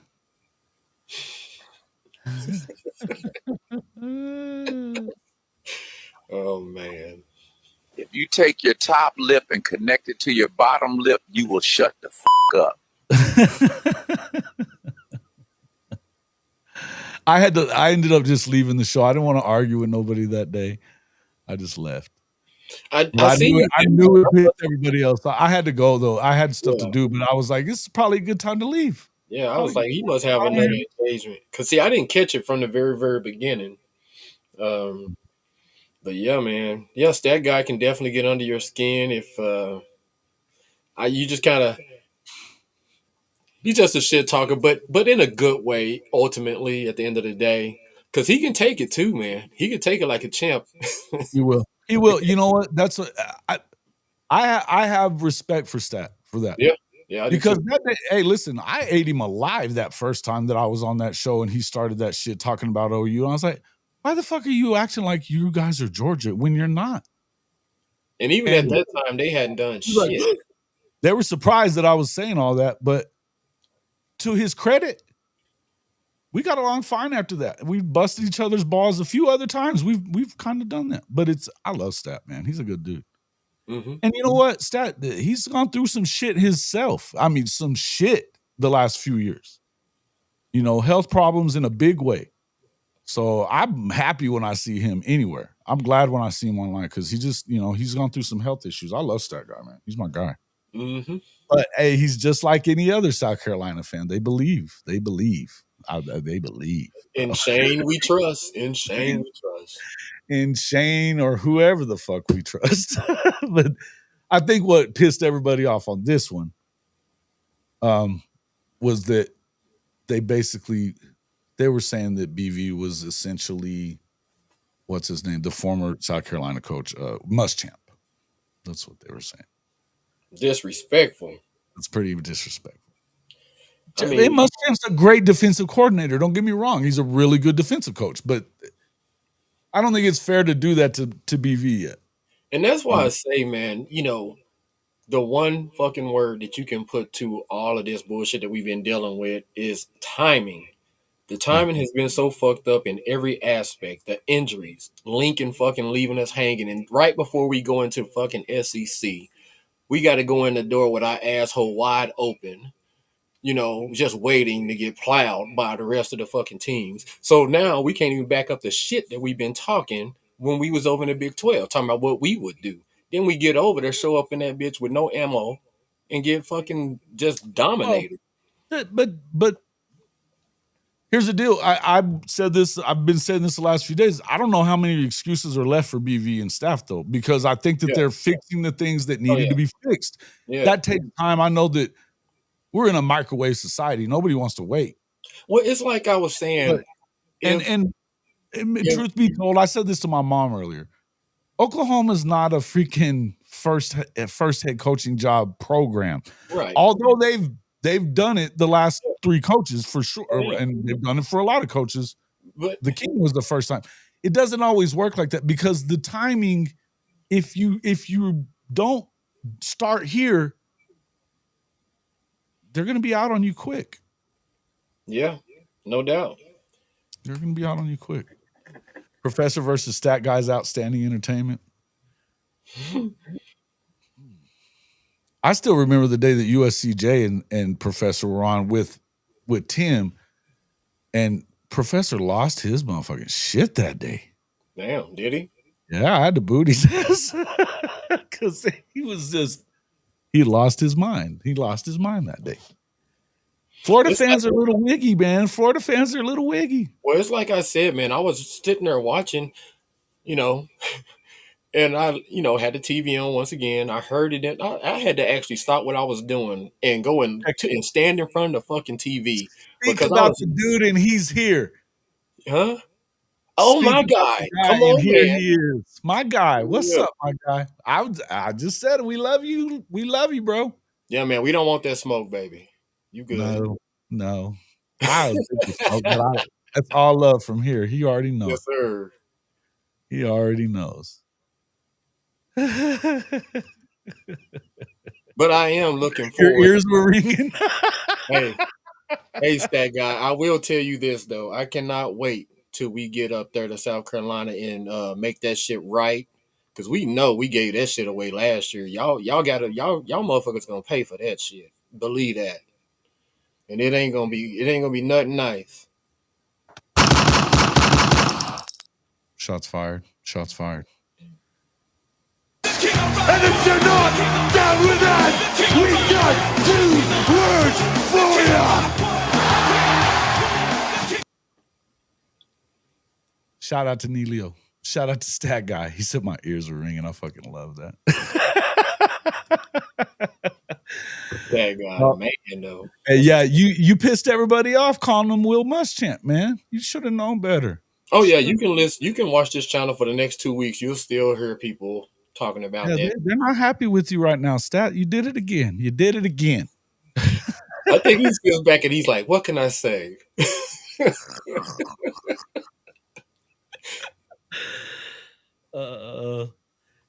S3: Oh, man.
S4: If you take your top lip and connect it to your bottom lip, you will shut the fuck up.
S1: I ended up just leaving the show. I didn't want to argue with nobody that day. I just left. I knew it pissed everybody else. I had to go though. I had stuff to do, but I was like, this is probably a good time to leave.
S3: Yeah, I was like, he must have another engagement. Because see, I didn't catch it from the very, very beginning. But yeah, man. Yes, that guy can definitely get under your skin if you just kind of. He's just a shit talker, but in a good way. Ultimately, at the end of the day, because he can take it too, man. He can take it like a champ.
S1: He will. He will. You know what? That's what I have respect for Stat for that.
S3: Yeah. Yeah,
S1: because that day, hey, listen, I ate him alive that first time that I was on that show and he started that shit talking about OU. And I was like, why the fuck are you acting like you guys are Georgia when you're not?
S3: And even at that time, they hadn't done shit.
S1: Like, they were surprised that I was saying all that, but to his credit, we got along fine after that. We busted each other's balls a few other times. We've kind of done that, but I love Stat, man. He's a good dude.
S3: Mm-hmm.
S1: And you know what, Stat, he's gone through some shit himself. I mean, some shit the last few years. You know, health problems in a big way. So I'm happy when I see him anywhere. I'm glad when I see him online because he just, you know, he's gone through some health issues. I love Stat guy, man. He's my guy.
S3: Mm-hmm.
S1: But hey, he's just like any other South Carolina fan. They believe. They believe. They believe.
S3: In Shane we trust. In Shane we trust.
S1: In Shane or whoever the fuck we trust. But I think what pissed everybody off on this one was that they were saying that BV was essentially, what's his name? The former South Carolina coach, Muschamp. That's what they were saying.
S3: Disrespectful.
S1: That's pretty disrespectful.
S3: I mean,
S1: Muschamp's a great defensive coordinator. Don't get me wrong. He's a really good defensive coach, but I don't think it's fair to do that to BV yet.
S3: And that's why I say, man, you know, the one fucking word that you can put to all of this bullshit that we've been dealing with is timing. The timing has been so fucked up in every aspect. The injuries, Lincoln fucking leaving us hanging, and right before we go into fucking SEC, we got to go in the door with our asshole wide open, you know, just waiting to get plowed by the rest of the fucking teams. So now we can't even back up the shit that we've been talking when we was over in the Big 12, talking about what we would do. Then we get over there, show up in that bitch with no ammo, and get fucking just dominated.
S1: But here's the deal. I've been saying this the last few days. I don't know how many excuses are left for BV and staff, though, because I think that they're fixing the things that needed to be fixed.
S3: Yeah.
S1: That takes time. I know that we're in a microwave society. Nobody wants to wait.
S3: Well, it's like I was saying.
S1: Truth be told, I said this to my mom earlier. Oklahoma's not a freaking first head coaching job program.
S3: Right.
S1: Although they've done it the last 3 coaches for sure, and they've done it for a lot of coaches. But the King was the first time. It doesn't always work like that because the timing, if you don't start here, they're going to be out on you quick.
S3: Yeah, no doubt.
S1: They're going to be out on you quick. Professor versus Stat Guy's outstanding entertainment. I still remember the day that USCJ and Professor were on with Tim, and Professor lost his motherfucking shit that day.
S3: Damn, did he?
S1: Yeah, I had to boot his ass because he lost his mind. He lost his mind that day. Florida fans are a little wiggy, man. Florida fans are a little wiggy.
S3: Well, it's like I said, man. I was sitting there watching, you know, and I, you know, had the TV on once again. I heard it. And I had to actually stop what I was doing and go and stand in front of the fucking TV.
S1: Think about the dude, and he's here.
S3: Huh? Oh, my guy. Come on,
S1: here
S3: man.
S1: He is. My guy. What's up, my guy? I just said it. We love you. We love you, bro.
S3: Yeah, man. We don't want that smoke, baby. You good?
S1: No. That's all love from here. He already knows.
S3: Yes, sir.
S1: He already knows.
S3: But I am looking forward.
S1: Your ears were ringing.
S3: Hey, Stat Guy. I will tell you this though. I cannot wait till we get up there to South Carolina and make that shit right. Because we know we gave that shit away last year. Y'all motherfuckers gonna pay for that shit. Believe that. And it ain't gonna be nothing nice.
S1: Shots fired. Shots fired.
S7: And if you're not down with that, we got 2 words for ya.
S1: Shout out to Neilio. Shout out to Stat Guy. He said my ears were ringing. I fucking love that.
S3: Stat Guy, man, though.
S1: Hey, yeah, you pissed everybody off calling him Will Muschamp, man. You should have known better.
S3: Oh yeah, you can listen. You can watch this channel for the next 2 weeks. You'll still hear people talking about that.
S1: They're not happy with you right now, Stat. You did it again. You did it again.
S3: I think he feels back and he's like, what can I say?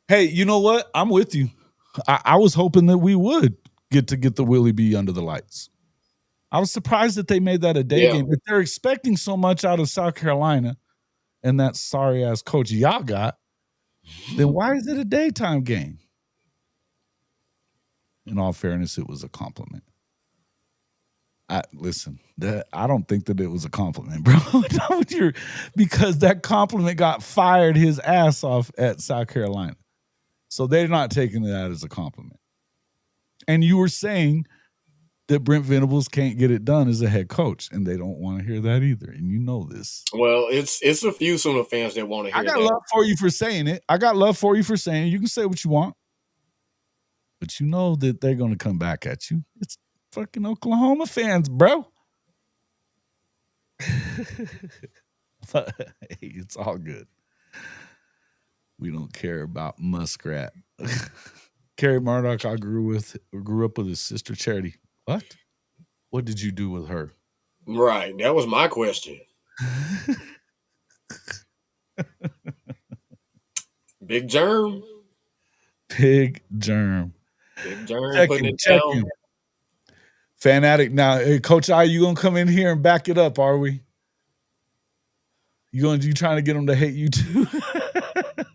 S1: Hey, you know what? I'm with you. I was hoping that we would get the Willie B under the lights. I was surprised that they made that a day game. If they're expecting so much out of South Carolina and that sorry ass coach y'all got, then why is it a daytime game? In all fairness, it was a compliment. Listen, I don't think that it was a compliment, bro. Because that compliment got fired his ass off at South Carolina. So they're not taking that as a compliment. And you were saying that Brent Venables can't get it done as a head coach, and they don't want to hear that either. And you know this.
S3: Well, it's a few Sooner fans that want to hear that.
S1: I got love for you for saying it. You can say what you want. But you know that they're going to come back at you. It's fucking Oklahoma fans, bro. But, hey, it's all good. We don't care about Muskrat. Carrie Murdoch, I grew up with his sister Charity. What? What did you do with her?
S3: Right. That was my question. Big Germ.
S1: Big Germ.
S3: Big Germ putting it down.
S1: Fanatic. Now, hey, Coach I, you gonna come in here and back it up, are we? You trying to get them to hate you too?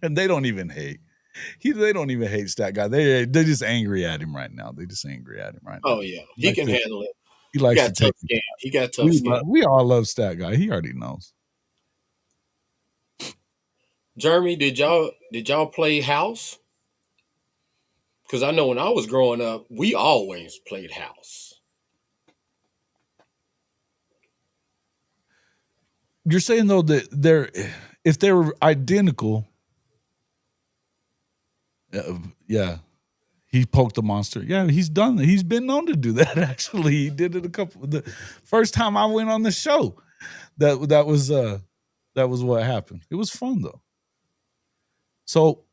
S1: And they don't even hate. They don't even hate Stat Guy. They're just angry at him right now.
S3: Oh yeah, he can handle it.
S1: He likes to take
S3: it. He got tough skin.
S1: We all love Stat Guy. He already knows.
S3: Jeremy, did y'all play house? Because I know when I was growing up, we always played house.
S1: You're saying though that if they were identical, yeah, he poked the monster. Yeah, he's done that. He's been known to do that. Actually, he did it the first time I went on the show. That was what happened. It was fun though. So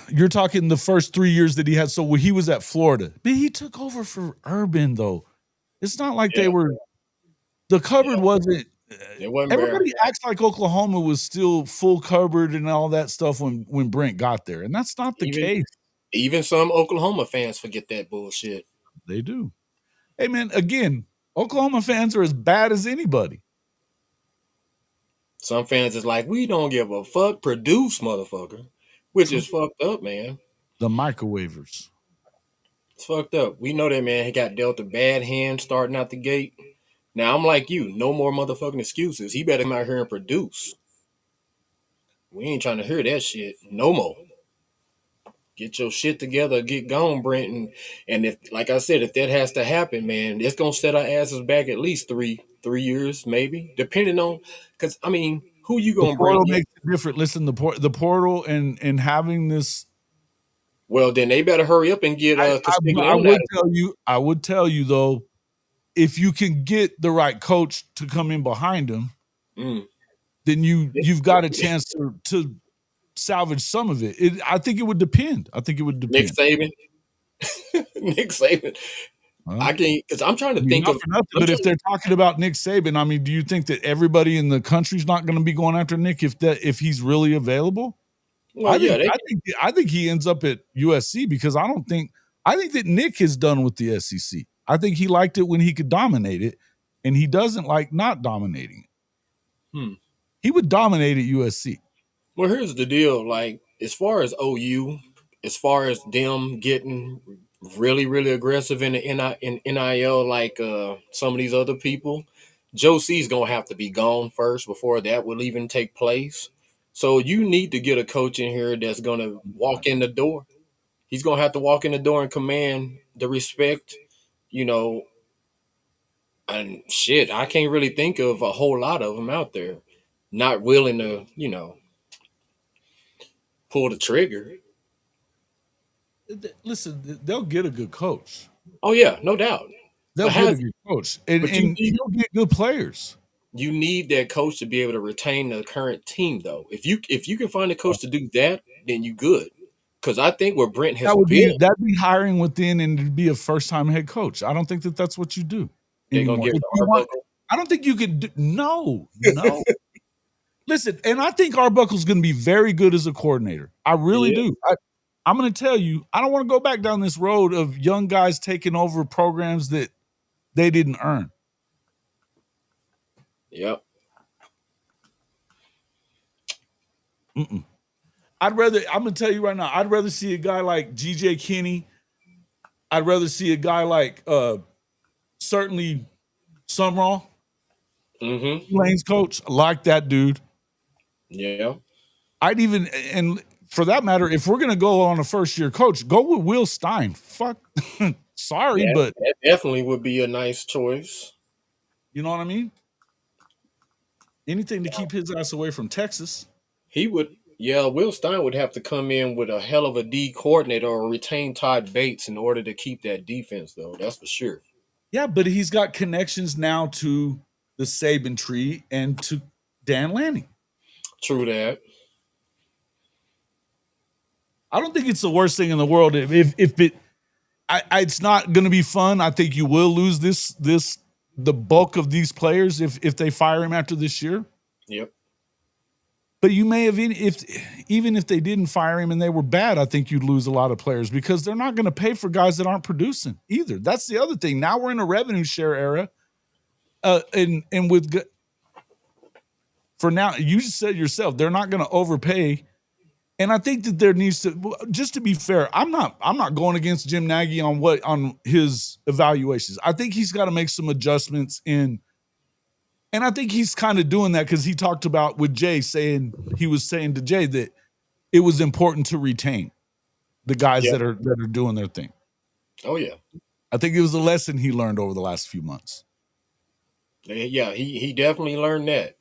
S1: you're talking the first 3 years that he had. So when he was at Florida, but he took over for Urban though. It's not like they were. The cupboard wasn't. Everybody acts like Oklahoma was still full cupboard and all that stuff when Brent got there, and that's not the case.
S3: Even some Oklahoma fans forget that bullshit.
S1: They do. Hey man, again, Oklahoma fans are as bad as anybody.
S3: Some fans is like, we don't give a fuck, produce, motherfucker, which is fucked up, man.
S1: The microwavers.
S3: It's fucked up. We know that man. He got dealt a bad hand starting out the gate. Now, I'm like you. No more motherfucking excuses. He better come out here and produce. We ain't trying to hear that shit. No more. Get your shit together. Get gone, Brent. And if, like I said, if that has to happen, man, it's going to set our asses back at least three years, maybe, depending on, because, I mean, who you going to bring?
S1: The portal makes it different. Listen, the portal and having this.
S3: Well, then they better hurry up and get
S1: I would tell you, though, if you can get the right coach to come in behind him, then you've got a chance to salvage some of it. I think it would depend.
S3: Nick Saban. Nick Saban. I can't, because I'm trying to think of
S1: nothing, but if they're talking about Nick Saban, I mean, do you think that everybody in the country's not going to be going after Nick if he's really available? Well, I think he ends up at USC because I think that Nick is done with the SEC. I think he liked it when he could dominate it, and he doesn't like not dominating it. He would dominate at USC.
S3: Well, here's the deal. Like, as far as OU, as far as them getting really, really aggressive in NIL, like some of these other people, Joe C's going to have to be gone first before that will even take place. So you need to get a coach in here that's going to walk in the door. He's going to have to walk in the door and command the respect, and shit, I can't really think of a whole lot of them out there not willing to, pull the trigger.
S1: Listen, they'll get a good coach.
S3: Oh, yeah, no doubt.
S1: They'll get a good coach, and you'll get good players.
S3: You need that coach to be able to retain the current team, though. If you can find a coach to do that, then you good. Because I think what Brent has
S1: that'd
S3: built,
S1: be hiring within and to be a first-time head coach. I don't think that's what you do
S3: they're gonna
S1: anymore.
S3: give
S1: If
S3: it
S1: you
S3: to
S1: want,
S3: Arbuckle.
S1: I don't think you could do, no. Listen, and I think Arbuckle's going to be very good as a coordinator. I really do. I'm going to tell you, I don't want to go back down this road of young guys taking over programs that they didn't earn.
S3: Yep.
S1: I'm going to tell you right now, I'd rather see a guy like G.J. Kinney. I'd rather see a guy like certainly Sumrall, Lane's coach. I like that dude.
S3: Yeah.
S1: I'd even, and for that matter, if we're going to go on a first-year coach, go with Will Stein. Fuck. Sorry, but
S3: that definitely would be a nice choice.
S1: You know what I mean? Anything to keep his ass away from Texas.
S3: He would, Will Stein would have to come in with a hell of a D coordinator or retain Todd Bates in order to keep that defense, though. That's for sure.
S1: Yeah, but he's got connections now to the Saban tree and to Dan Lanning.
S3: True that.
S1: I don't think it's the worst thing in the world if it's not going to be fun. I think you will lose the bulk of these players if they fire him after this year.
S3: Yep.
S1: But you may have, even if they didn't fire him and they were bad, I think you'd lose a lot of players because they're not going to pay for guys that aren't producing either. That's the other thing. Now we're in a revenue share era, and with for now, you just said yourself they're not going to overpay, and I think that there needs to, just to be fair, I'm not going against Jim Nagy on his evaluations. I think he's got to make some adjustments in. And I think he's kind of doing that because he talked about with Jay he was saying to Jay that it was important to retain the guys that are doing their thing.
S3: Oh, yeah.
S1: I think it was a lesson he learned over the last few months.
S3: Yeah, he definitely learned that.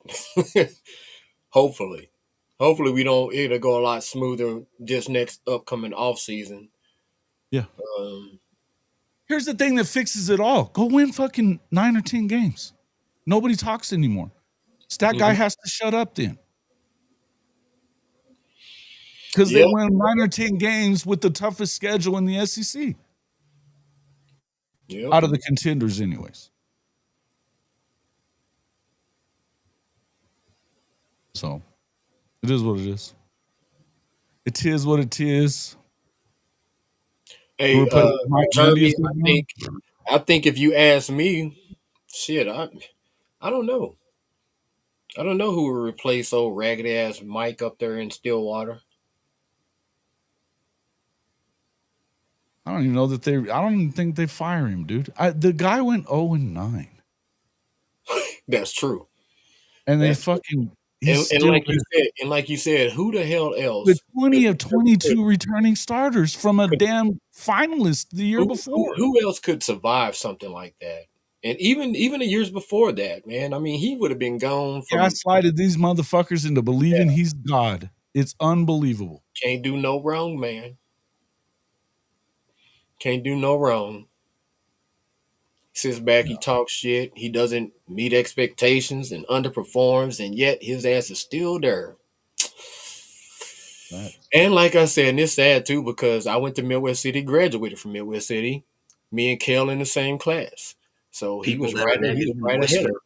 S3: Hopefully it'll go a lot smoother this next upcoming off season.
S1: Yeah. Here's the thing that fixes it all. Go win fucking 9 or 10 games. Nobody talks anymore. Stat guy has to shut up then. Because they win 9 or 10 games with the toughest schedule in the SEC.
S3: Yep.
S1: Out of the contenders anyways. So, it is what it is. It is what it is.
S3: Hey, Jeremy, I think if you ask me, shit, I don't know. I don't know who will replace old raggedy ass Mike up there in Stillwater.
S1: I don't even know that I don't even think they fire him, dude. The guy went 0-9.
S3: That's true.
S1: And they
S3: like you said, who the hell else?
S1: With 20 of 22 returning starters from a damn finalist the year before.
S3: Who else could survive something like that? And even the years before that, man, I mean, he would have been gone.
S1: Gaslighted these motherfuckers into believing he's God. It's unbelievable.
S3: Can't do no wrong, man. Can't do no wrong. He sits back, he talks shit, he doesn't meet expectations and underperforms, and yet his ass is still there. Right. And like I said, and it's sad too, because I went to Midwest City, graduated from Midwest City, me and Kel in the same class. So he was right ahead of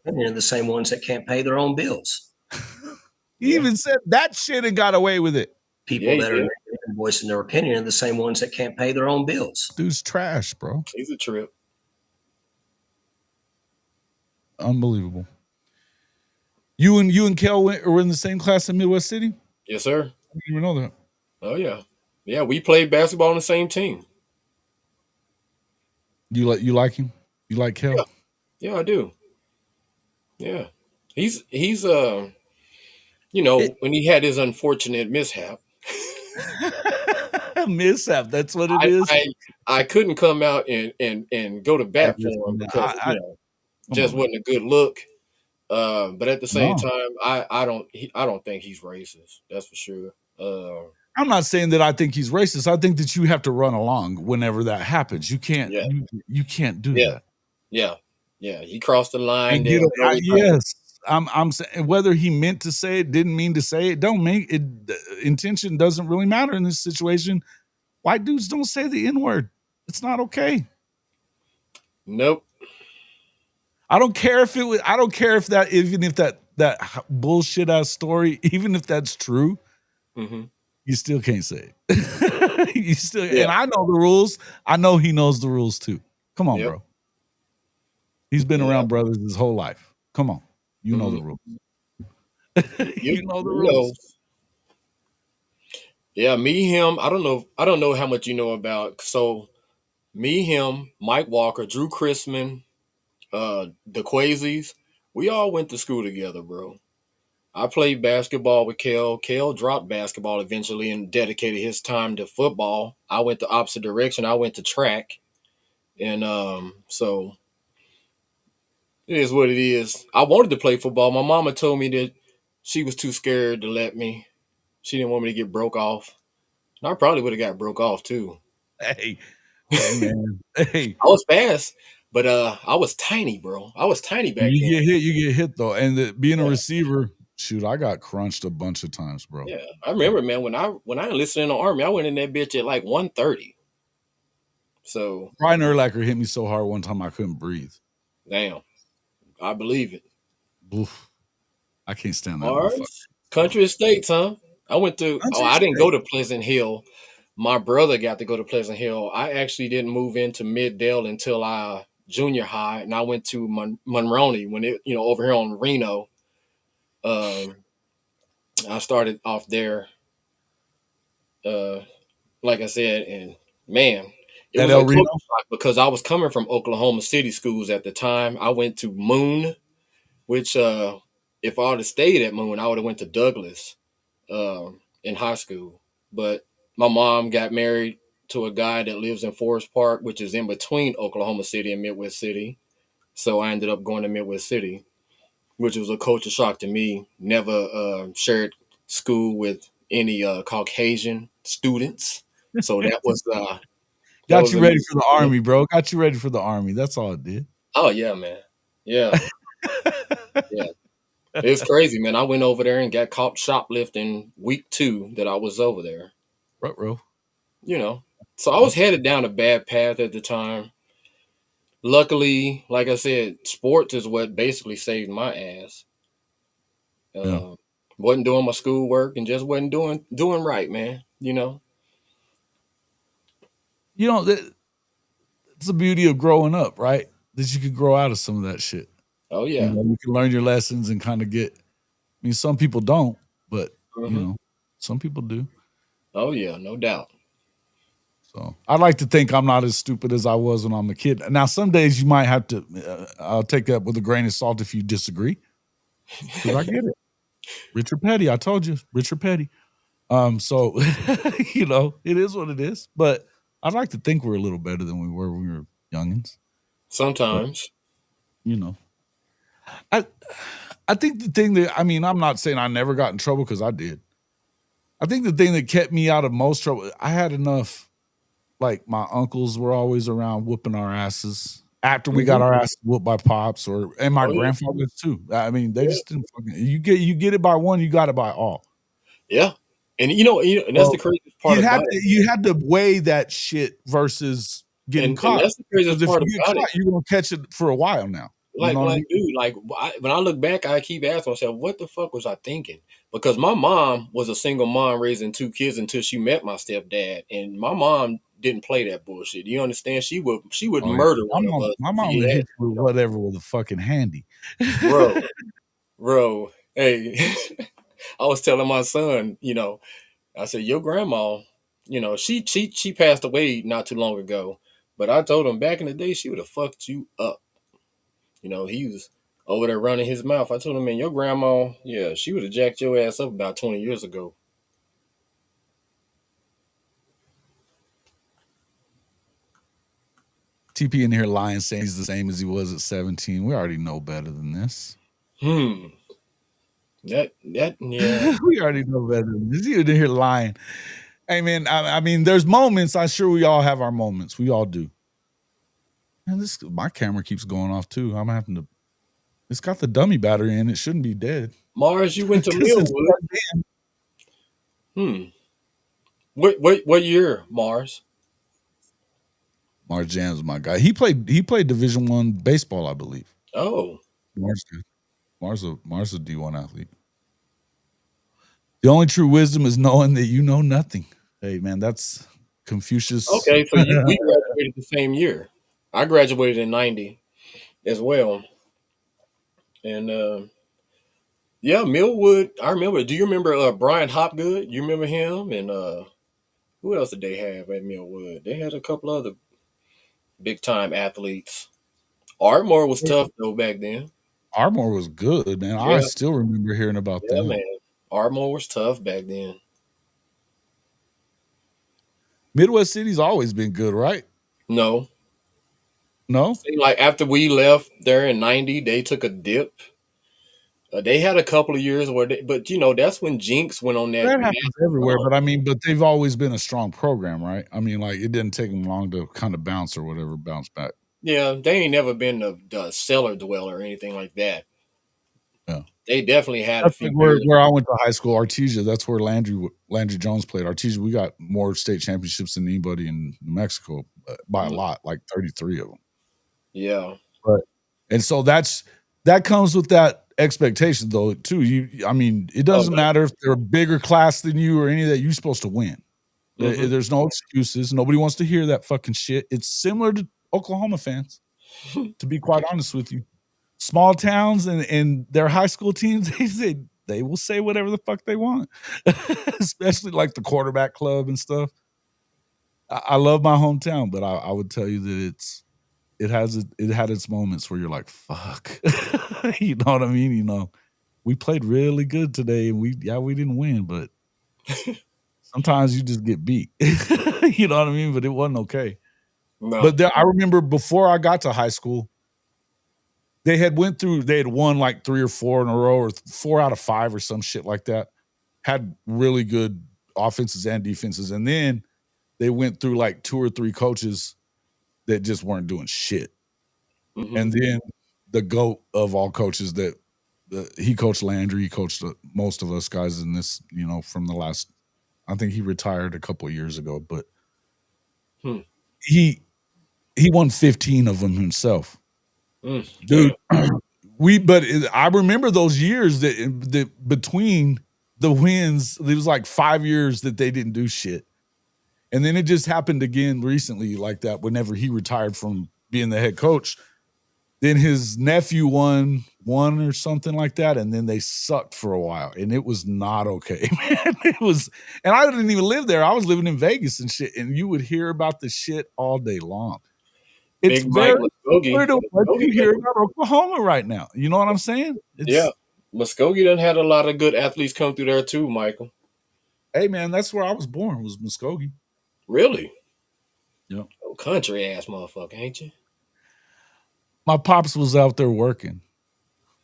S8: They're the same ones that can't pay their own bills.
S1: He even said that shit and got away with it.
S8: People that are voicing their opinion are the same ones that can't pay their own bills.
S1: Dude's trash, bro.
S3: He's a trip.
S1: Unbelievable. You and Kel were in the same class in Midwest City?
S3: Yes, sir.
S1: I didn't even know that.
S3: Oh, yeah. Yeah, we played basketball on the same team.
S1: You like him? You like Kel?
S3: Yeah, I do. Yeah. He's when he had his unfortunate mishap.
S1: Mishap, that's what it is.
S3: I couldn't come out and go to bat for him because just wasn't a good look. But at the same time, I don't think he's racist. That's for sure.
S1: I'm not saying that I think he's racist. I think that you have to run along whenever that happens. You can't. You can't do that.
S3: Yeah. He crossed the line.
S1: Yes, I'm saying whether he meant to say it, didn't mean to say it. Intention doesn't really matter in this situation. White dudes don't say the N-word. It's not okay.
S3: Nope.
S1: I don't care if that bullshit ass story, even if that's true, you still can't say it. You still, and I know the rules. I know he knows the rules too. Come on, bro. He's been around brothers his whole life. Come on. You know the rules. You know the rules.
S3: Yeah, me, him. I don't know how much you know about. So me, him, Mike Walker, Drew Chrisman, the Quasies, we all went to school together, bro. I played basketball with Kel. Kel dropped basketball eventually and dedicated his time to football. I went the opposite direction. I went to track. And so it is what it is. I wanted to play football. My mama told me that she was too scared to let me. She didn't want me to get broke off. And I probably would have got broke off too.
S1: Hey, man. Hey.
S3: I was fast, but I was tiny, bro. I was tiny back then.
S1: You get hit though. And being a receiver, shoot, I got crunched a bunch of times, bro.
S3: Yeah. I remember, man, when I enlisted in the Army, I went in that bitch at like 130. So
S1: Brian Urlacher hit me so hard one time I couldn't breathe.
S3: Damn. I believe it.
S1: Oof. I can't stand that.
S3: Mars, country estates, huh? I went to I didn't go to Pleasant Hill. My brother got to go to Pleasant Hill. I actually didn't move into Middale until junior high, and I went to Monroney when it, over here on Reno. I started off there, like I said, and man, it was a culture shock because I was coming from Oklahoma City schools at the time. I went to Moon, which if I would have stayed at Moon, I would have went to Douglas in high school. But my mom got married to a guy that lives in Forest Park, which is in between Oklahoma City and Midwest City. So I ended up going to Midwest City, which was a culture shock to me. Never shared school with any Caucasian students. So that was
S1: got you ready for the Army, bro. Got you ready for the Army. That's all it did.
S3: Oh yeah, man. Yeah. Yeah. It was crazy, man. I went over there and got caught shoplifting week 2 that I was over there.
S1: Ruh-roh.
S3: So I was headed down a bad path at the time. Luckily, like I said, sports is what basically saved my ass. Wasn't doing my schoolwork and just wasn't doing right, man.
S1: It's the beauty of growing up, right? That you could grow out of some of that shit.
S3: Oh yeah,
S1: you can learn your lessons and kind of get. I mean, some people don't, but some people do.
S3: Oh yeah, no doubt.
S1: So I like to think I'm not as stupid as I was when I'm a kid. Now, some days you might have to. I'll take that with a grain of salt if you disagree, because I get it. Richard Petty, I told you, Richard Petty. So it is what it is. But I'd like to think we're a little better than we were when we were youngins.
S3: Sometimes,
S1: but, I think the thing that I'm not saying I never got in trouble because I did. I think the thing that kept me out of most trouble, I had enough. Like my uncles were always around whooping our asses after we got our asses whooped by pops and my grandfathers too. I mean, they just didn't fucking. You get it by one, you got it by all.
S3: Yeah, and and that's the craziest part.
S1: You had to weigh that shit versus getting caught.
S3: And that's the craziest part about it.
S1: You're gonna catch it for a while now.
S3: Dude, when I look back, I keep asking myself, what the fuck was I thinking? Because my mom was a single mom raising 2 kids until she met my stepdad, and my mom didn't play that bullshit. You understand? She would murder one of us.
S1: My mom would hit you with whatever was a fucking handy.
S3: Bro. Hey, I was telling my son, I said, your grandma, she passed away not too long ago, but I told him back in the day, she would have fucked you up. He was over there running his mouth. I told him, man, your grandma, yeah, she would have jacked your ass up about 20 years ago.
S1: TP in here lying, saying he's the same as he was at 17. We already know better than this.
S3: Yeah.
S1: We already know better than this. You're in here lying. Hey, man, I mean, there's moments. I'm sure we all have our moments. We all do. And my camera keeps going off too. I'm having to. It's got the dummy battery in. It shouldn't be dead.
S3: Mars, you went to Millwood. What year, Mars?
S1: Mars Jam's my guy. He played Division I baseball, I believe.
S3: Oh,
S1: Mars did. Mars a D1 athlete. The only true wisdom is knowing that you know nothing. Hey man, that's Confucius.
S3: okay. So we graduated the same year. I graduated in '90 as well, and yeah, Millwood. I remember. Do you remember Brian Hopgood? You remember him? And who else did they have at Millwood? They had a couple other big time athletes. Ardmore was tough though back then.
S1: Ardmore was good, man.
S3: Yeah.
S1: I still remember hearing about
S3: Yeah,
S1: them.
S3: man. Ardmore was tough back then.
S1: Midwest City's always been good, right?
S3: No.
S1: See,
S3: like after we left there in '90, they took a dip. They had a couple of years where but that's when Jinx went on that.
S1: That happens everywhere, but I mean, they've always been a strong program, right? I mean, like it didn't take them long to kind of bounce back.
S3: Yeah, they ain't never been the cellar dweller or anything like that.
S1: Yeah,
S3: they definitely had
S1: that's
S3: a few.
S1: Like where I went to high school, Artesia. That's where Landry Jones played. Artesia, we got more state championships than anybody in New Mexico by a lot, like 33 of them.
S3: Yeah,
S1: and so that comes with that expectation, though. Too, I mean, it doesn't matter if they're a bigger class than you or any of that. You're supposed to win. Mm-hmm. There's no excuses. Nobody wants to hear that fucking shit. It's similar to Oklahoma fans, to be quite honest with you. Small towns and their high school teams, they will say whatever the fuck they want, especially like the quarterback club and stuff. I love my hometown, but I would tell you that it had its moments where you're like, fuck. You know what I mean? We played really good today and we didn't win, but sometimes you just get beat. You know what I mean? But it wasn't okay. No. But I remember before I got to high school, they had won like 3 or 4 in a row or 4 out of 5 or some shit like that. Had really good offenses and defenses. And then they went through like 2 or 3 coaches that just weren't doing shit. Mm-hmm. And then the GOAT of all coaches he coached Landry, he coached most of us guys in this, from the last, I think he retired a couple of years ago, but he won 15 of them himself. Dude, but I remember those years that between the wins, it was like 5 years that they didn't do shit. And then it just happened again recently like that whenever he retired from being the head coach. Then his nephew won or something like that, and then they sucked for a while, and it was not okay, man. And I didn't even live there. I was living in Vegas and shit, and you would hear about the shit all day long. It's very weird what you hear about Oklahoma right now. You know what I'm saying?
S3: Muskogee done had a lot of good athletes come through there too, Michael.
S1: Hey, man, that's where I was born, was Muskogee.
S3: Really?
S1: Yeah.
S3: Oh, country ass motherfucker, ain't you?
S1: My pops was out there working.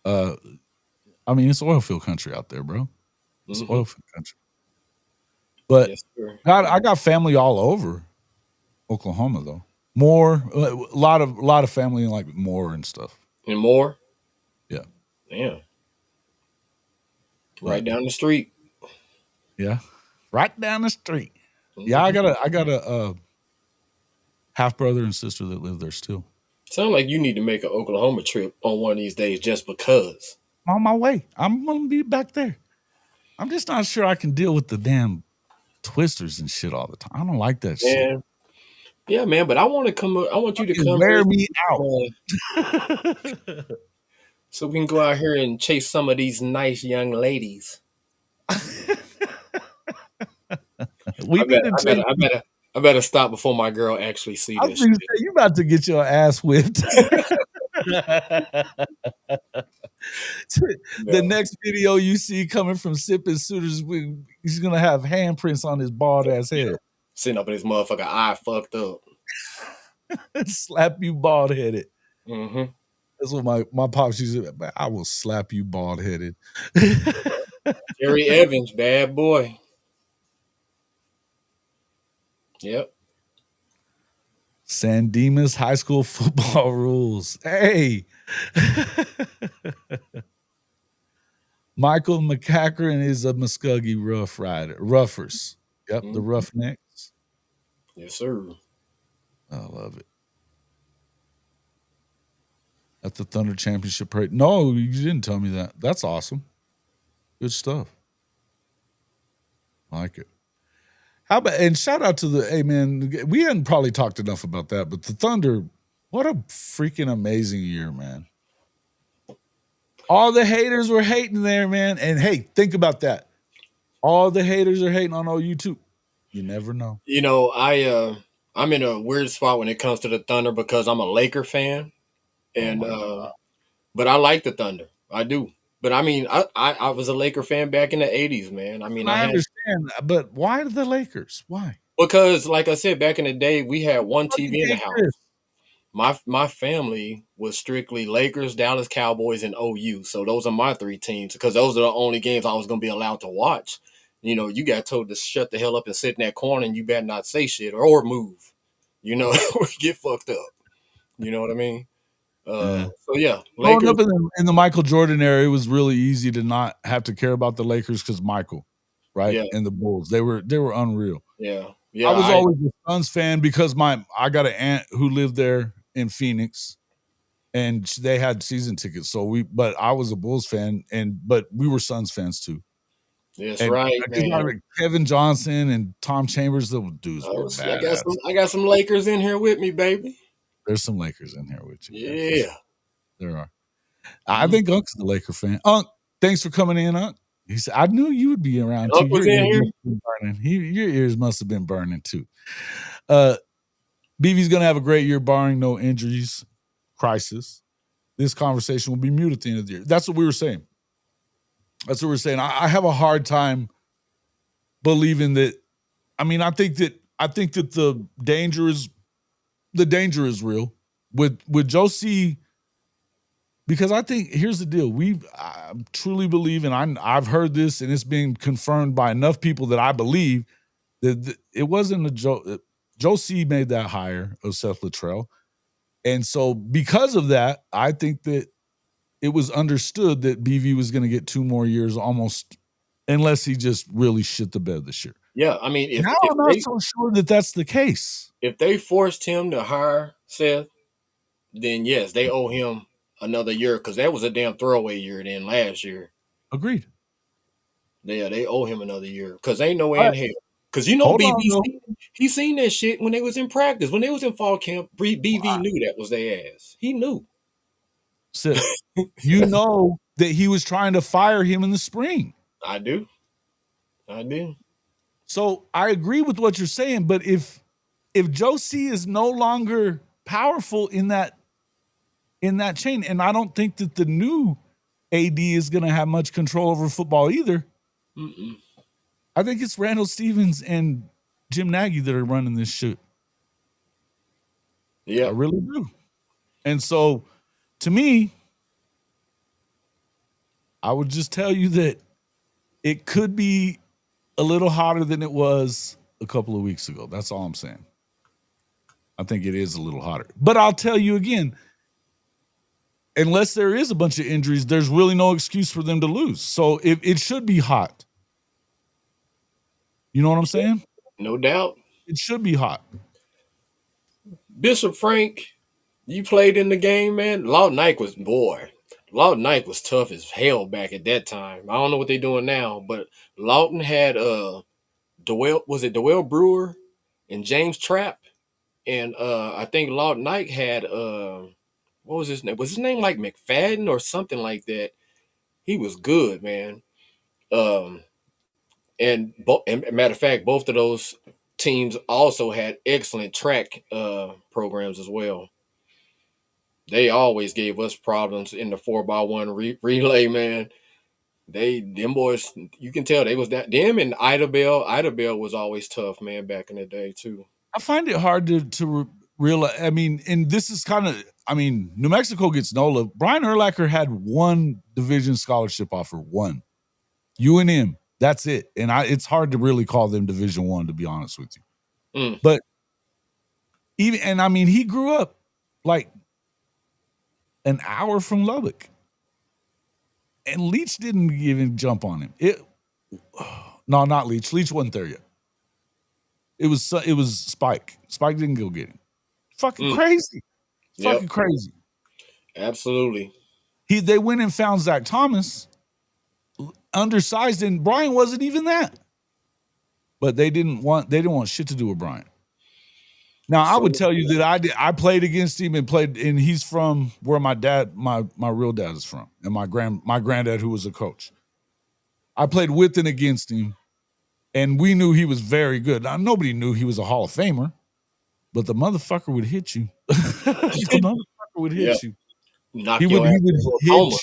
S1: I mean, it's oil field country out there, bro. It's oil field country. But yes, I got family all over Oklahoma, though. Moore, a lot of family in like Moore and stuff.
S3: In Moore?
S1: Yeah.
S3: Damn. Right down the street.
S1: Yeah. Right down the street. Mm-hmm. Yeah, I got a half brother and sister that live there still.
S3: Sound like you need to make an Oklahoma trip on one of these days just because.
S1: I'm on my way. I'm gonna be back there. I'm just not sure I can deal with the damn twisters and shit all the time. I don't like that shit.
S3: Yeah, man, but I want to come. I want you to come
S1: wear me out,
S3: so we can go out here and chase some of these nice young ladies. I better stop before my girl actually see this.
S1: You about to get your ass whipped. The next video you see coming from Sippin' Suitors, he's gonna have handprints on his bald ass head.
S3: Sitting up in his motherfucker eye fucked up.
S1: Slap you bald headed.
S3: Mm-hmm.
S1: That's what my pops used to say. I will slap you bald headed.
S3: Jerry Evans, bad boy. Yep.
S1: San Dimas High School football rules. Hey. Michael McCackern is a Muskogee Roughers. Yep, the Roughnecks.
S3: Yes, sir.
S1: I love it. At the Thunder Championship parade. No, you didn't tell me that. That's awesome. Good stuff. I like it. How about, and shout out to the, hey man, we hadn't probably talked enough about that, but the Thunder, what a freaking amazing year, man. All the haters were hating there, man. And hey, think about that. All the haters are hating on OU too. You never know.
S3: You know, I'm in a weird spot when it comes to the Thunder because I'm a Laker fan, and but I like the Thunder. I do. But I mean, I was a Laker fan back in the 80s, man. I mean,
S1: I understand, but why the Lakers? Why?
S3: Because, like I said, back in the day, we had one TV in the house.
S1: Chris.
S3: My family was strictly Lakers, Dallas Cowboys, and OU. So those are my three teams because those are the only games I was going to be allowed to watch. You know, you got told to shut the hell up and sit in that corner, and you better not say shit or move. You know, or get fucked up. You know what I mean? So yeah,
S1: growing up in the Michael Jordan era, it was really easy to not have to care about the Lakers because Michael, right?
S3: Yeah.
S1: And the Bulls, they were unreal.
S3: Yeah.
S1: I was always a Suns fan because I got an aunt who lived there in Phoenix, and they had season tickets. So but I was a Bulls fan, but we were Suns fans too.
S3: That's
S1: and
S3: right, man.
S1: Kevin Johnson and Tom Chambers, the dudes were bad.
S3: I got some Lakers in here with me, baby.
S1: There's some Lakers in here with you.
S3: Yeah.
S1: There are. I think Unk's a Laker fan. Unk, thanks for coming in, Unk. He said, I knew you would be around too. Your ears must have been burning too. BV's going to have a great year, barring no injuries, crisis. This conversation will be mute at the end of the year. That's what we were saying. I have a hard time believing that. I mean, I think that the danger is real with Josie, because I think here's the deal. I truly believe, and I've heard this, and it's been confirmed by enough people that I believe that it wasn't Josie made that hire of Seth Luttrell. And so because of that, I think that it was understood that BV was going to get 2 more years almost, unless he just really shit the bed this year.
S3: Yeah, I mean,
S1: I'm not so sure that that's the case.
S3: If they forced him to hire Seth, then yes, they owe him another year because that was a damn throwaway year then last year.
S1: Agreed.
S3: Yeah, they owe him another year because ain't no way in hell. Because you know, he seen that shit when they was in practice. When they was in fall camp, BV knew that was their ass. He knew.
S1: So, you know that he was trying to fire him in the spring.
S3: I do.
S1: So I agree with what you're saying, but if Josie is no longer powerful in that chain, and I don't think that the new AD is going to have much control over football either.
S3: Mm-mm.
S1: I think it's Randall Stevens and Jim Nagy that are running this shit.
S3: Yeah,
S1: I really do. And so, to me, I would just tell you that it could be a little hotter than it was a couple of weeks ago. That's all I'm saying. I think it is a little hotter. But I'll tell you again, unless there is a bunch of injuries, there's really no excuse for them to lose. So it should be hot. You know what I'm saying?
S3: No doubt.
S1: It should be hot.
S3: Bishop Frank, you played in the game, man. Lawton Ike was tough as hell back at that time. I don't know what they're doing now, but Lawton had Dwell Brewer and James Trapp, and I think Lawton Ike had what was his name? Was his name like McFadden or something like that? He was good, man. And matter of fact, both of those teams also had excellent track programs as well. They always gave us problems in the 4x1 relay, man. Them boys, you can tell they was that. Them and Ida Bell. Ida Bell was always tough, man, back in the day too.
S1: I find it hard to realize. I mean, and this is kind of. I mean, New Mexico gets no love. Brian Urlacher had 1 division scholarship offer, 1. UNM. That's it. And it's hard to really call them Division I, to be honest with you. But he grew up like an hour from Lubbock. And Leach didn't even jump on him. No, not Leach. Leach wasn't there yet. It was Spike. Spike didn't go get him. Fucking crazy. Fucking crazy.
S3: Absolutely.
S1: They went and found Zach Thomas, undersized, and Brian wasn't even that. But they didn't want shit to do with Brian. Now I would tell you that I played against him and he's from where my real dad is from, and my granddad who was a coach. I played with and against him, and we knew he was very good. Now nobody knew he was a Hall of Famer, but the motherfucker would hit you. The motherfucker would hit you. He would hit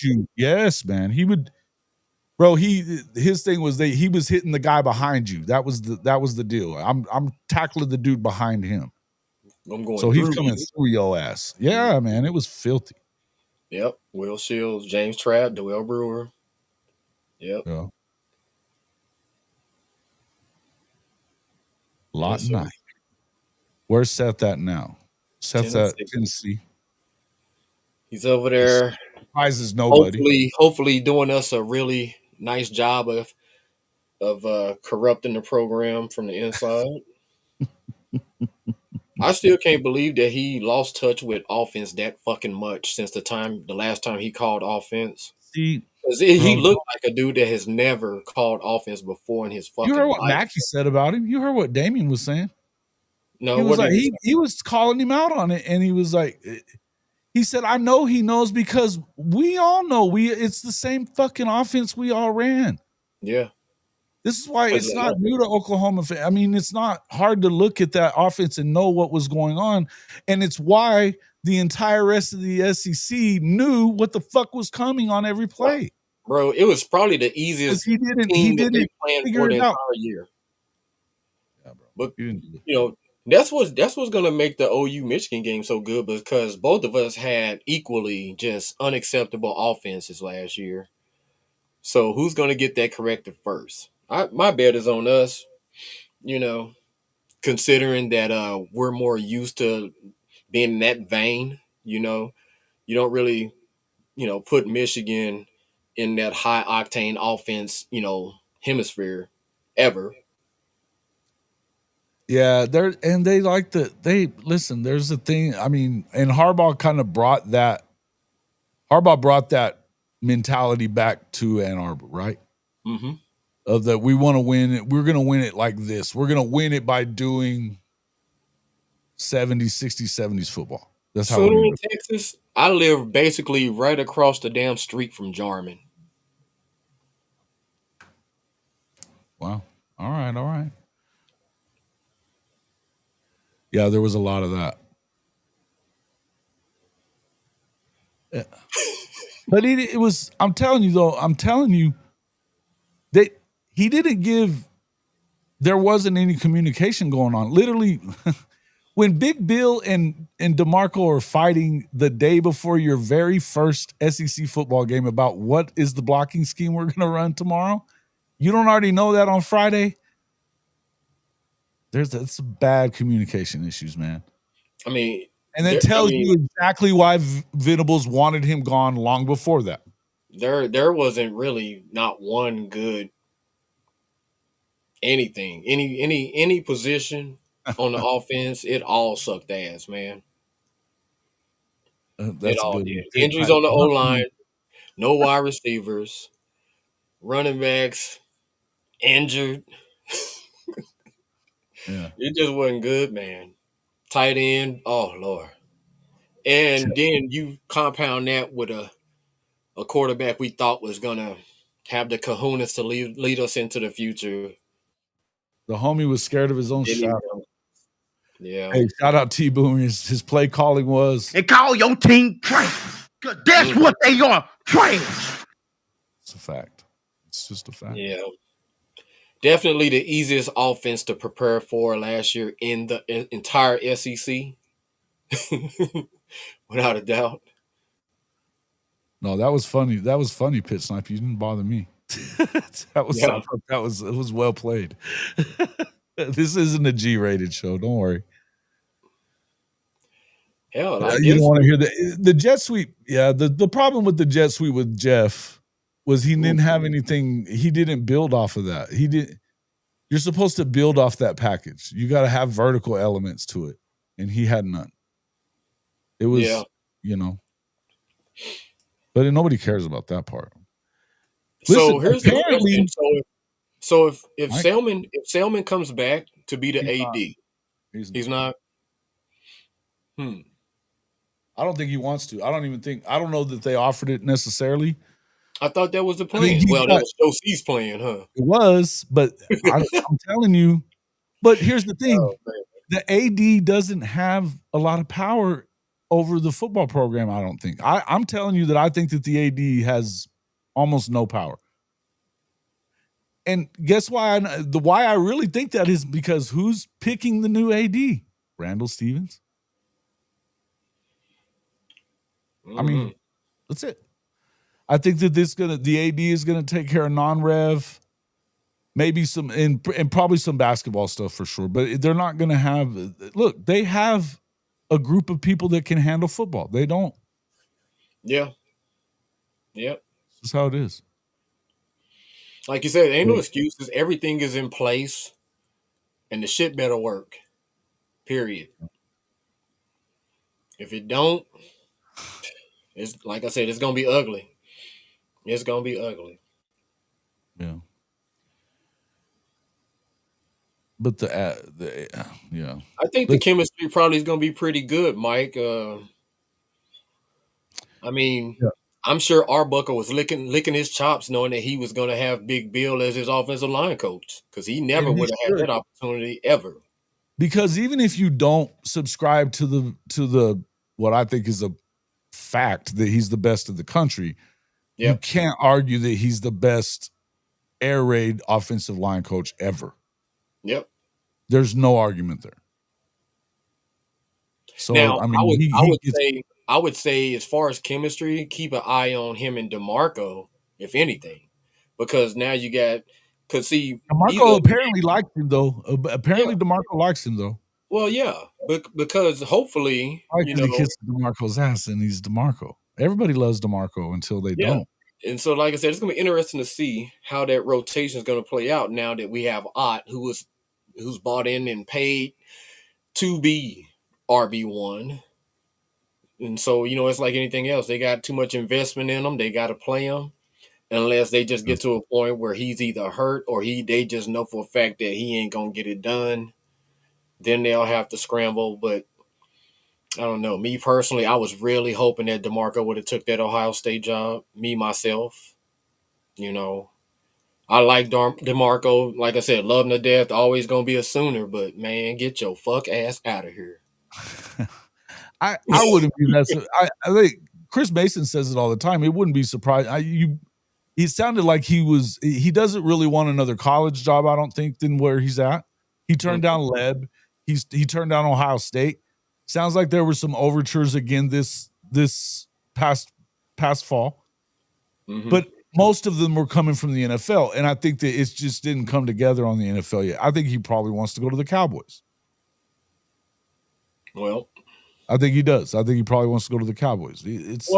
S1: you. Yes, man. He would. Bro, his thing was he was hitting the guy behind you. That was the deal. I'm tackling the dude behind him. So he's coming through your ass. Yeah, man. It was filthy.
S3: Yep. Will Shields, James Trapp, Doyle Brewer. Yep.
S1: Yeah. Lot night. Where's Seth at now? Seth's at Tennessee.
S3: He's over there.
S1: Surprises nobody.
S3: Hopefully doing us a really nice job of corrupting the program from the inside. I still can't believe that he lost touch with offense that fucking much since the last time he called offense.
S1: See,
S3: he looked like a dude that has never called offense before in his fucking life.
S1: You heard what Mackey said about him? You heard what Damien was saying?
S3: No,
S1: he was like he was calling him out on it, and he was like, he said, "I know he knows because we all know it's the same fucking offense we all ran."
S3: Yeah.
S1: This is why it's not new to Oklahoma. I mean, it's not hard to look at that offense and know what was going on. And it's why the entire rest of the SEC knew what the fuck was coming on every play.
S3: Bro, it was probably the easiest team that they planned for the entire year.
S1: Yeah, bro.
S3: But, you know, that's what's going to make the OU Michigan game so good because both of us had equally just unacceptable offenses last year. So who's going to get that corrected first? My bet is on us, you know, considering that we're more used to being in that vein, you know. You don't really, you know, put Michigan in that high octane offense, you know, hemisphere ever.
S1: Yeah, listen, there's a thing. I mean, and Harbaugh kind of brought that mentality back to Ann Arbor, right?
S3: Mm-hmm.
S1: Of that we want to win it. We're going to win it like this. We're going to win it by doing 70s, 60s, 70s football. That's how
S3: we're in Texas. I live basically right across the damn street from Jarman.
S1: Wow. All right. Yeah, there was a lot of that. Yeah. But it was, I'm telling you that he didn't give, there wasn't any communication going on. Literally, when Big Bill and DeMarco are fighting the day before your very first SEC football game about what is the blocking scheme we're going to run tomorrow, you don't already know that on Friday? That's bad communication issues, man.
S3: I mean,
S1: and that tells you exactly why Venables wanted him gone long before that.
S3: There wasn't really not one good anything, any position on the offense. It all sucked ass, man. It all did. Injuries on the O-line, no wide receivers, running backs injured.
S1: Yeah.
S3: It just wasn't good, man. Tight end, oh Lord. And then you compound that with a quarterback we thought was gonna have the kahunas to lead us into the future.
S1: The homie was scared of his own shadow.
S3: Yeah.
S1: Hey, shout out T-Boom. His play calling was,
S5: they call your team trash. Because that's what they are, trash.
S1: It's a fact. It's just a fact.
S3: Yeah. Definitely the easiest offense to prepare for last year in the entire SEC. Without a doubt.
S1: No, that was funny. That was funny, Pit Snipe. You didn't bother me. It was well played. This isn't a G-rated show. Don't worry.
S3: Hell,
S1: you don't want to hear the jet sweep. Yeah, the problem with the jet sweep with Jeff was he didn't have anything. He didn't build off of that. He did. You're supposed to build off that package. You got to have vertical elements to it, and he had none. It was, but nobody cares about that part.
S3: So
S1: Listen,
S3: here's the
S1: apparently,
S3: question. So if
S1: Mike?
S3: Salmon comes back to be the
S1: He's
S3: AD, he's not.
S1: I don't think he wants to. I don't know that they offered it necessarily.
S3: I thought that was the plan. Well, that was OC's plan, huh?
S1: It was, but I'm telling you. But here's the thing: the AD doesn't have a lot of power over the football program. I don't think. I'm telling you that I think that the AD has almost no power. And guess why? Why I really think that is because who's picking the new AD? Randall Stevens. I mean, that's it. I think that the AD is gonna take care of non-rev, maybe some and probably some basketball stuff for sure. But they're not gonna have. Look, they have a group of people that can handle football. They don't.
S3: Yeah. Yep.
S1: This is how it is.
S3: Like you said, ain't no excuses. Everything is in place, and the shit better work. Period. If it don't, it's like I said, it's gonna be ugly. It's gonna be ugly.
S1: Yeah. But I
S3: think the chemistry probably is gonna be pretty good, Mike. I mean, I'm sure Arbuckle was licking his chops knowing that he was gonna have Big Bill as his offensive line coach because he never would have had that opportunity ever.
S1: Because even if you don't subscribe to the what I think is a fact that he's the best in the country, you can't argue that he's the best air raid offensive line coach ever.
S3: Yep.
S1: There's no argument there. So
S3: now,
S1: I mean,
S3: I would say as far as chemistry, keep an eye on him and DeMarco, if anything, because now you got
S1: DeMarco apparently likes him though. Apparently, DeMarco likes him though.
S3: Well, yeah, because hopefully,
S1: he kisses DeMarco's ass, and he's DeMarco. Everybody loves DeMarco until they don't.
S3: And so, like I said, it's going to be interesting to see how that rotation is going to play out now that we have Ott, who's bought in and paid to be RB1. And so, it's like anything else. They got too much investment in them. They got to play him unless they just get to a point where he's either hurt or they just know for a fact that he ain't going to get it done. Then they'll have to scramble. But I don't know. Me personally, I was really hoping that DeMarco would have took that Ohio State job. Me, myself. I like DeMarco. Like I said, love him to death. Always going to be a Sooner. But, man, get your fuck ass out of here.
S1: I wouldn't be that. I think Chris Mason says it all the time. It wouldn't be surprised. He sounded like he doesn't really want another college job, I don't think, than where he's at. He turned down Leb. He turned down Ohio State. Sounds like there were some overtures again this past fall.
S3: Mm-hmm.
S1: But most of them were coming from the NFL. And I think that it just didn't come together on the NFL yet. I think he probably wants to go to the Cowboys.
S3: Well,
S1: I think he does. I think he probably wants to go to the Cowboys. It's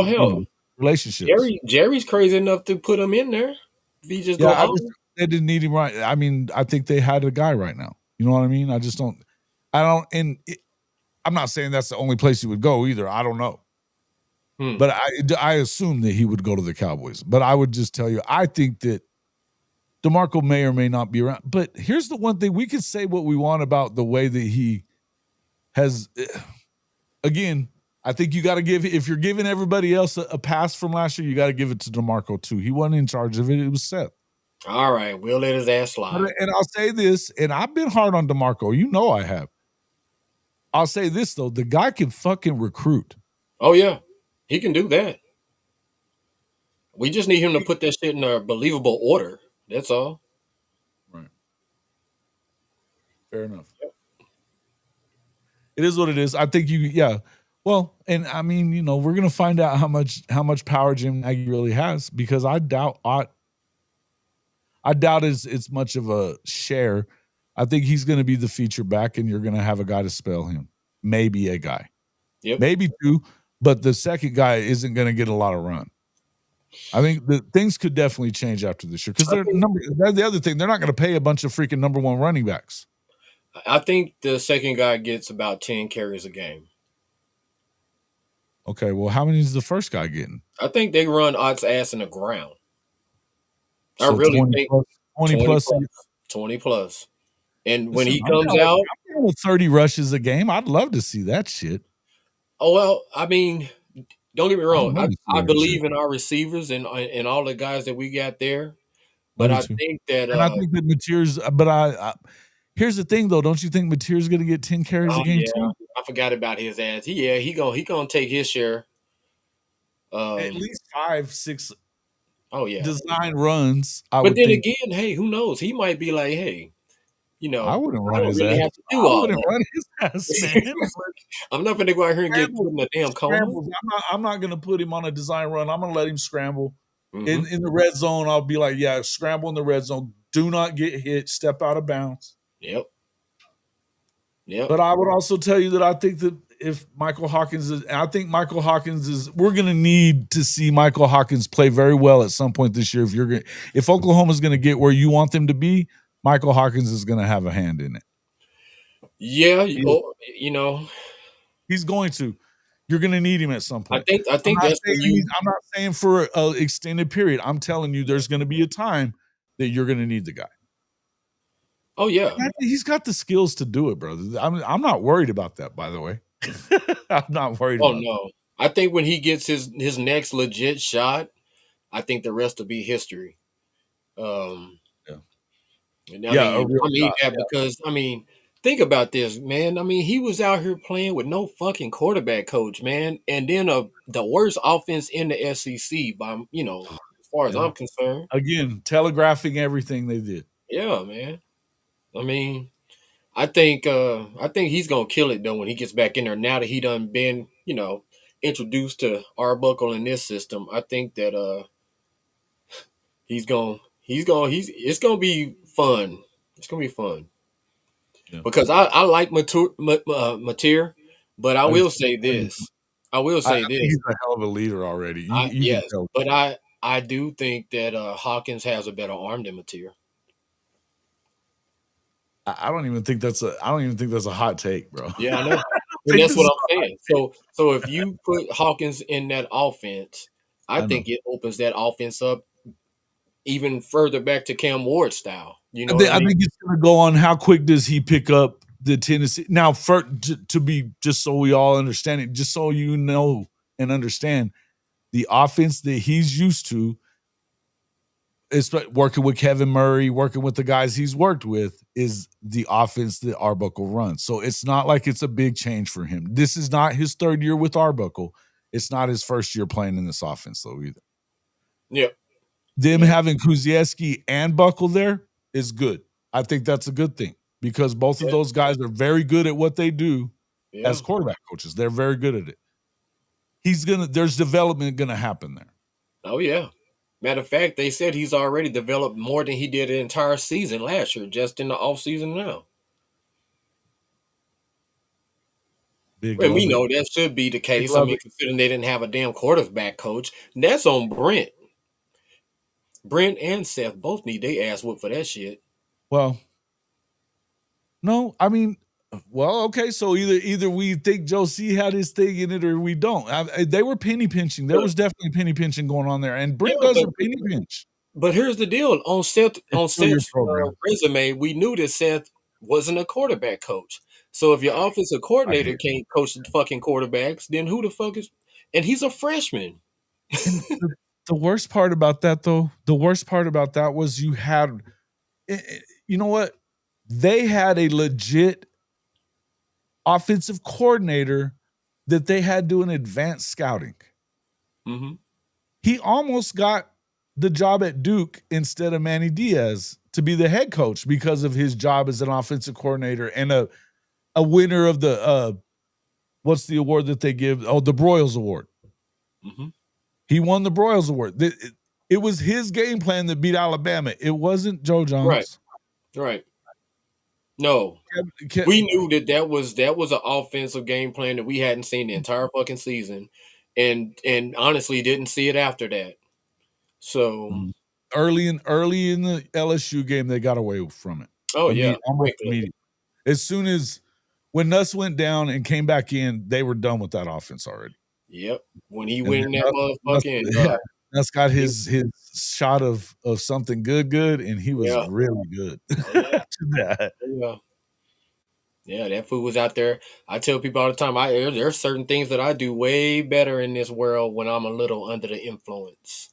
S1: relationships.
S3: Jerry's crazy enough to put him in there. If he just go home.
S1: They didn't need him right. I mean, I think they had a guy right now. You know what I mean? I'm not saying that's the only place he would go either. I don't know. But I assume that he would go to the Cowboys. But I would just tell you, I think that DeMarco may or may not be around. But here's the one thing. We could say what we want about the way that he has. Again, I think you got to if you're giving everybody else a pass from last year, you got to give it to DeMarco too. He wasn't in charge of it. It was Seth.
S3: All right. We'll let his ass slide.
S1: And I'll say this, and I've been hard on DeMarco. You know I have. I'll say this, though. The guy can fucking recruit.
S3: Oh, yeah. He can do that. We just need him to put that shit in a believable order. That's all.
S1: Right. Fair enough. Yep. It is what it is. I think Well, and I mean, we're gonna find out how much power Jim Nagy really has, because I doubt it's much of a share. I think he's gonna be the feature back, and you're gonna have a guy to spell him. Maybe a guy.
S3: Yep.
S1: Maybe two, but the second guy isn't gonna get a lot of run. I think that things could definitely change after this year because that's the other thing. They're not going to pay a bunch of freaking number one running backs.
S3: I think the second guy gets about 10 carries a game.
S1: Okay, well, how many is the first guy getting?
S3: I think they run Ott's ass in the ground.
S1: So
S3: I really
S1: 20
S3: think
S1: plus, 20 plus.
S3: 20 plus. And
S1: Listen,
S3: when he
S1: I'm
S3: comes
S1: down
S3: out,
S1: with 30 rushes a game. I'd love to see that shit.
S3: oh well, I mean, don't get me wrong.
S1: love to see
S3: I
S1: that
S3: believe
S1: shit.
S3: in our receivers and all the guys that we got there. But I think that
S1: and I think that Mateer's. But I here's the thing though. Don't you think Mateer's going to get 10 carries a game too?
S3: I forgot about his ass. He gonna take his share.
S1: At least 5, 6.
S3: Oh yeah,
S1: design runs.
S3: But then again, hey, who knows? He might be like, hey,
S1: I wouldn't run his
S3: really
S1: ass.
S3: Have to do all
S1: wouldn't
S3: that.
S1: run his ass, man.
S3: I'm not going to go out here and get put in a damn coma.
S1: I'm not going to put him on a design run. I'm going to let him scramble. In the red zone, I'll be like, yeah, scramble in the red zone. Do not get hit. Step out of bounds.
S3: Yep.
S1: But I would also tell you that I think that if Michael Hawkins is, I think Michael Hawkins is, we're going to need to see Michael Hawkins play very well at some point this year. If Oklahoma's going to get where you want them to be, Michael Hawkins is going to have a hand in it.
S3: Yeah, you know,
S1: he's going to. You're going to need him at some point.
S3: I think that's
S1: I'm not saying for an extended period. I'm telling you, there's going to be a time that you're going to need the guy.
S3: Oh yeah,
S1: he's got the skills to do it, brother. I'm not worried about that. By the way, I'm not worried.
S3: Oh no, I think when he gets his next legit shot, I think the rest will be history. Because I mean, think about this, man. I mean, he was out here playing with no fucking quarterback coach, man, and then the worst offense in the SEC by as far as I'm concerned.
S1: Again, telegraphing everything they did.
S3: Yeah, man. I mean, I think he's gonna kill it though when he gets back in there. Now that he done been, introduced to Arbuckle in this system, I think that it's gonna be fun. It's gonna be fun. Yeah. Because I like Mateer, but I will say this. He's
S1: a hell of a leader already.
S3: Yes, but I do think that Hawkins has a better arm than Mateer.
S1: I don't even think that's a hot take, bro.
S3: Yeah, I know. And that's what I'm saying. So if you put Hawkins in that offense, I think it opens that offense up even further back to Cam Ward style. I
S1: think it's going to go on how quick does he pick up the Tennessee. Now, to be just so we all understand it, just so you know and understand, the offense that he's used to is working with Kevin Murray, working with the guys he's worked with, is the offense that Arbuckle runs. So it's not like it's a big change for him. This is not his third year with Arbuckle. It's not his first year playing in this offense, though, either.
S3: Yeah.
S1: Having Kuzieski and Buckle there is good. I think that's a good thing because both of those guys are very good at what they do as quarterback coaches. They're very good at it. There's development going to happen there.
S3: Oh, yeah. Matter of fact, they said he's already developed more than he did the entire season last year, just in the offseason now. And we know that should be the case. I mean, considering they didn't have a damn quarterback coach. That's on Brent. Brent and Seth both need their ass whooped for that shit.
S1: Well, no, I mean, okay. So either we think Joe C had his thing in it or we don't. They were penny pinching. There was definitely penny pinching going on there, and Brent doesn't penny pinch.
S3: But here's the deal: on Seth's resume, we knew that Seth wasn't a quarterback coach. So if your offensive coordinator can't coach the fucking quarterbacks, then who the fuck is? And he's a freshman.
S1: The worst part about that, though, was you had, you know what? They had a legit offensive coordinator that they had doing advanced scouting.
S3: Mm-hmm.
S1: He almost got the job at Duke instead of Manny Diaz to be the head coach because of his job as an offensive coordinator and a winner of the what's the award that they give? Oh, the Broyles Award.
S3: Mm-hmm.
S1: He won the Broyles Award. It was his game plan that beat Alabama. It wasn't Joe Jones.
S3: Right. No, we knew that was an offensive game plan that we hadn't seen the entire fucking season, and honestly didn't see it after that. So
S1: early in the LSU game, they got away from it.
S3: yeah,
S1: almost immediately. As soon as when Nuss went down and came back in, they were done with that offense already.
S3: Yep. When he went in that motherfucking
S1: Nuss got his shot of something good, and he was really good.
S3: Yeah, that food was out there. I tell people all the time, there's certain things that I do way better in this world when I'm a little under the influence.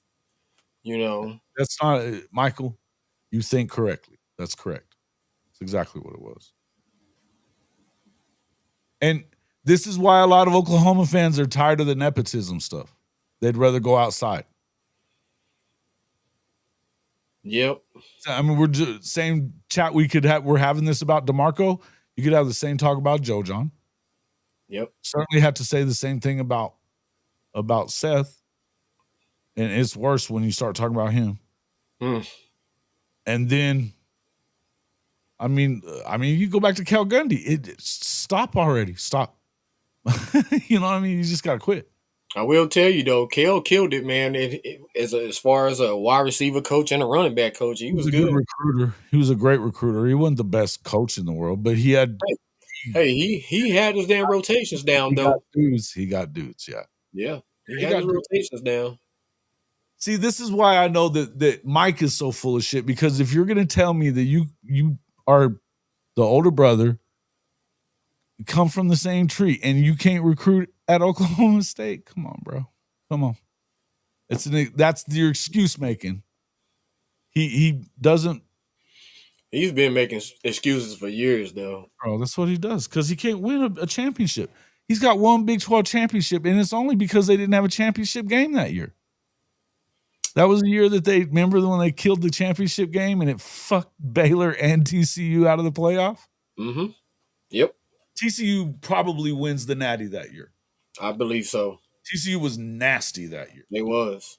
S3: You know,
S1: that's not Michael. You think correctly. That's correct. That's exactly what it was. And this is why a lot of Oklahoma fans are tired of the nepotism stuff. They'd rather go outside.
S3: Yep.
S1: I mean, we're just same chat we could have. We're having this about DeMarco. You could have the same talk about Joe John.
S3: Yep.
S1: Certainly have to say the same thing about Seth. And it's worse when you start talking about him. And then, I mean, you go back to Cal Gundy. Stop already. Stop. You know what I mean? You just got to quit.
S3: I will tell you though, Cal killed it, man. As far as a wide receiver coach and a running back coach, he was
S1: a good recruiter. He was a great recruiter. He wasn't the best coach in the world, but he had.
S3: Hey, he had his damn rotations down though.
S1: He got dudes. Yeah.
S3: Yeah, he had his rotations down.
S1: See, this is why I know that Mike is so full of shit, because if you're going to tell me that you are the older brother, come from the same tree, and you can't recruit at Oklahoma State, come on, bro. Come on. That's your excuse making. He doesn't.
S3: He's been making excuses for years, though.
S1: Bro, that's what he does, because he can't win a championship. He's got one Big 12 championship, and it's only because they didn't have a championship game that year. That was the year that remember when they killed the championship game and it fucked Baylor and TCU out of the playoff?
S3: Mm-hmm. Yep.
S1: TCU probably wins the Natty that year.
S3: I believe so.
S1: TCU was nasty that year.
S3: It was.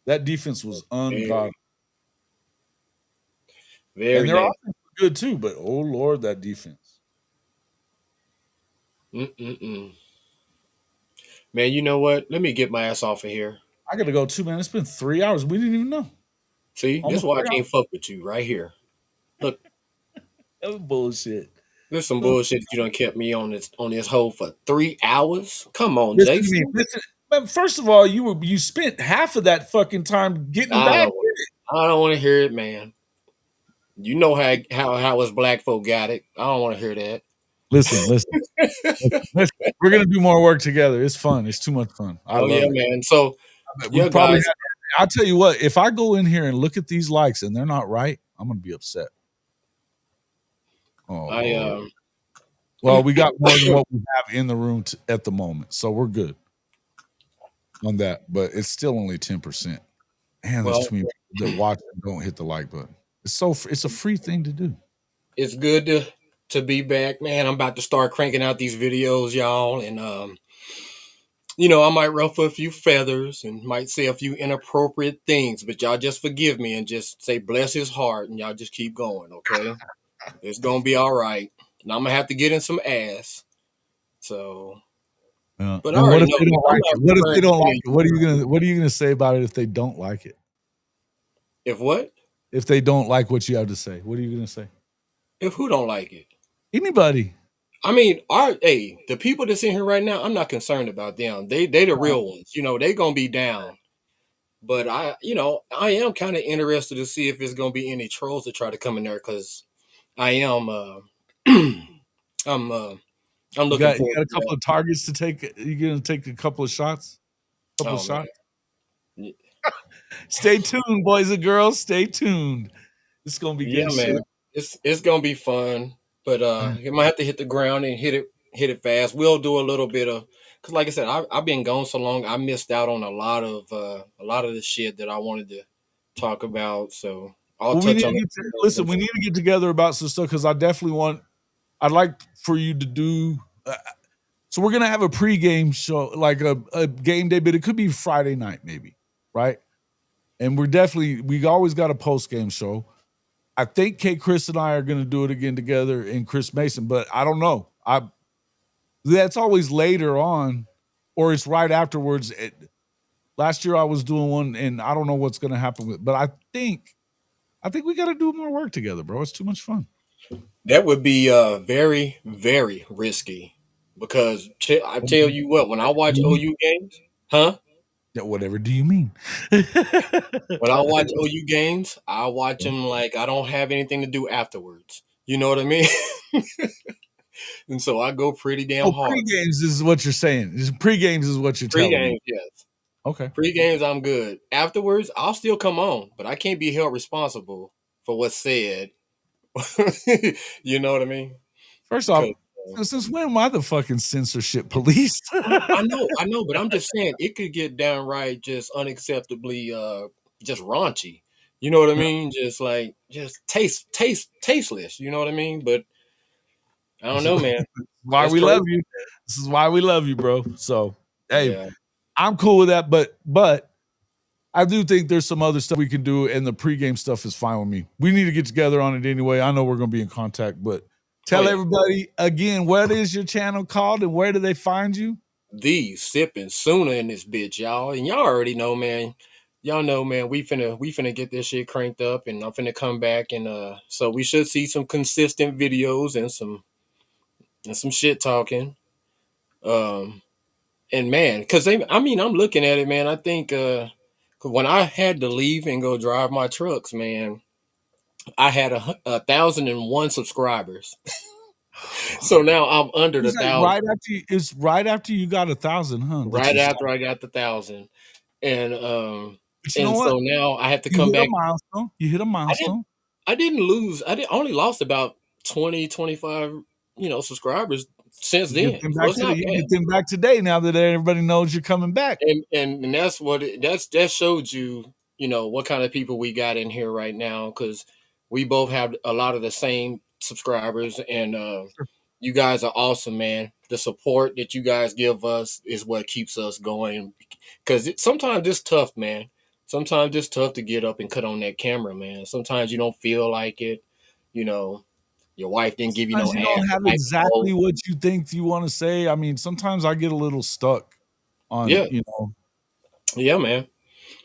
S1: That defense was ungodly.
S3: Very
S1: and their offense was good too, but oh Lord, that defense.
S3: Man, you know what? Let me get my ass off of here.
S1: I gotta go too, man. It's been 3 hours. We didn't even know.
S3: See, that's why I can't fuck with you right here. Look.
S1: That was bullshit.
S3: There's some bullshit that you done kept me on this hole for 3 hours. Come on, Jason.
S1: Listen, first of all, you spent half of that fucking time getting back.
S3: I don't want to hear it, man. You know how us black folk got it. I don't want to hear that.
S1: Listen. We're gonna do more work together. It's fun. It's too much fun. I love it,
S3: man. So
S1: guys. I'll tell you what. If I go in here and look at these likes and they're not right, I'm gonna be upset. Oh, well, we got more than what we have in the room at the moment, so we're good on that. But it's still only 10%. And there's too many people that watch and don't hit the like button. It's a free thing to do.
S3: It's good to be back, man. I'm about to start cranking out these videos, y'all, and I might ruffle a few feathers and might say a few inappropriate things, but y'all just forgive me and just say bless his heart, and y'all just keep going, okay? It's gonna be all right. And I'm gonna have to get in some ass. So,
S1: but what if they don't like it? What if they don't like it? What are you gonna say about it if they don't like it?
S3: If what?
S1: If they don't like what you have to say, what are you gonna say?
S3: If who don't like it?
S1: Anybody.
S3: I mean, the people that's in here right now, I'm not concerned about them. They the real ones. They gonna be down. But I am kind of interested to see if there's gonna be any trolls that try to come in there, because I am I'm looking
S1: for.
S3: You
S1: got a couple of targets to take. You gonna take a couple of shots? Shots.
S3: Man.
S1: Stay tuned, boys and girls. Stay tuned. It's gonna be good.
S3: Man. It's gonna be fun. But you might have to hit the ground and hit it fast. We'll do a little bit of, because like I said, I've been gone so long. I missed out on a lot of the shit that I wanted to talk about. So I'll touch on it.
S1: Listen, we need to get together about some stuff, because I'd like for you to do. So we're gonna have a pregame show, like a game day, but it could be Friday night, maybe, right? And we always got a post game show. I think Chris and I are going to do it again together, and Chris Mason, but I don't know. That's always later on, or it's right afterwards. Last year I was doing one, and I don't know what's going to happen with, but I think we got to do more work together, bro. It's too much fun.
S3: That would be very, very risky because I tell you what, when I watch OU games, huh?
S1: Yeah, whatever do you mean?
S3: When I watch OU games, I watch them like I don't have anything to do afterwards. You know what I mean? And so I go pretty damn hard.
S1: Pre-games is what you're saying. Pre-games is what you're telling me.
S3: Pre-games, yes.
S1: Okay.
S3: Pre-games, I'm good. Afterwards, I'll still come on, but I can't be held responsible for what's said. You know what I mean?
S1: First off, since when am I the fucking censorship police?
S3: I know, but I'm just saying it could get downright just unacceptably just raunchy. You know what I mean? Just like tasteless. You know what I mean? But I don't know, man.
S1: Why we love you. This is why we love you, bro. So hey,
S3: yeah.
S1: I'm cool with that, but I do think there's some other stuff we can do, and the pregame stuff is fine with me. We need to get together on it anyway. I know we're going to be in contact, but tell everybody again, what is your channel called and where do they find you?
S3: The Sipping Sooner in this bitch, y'all. And y'all already know, man. Y'all know, man, we finna get this shit cranked up, and I'm finna come back, and so we should see some consistent videos and some shit talking. And man, because I'm looking at it, man. I think when I had to leave and go drive my trucks, man, I had 1,001 subscribers. So now I'm under the 1,000.
S1: It's right after you got 1,000, huh?
S3: Right after I got the 1,000, and
S1: know what?
S3: So now I have to come back.
S1: You hit a milestone.
S3: I didn't lose. I only lost about 20, 25, subscribers since then.
S1: You get them back today now that everybody knows you're coming back.
S3: And that's that showed you, what kind of people we got in here right now, because we both have a lot of the same subscribers, and you guys are awesome, man. The support that you guys give us is what keeps us going, because sometimes it's tough, man. Sometimes it's tough to get up and cut on that camera, man. Sometimes you don't feel like it, Your wife didn't give you no.
S1: You don't have exactly what you think you want to say. I mean, sometimes I get a little stuck on,
S3: Yeah, man.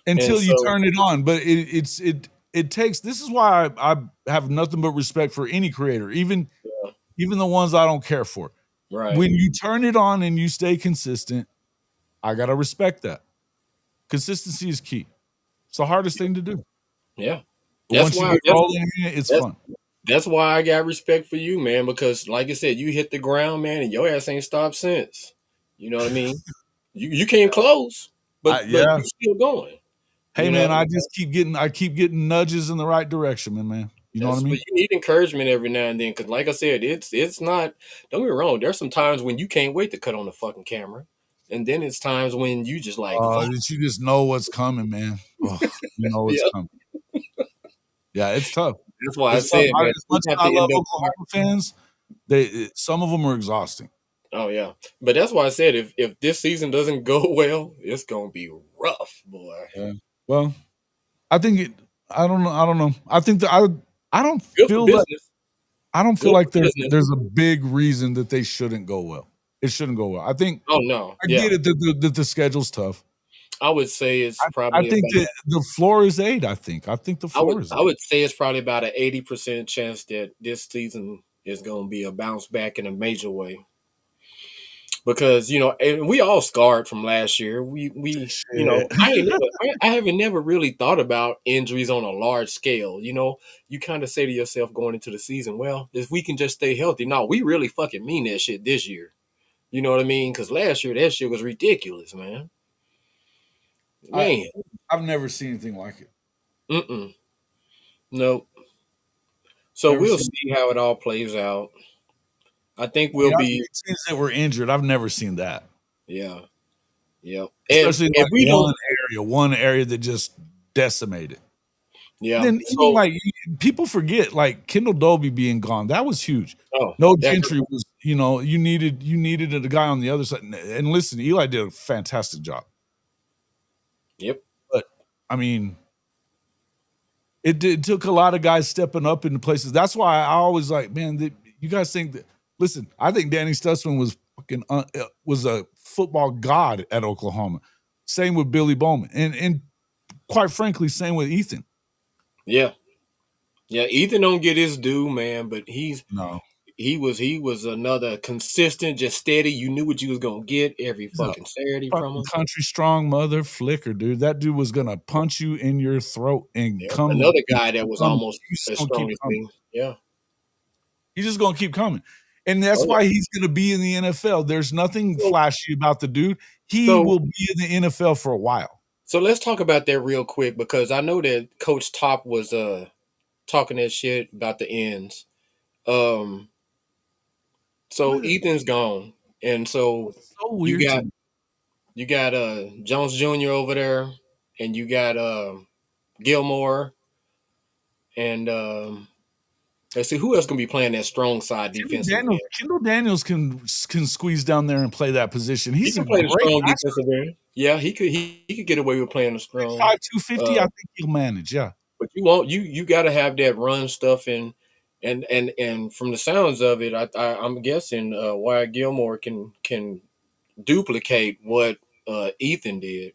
S1: Until you turn it on, but it takes. This is why I have nothing but respect for any creator, even the ones I don't care for.
S3: Right.
S1: When you turn it on and you stay consistent, I gotta respect that. Consistency is key. It's the hardest thing to do.
S3: Yeah.
S1: Once you get rolling in it, it's fun.
S3: That's why I got respect for you, man, because like I said, you hit the ground, man, and your ass ain't stopped since. You know what I mean? You came close, but you're still going.
S1: Hey, man, I keep getting nudges in the right direction, man. You know what I mean?
S3: But you need encouragement every now and then, because like I said, it's not, don't get me wrong, there's some times when you can't wait to cut on the fucking camera. And then it's times when you just like,
S1: you just know what's coming, man. Oh, you know what's coming. Yeah, it's tough.
S3: That's why I said, man,
S1: as much as I love Oklahoma fans, some of them are exhausting.
S3: Oh yeah, but that's why I said if this season doesn't go well, it's gonna be rough, boy.
S1: Yeah. Well, I think I don't know. I think that I don't feel that. I don't feel like there's a big reason that they shouldn't go well. It shouldn't go well. I think.
S3: Oh no,
S1: I get it that the schedule's tough.
S3: I would say it's probably.
S1: I think that the floor is 8. I think the floor is 8.
S3: I would say it's probably about an 80% chance that this season is going to be a bounce back in a major way. Because and we all scarred from last year. We I haven't never really thought about injuries on a large scale. You kind of say to yourself going into the season, well, if we can just stay healthy. No, we really fucking mean that shit this year. You know what I mean? Because last year that shit was ridiculous, man. Man,
S1: I've never seen anything like it.
S3: Nope. So we'll see how it all plays out. I think we'll be
S1: teams that were injured. I've never seen that.
S3: Yeah. Yep.
S1: Especially one area that just decimated.
S3: Yeah.
S1: And then people forget, like Kendall Dobie being gone, that was huge.
S3: Oh,
S1: no Gentry was. You needed a guy on the other side. And listen, Eli did a fantastic job.
S3: Yep.
S1: But I mean, it took a lot of guys stepping up into places. That's why I always like, man, you guys think that. Listen, I think Danny Stutzman was was a football god at Oklahoma. Same with Billy Bowman, and quite frankly, same with Ethan.
S3: Yeah. Ethan don't get his due, man, but he was another consistent, just steady. You knew what you was gonna get every fucking Saturday from him.
S1: Country strong mother flicker, dude. That dude was gonna punch you in your throat and come.
S3: Another guy that was almost
S1: He's
S3: as
S1: gonna
S3: strong
S1: keep
S3: as me. Yeah.
S1: He's just gonna keep coming. And that's why he's gonna be in the NFL. There's nothing flashy about the dude. He will be in the NFL for a while.
S3: So let's talk about that real quick, because I know that Coach Top was talking that shit about the ends. So Ethan's gone, and so
S1: weird.
S3: You got Jones Jr. over there, and you got Gilmore, and let's see who else gonna be playing that strong side defensive end.
S1: Kendall Daniels can squeeze down there and play that position. He
S3: can play the strong defensive end. Yeah, he could get away with playing the strong.
S1: 250, I think he'll manage. Yeah,
S3: but you got to have that run stuff, and from the sounds of it, I'm guessing Wyatt Gilmore can duplicate what Ethan did.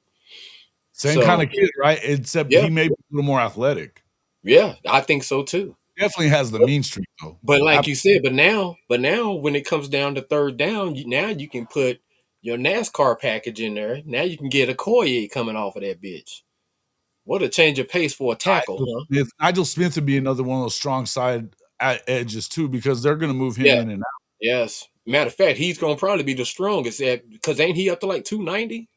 S1: Same kind of kid, right? Except he may be a little more athletic.
S3: Yeah, I think so too.
S1: Definitely has the mean streak though.
S3: But like you said, but now when it comes down to third down, now you can put your NASCAR package in there. Now you can get a Okoye coming off of that bitch. What a change of pace for a tackle, huh?
S1: Nigel Smith would be another one of those strong side edges too, because they're going to move him in and out.
S3: Yes. Matter of fact, he's going to probably be the strongest because ain't he up to like 290?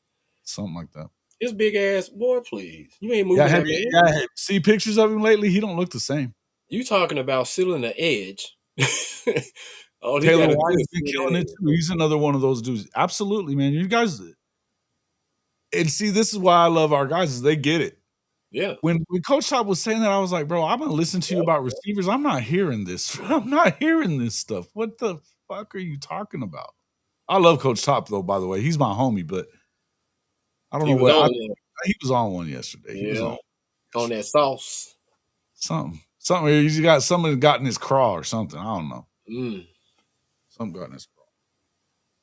S1: Something like that.
S3: His big ass boy, please. You ain't moving that man.
S1: Yeah, see pictures of him lately. He don't look the same.
S3: You talking about sealing the edge?
S1: Taylor White has been killing it too. He's another one of those dudes. Absolutely, man. You guys, and see, this is why I love our guys, is they get it.
S3: Yeah.
S1: When Coach Top was saying that, I was like, bro, I'm gonna listen to you about receivers. I'm not hearing this. I'm not hearing this stuff. What the fuck are you talking about? I love Coach Top though, by the way. He's my homie, but I don't know what he was on one yesterday. He was
S3: on that sauce.
S1: Something. He's got something got in his craw or something. I don't know. Something got in his craw.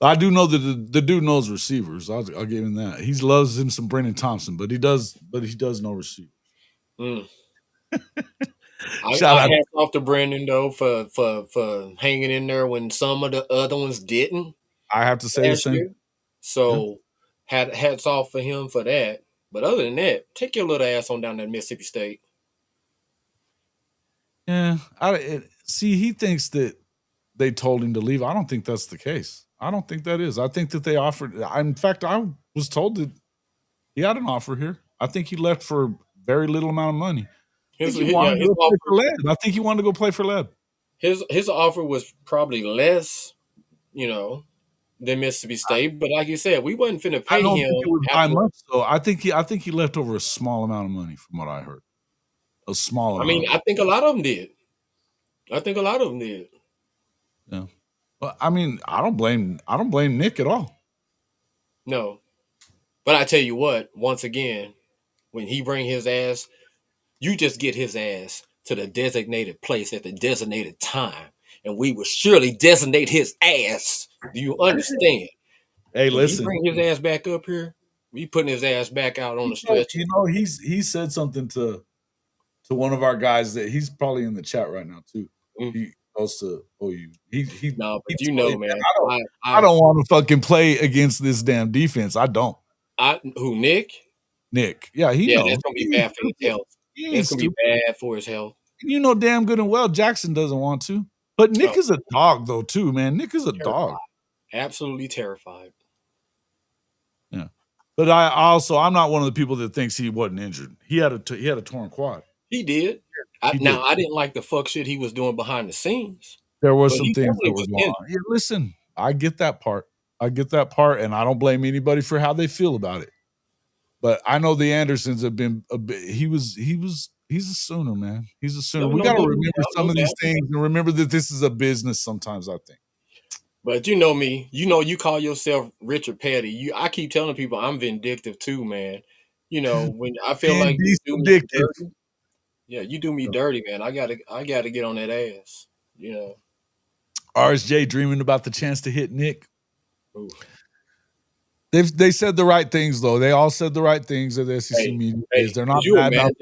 S1: I do know that the dude knows receivers. I'll give him that. He loves him some Brendan Thompson, but he does know receivers.
S3: Shout out off to Brendan though for hanging in there when some of the other ones didn't.
S1: I have to say the same.
S3: So hats off for him for that. But other than that, take your little ass on down to Mississippi State.
S1: Yeah, see, he thinks that they told him to leave. I don't think that's the case. I don't think that is. I think that they offered. In fact, I was told that he had an offer here. I think he left for very little amount of money. I think he wanted to go play for Leb.
S3: His offer was probably less, than Mississippi State. But like you said, we wasn't finna pay him.
S1: Think it was by much, so I think he left over a small amount of money, from what I heard. A small amount.
S3: I mean, I think a lot of them did.
S1: Yeah. Well, I mean, I don't blame Nick at all.
S3: No. But I tell you what, once again, when he bring his ass, you just get his ass to the designated place at the designated time, and we will surely designate his ass. Do you understand?
S1: Hey, listen.
S3: When he bring his ass back up here, we putting his ass back out on the stretch.
S1: He said something to one of our guys that he's probably in the chat right now too. He goes to OU. Man. I don't want to fucking play against this damn defense. I don't.
S3: Who, Nick?
S1: Nick. Yeah, he knows.
S3: That's gonna be bad for his health. That's gonna be bad for his health.
S1: You know damn good and well Jackson doesn't want to. But Nick is a dog though too, man. Nick is a dog.
S3: Absolutely terrified.
S1: Yeah. But I'm not one of the people that thinks he wasn't injured. He had a torn quad.
S3: He did. I didn't like the fuck shit he was doing behind the scenes.
S1: There were some things that was wrong. Yeah, listen, I get that part. And I don't blame anybody for how they feel about it. But I know the Andersons have been he's a Sooner, man. He's a Sooner. We got to remember some of these things and remember that this is a business sometimes, I think.
S3: But you know me. You call yourself Richard Petty. I keep telling people I'm vindictive too, man. When I feel like you do me dirty, you do me dirty, man. I gotta get on that ass.
S1: RSJ dreaming about the chance to hit Nick.
S3: Ooh.
S1: They said the right things though. They all said the right things at the SEC media days. They're not bad about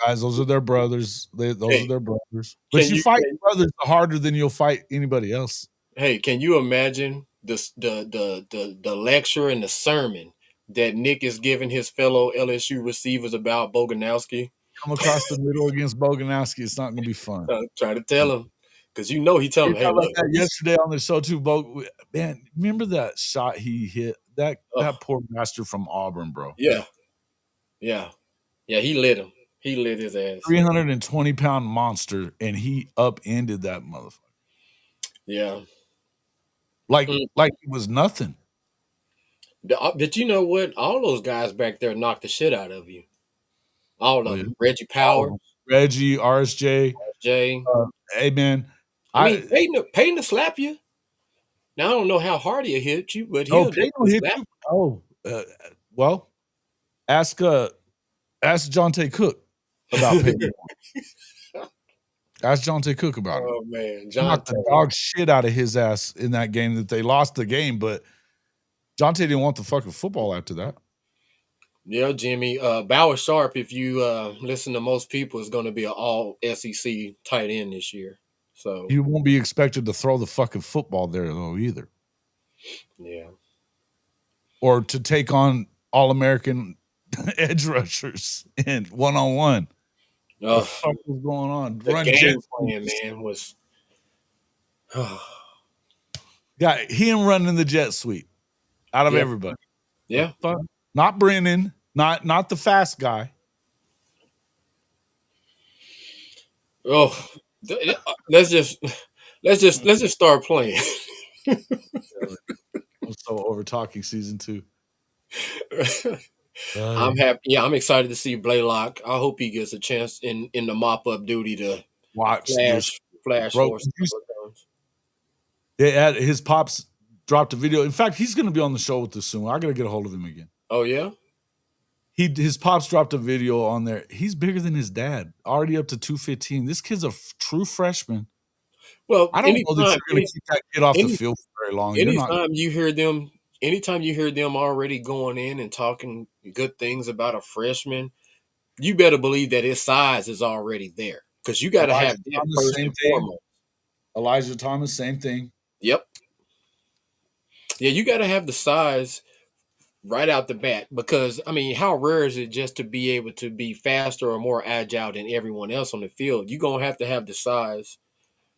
S1: guys. Those are their brothers. Those are their brothers. But you fight brothers harder than you'll fight anybody else.
S3: Hey, can you imagine the lecture and the sermon that Nick is giving his fellow LSU receivers about Boganowski?
S1: Come across the middle against Boganowski, it's not going to be fun.
S3: Try to tell him, because he tell him, hey, look.
S1: That yesterday on the show too, man, remember that shot he hit? That poor bastard from Auburn, bro.
S3: Yeah. He lit him. He lit his ass.
S1: 320-pound monster, and he upended that motherfucker.
S3: Yeah.
S1: Like it was nothing.
S3: But you know what? All those guys back there knocked the shit out of you. All of them. Reggie Powers.
S1: Reggie, RSJ.
S3: Hey,
S1: man.
S3: I mean, Peyton to slap you. Now, I don't know how hard he'll hit you, but he'll hit you.
S1: Well, ask Jonte Cook about Peyton. Ask Jonte Cook about it.
S3: Oh, man.
S1: Knocked the dog shit out of his ass in that game that they lost the game, but Jonte didn't want the fucking football after that.
S3: Yeah, Jimmy. Bauer Sharp, if you listen to most people, is going to be an all SEC tight end this year. So
S1: you won't be expected to throw the fucking football there though either.
S3: Yeah.
S1: Or to take on All-American edge rushers in one-on-one. What the fuck was going on?
S3: The
S1: Run
S3: game plan, man, was
S1: got him running the jet sweep out of everybody.
S3: Yeah.
S1: Not Brennan, not the fast guy.
S3: Oh, let's just start playing.
S1: I'm so over talking season 2.
S3: I'm happy. Yeah, I'm excited to see Blaylock. I hope he gets a chance in the mop up duty to
S1: watch
S3: flash
S1: bro,
S3: force.
S1: His pops dropped a video. In fact, he's going to be on the show with us soon. I got to get a hold of him again.
S3: Oh yeah.
S1: His pops dropped a video on there. He's bigger than his dad, already up to 215. This kid's a true freshman.
S3: Well,
S1: I don't know that you're going to keep that kid off the field for very long.
S3: Anytime you hear them already going in and talking good things about a freshman, you better believe that his size is already there, because you got to have that first and foremost.
S1: Elijah Thomas, same thing.
S3: Yep. Yeah, you got to have the size right out the bat, because, I mean, how rare is it just to be able to be faster or more agile than everyone else on the field? You're going to have the size.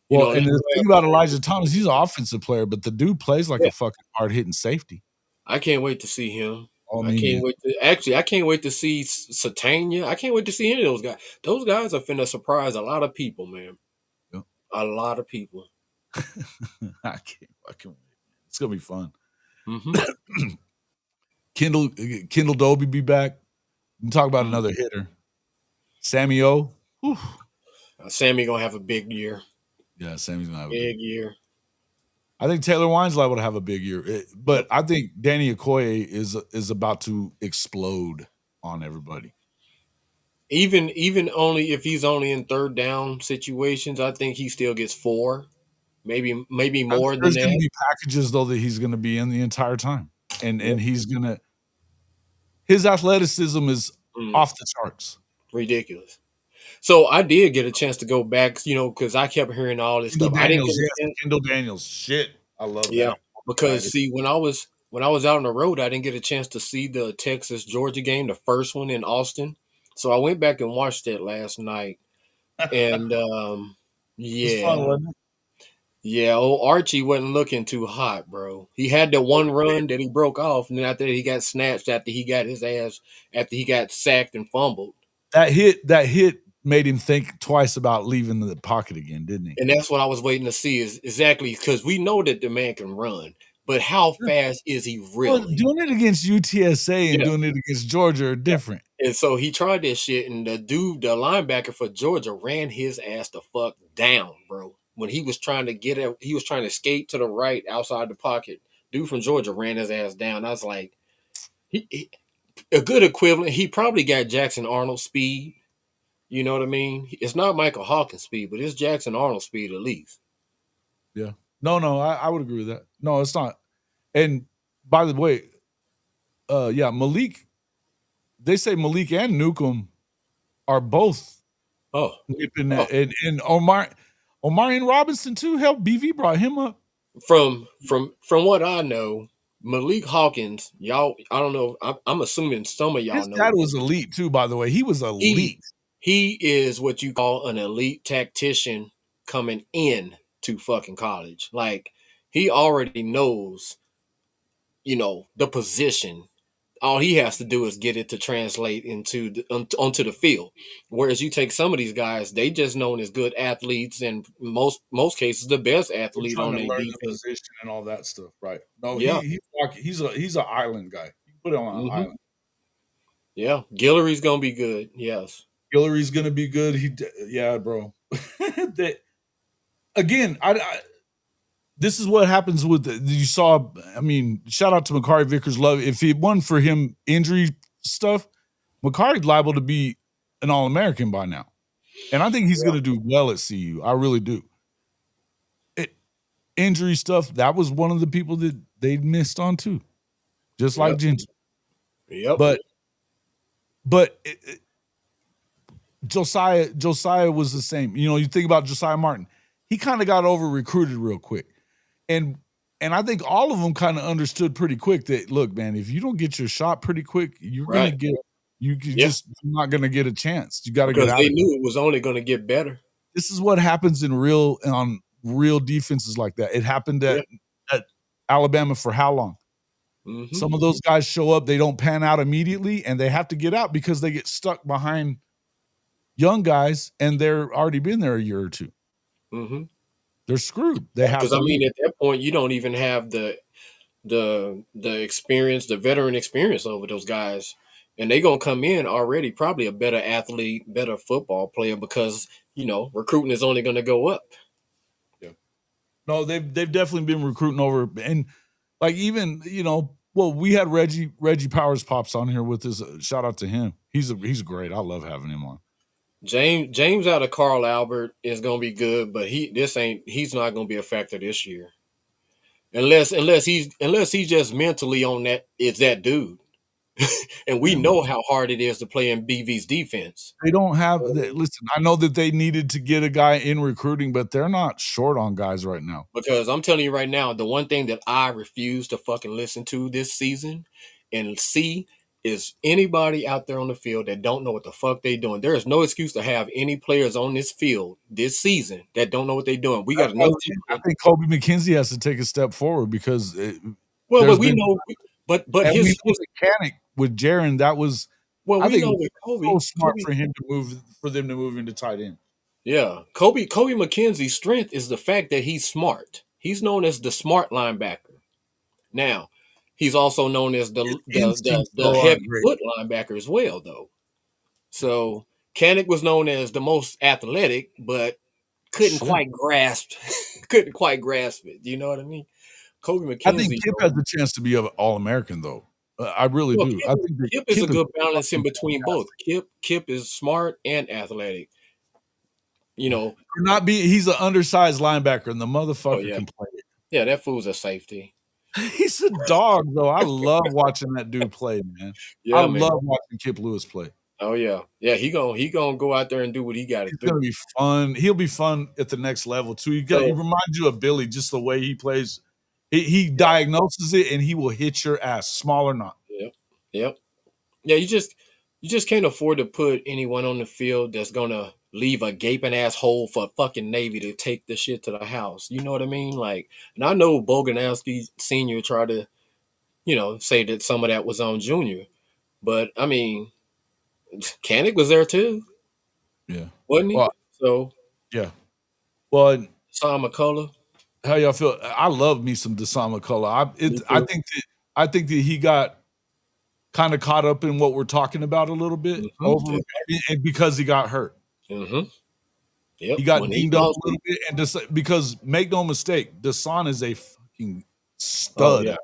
S1: Well, and the thing about Elijah Thomas, he's an offensive player, but the dude plays like a fucking hard-hitting safety.
S3: I can't wait to see him. I can't wait to see Satania. I can't wait to see any of those guys. Those guys are finna surprise a lot of people, man.
S1: Yep.
S3: A lot of people.
S1: I can't wait. It's gonna be fun.
S3: Mm-hmm.
S1: Kendall Dobie be back. We can talk about another hitter. Sammy O. Whew.
S3: Sammy gonna have a big year.
S1: Yeah, Sammy's gonna have a
S3: big year.
S1: I think Taylor Wine's liable to have a big year, but I think Danny Okoye is about to explode on everybody.
S3: Even only if he's only in third down situations, I think he still gets 4, maybe more than that.
S1: There's gonna be packages though that he's gonna be in the entire time, and he's gonna. His athleticism is off the charts,
S3: ridiculous. So I did get a chance to go back, because I kept hearing all this stuff.
S1: Kendall Daniels, shit, I love that.
S3: Yeah, because see, when I was out on the road, I didn't get a chance to see the Texas Georgia game, the first one in Austin. So I went back and watched it last night, and yeah,
S1: fun, wasn't it?
S3: Yeah, old Archie wasn't looking too hot, bro. He had the one run that he broke off, and then after that he got snatched after he got sacked and fumbled.
S1: That hit made him think twice about leaving the pocket again, didn't he?
S3: And that's what I was waiting to see, is exactly, because we know that the man can run, but how fast is he really?
S1: Well, doing it against UTSA and doing it against Georgia are different.
S3: And so he tried that shit, and the linebacker for Georgia ran his ass the fuck down, bro. When he was trying to skate to the right outside the pocket. Dude from Georgia ran his ass down. I was like, a good equivalent. He probably got Jackson Arnold speed. You know what I mean? It's not Michael Hawkins speed, but it's Jackson Arnold speed at least.
S1: Yeah. No, I would agree with that. No, it's not. And by the way, Malik. They say Malik and Newcomb are both nipping that, and Omarion Robinson too. Hell, BV brought him up.
S3: From what I know, Malik Hawkins, y'all, I don't know. I'm assuming some of y'all
S1: His
S3: know.
S1: dad was elite too, by the way. He was elite.
S3: He is what you call an elite tactician coming in to fucking college. Like, he already knows, the position. All he has to do is get it to translate onto the field. Whereas you take some of these guys, they just known as good athletes, and most cases the best athlete on their defense.
S1: The position and all that stuff, right? No,
S3: yeah,
S1: he's an island guy. You put him on an island.
S3: Yeah, Guillory's gonna be good. Yes,
S1: Guillory's gonna be good. Bro. Again, this is what happens with you saw. I mean, shout out to Makari Vickers. Love if it wasn't for him injury stuff, Makari's liable to be an All-American by now, and I think he's going to do well at CU. I really do. Injury stuff, that was one of the people that they missed on too, just like Ginger.
S3: Yep.
S1: But Josiah was the same. You think about Josiah Martin. He kind of got over recruited real quick. And I think all of them kind of understood pretty quick that, look, man, if you don't get your shot pretty quick, you're going to you're not going to get a chance. You got to get out.
S3: Because they knew it was only going to get better.
S1: This is what happens on real defenses like that. It happened at Alabama for how long? Mm-hmm. Some of those guys show up, they don't pan out immediately, and they have to get out because they get stuck behind young guys, and they're already been there a year or two.
S3: Mm-hmm.
S1: They're screwed. They have
S3: because at that point you don't even have the experience, the veteran experience over those guys, and they're gonna come in already probably a better athlete, better football player because recruiting is only going to go up.
S1: Yeah, no, they've definitely been recruiting over, and like even we had Reggie Powers Pops on here with his shout out to him. He's great. I love having him on.
S3: James out of Carl Albert is gonna be good, but he's not gonna be a factor this year. Unless he's just mentally on that, it's that dude. And we know how hard it is to play in BV's defense.
S1: They don't have listen, I know that they needed to get a guy in recruiting, but they're not short on guys right now.
S3: Because I'm telling you right now, the one thing that I refuse to fucking listen to this season and see is anybody out there on the field that don't know what the fuck they doing. There is no excuse to have any players on this field this season that don't know what they're doing. We got to know.
S1: I think Kobe McKenzie has to take a step forward because
S3: but we know, but his
S1: mechanic with Jaron, that was
S3: I think know with Kobe,
S1: so smart for them to move into tight end.
S3: Yeah, Kobe McKenzie's strength is the fact that he's smart. He's known as the smart linebacker. Now, he's also known as the heavy foot linebacker as well, though. So Kanik was known as the most athletic, but couldn't quite grasp it. You know what I mean? Kobe McKenzie.
S1: I think Kip has the chance to be an All-American, though. I really do.
S3: I think Kip is a good balance in between both. Kip is smart and athletic.
S1: He's an undersized linebacker, and the motherfucker can play it.
S3: Yeah, that fool's a safety.
S1: He's a dog, though. I love watching that dude play, man. Yeah, I love watching Kip Lewis play.
S3: Oh yeah, he gonna go out there and do what he got to do.
S1: It's gonna be fun. He'll be fun at the next level too. He reminds you of Billy, just the way he plays. He diagnoses it, and he will hit your ass, small or not.
S3: Yep. Yeah, you just can't afford to put anyone on the field that's gonna leave a gaping ass hole for fucking Navy to take the shit to the house. You know what I mean? Like, and I know Boganowski Sr. tried to, say that some of that was on Junior, but I mean, Kanik was there too.
S1: Yeah,
S3: wasn't he? Well,
S1: yeah. Well,
S3: Deshaun McCullough.
S1: How y'all feel? I love me some Deshaun McCullough. I think that he got kind of caught up in what we're talking about a little bit and because he got hurt.
S3: Mm-hmm. Yep.
S1: He got dinged up a little bit, and just because make no mistake, Deshaun is a fucking stud.
S3: Oh,